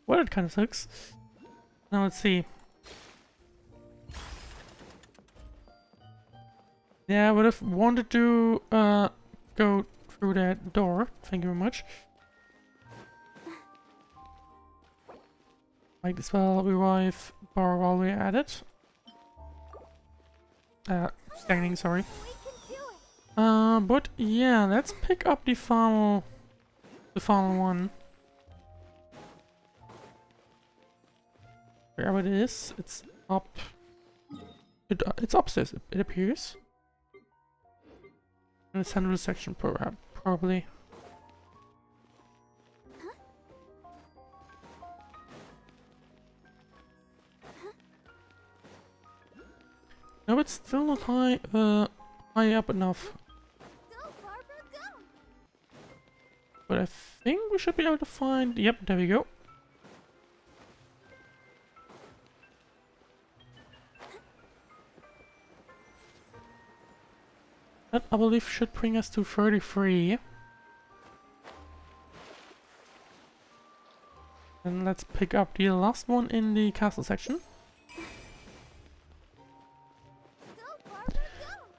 [SPEAKER 1] Well, it kind of sucks. Now let's see. Yeah, I would have wanted to go through that door. Thank you very much. Might as well revive Bar while we're at it. Standing, sorry. But yeah, let's pick up the final one. Wherever it is, it's up. It's upstairs, it appears. In the central section, probably. No, it's still not high up enough. But I think we should be able to find... Yep, there we go. That, I believe, should bring us to 33. And let's pick up the last one in the castle section.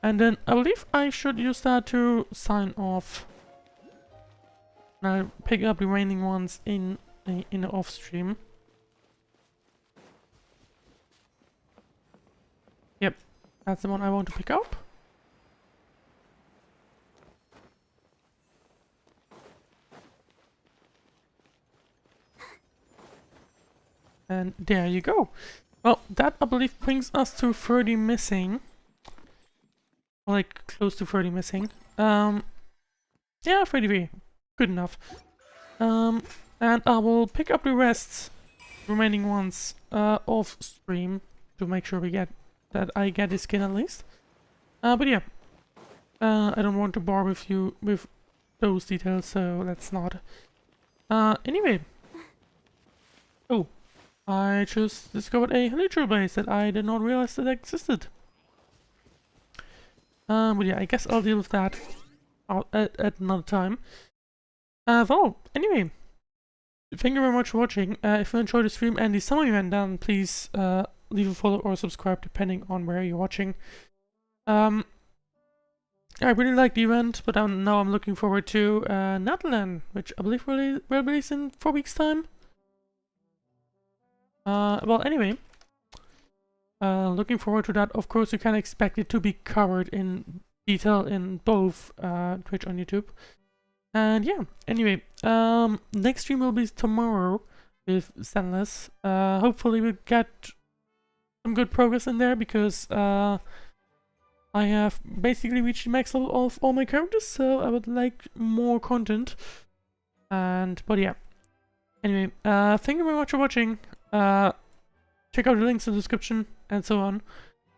[SPEAKER 1] And then I believe I should use that to sign off. Now pick up the remaining ones in the off stream. Yep, that's the one I want to pick up. And there you go. Well, that I believe brings us to 30 missing. Like close to 30 missing. Yeah, 33. Good enough. And I will pick up the remaining ones off stream to make sure we get that I get the skin at least. But yeah, I don't want to bore with you with those details, so let's not. Anyway. Oh, I just discovered a neutral base that I did not realize that existed. But yeah, I guess I'll deal with that at another time. Well, anyway, thank you very much for watching. If you enjoyed the stream and the summer event, then please leave a follow or subscribe depending on where you're watching. I really liked the event, but now I'm looking forward to Natlan, which I believe will release in 4 weeks' time. Well, anyway, looking forward to that. Of course, you can expect it to be covered in detail in both Twitch and YouTube. And yeah, anyway, next stream will be tomorrow with Stanless. Hopefully we'll get some good progress in there because I have basically reached the max level of all my characters, so I would like more content. But yeah, anyway, thank you very much for watching. Check out the links in the description and so on.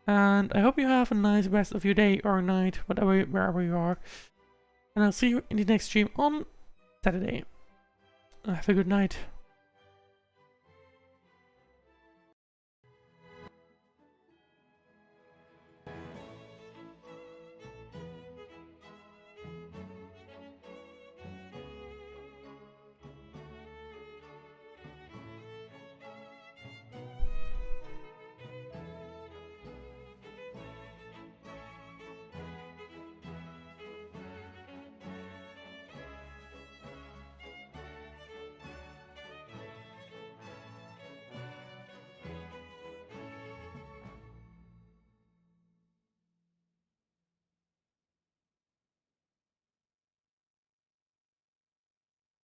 [SPEAKER 1] And I hope you have a nice rest of your day or night, wherever you are. And I'll see you in the next stream on Saturday. Have a good night.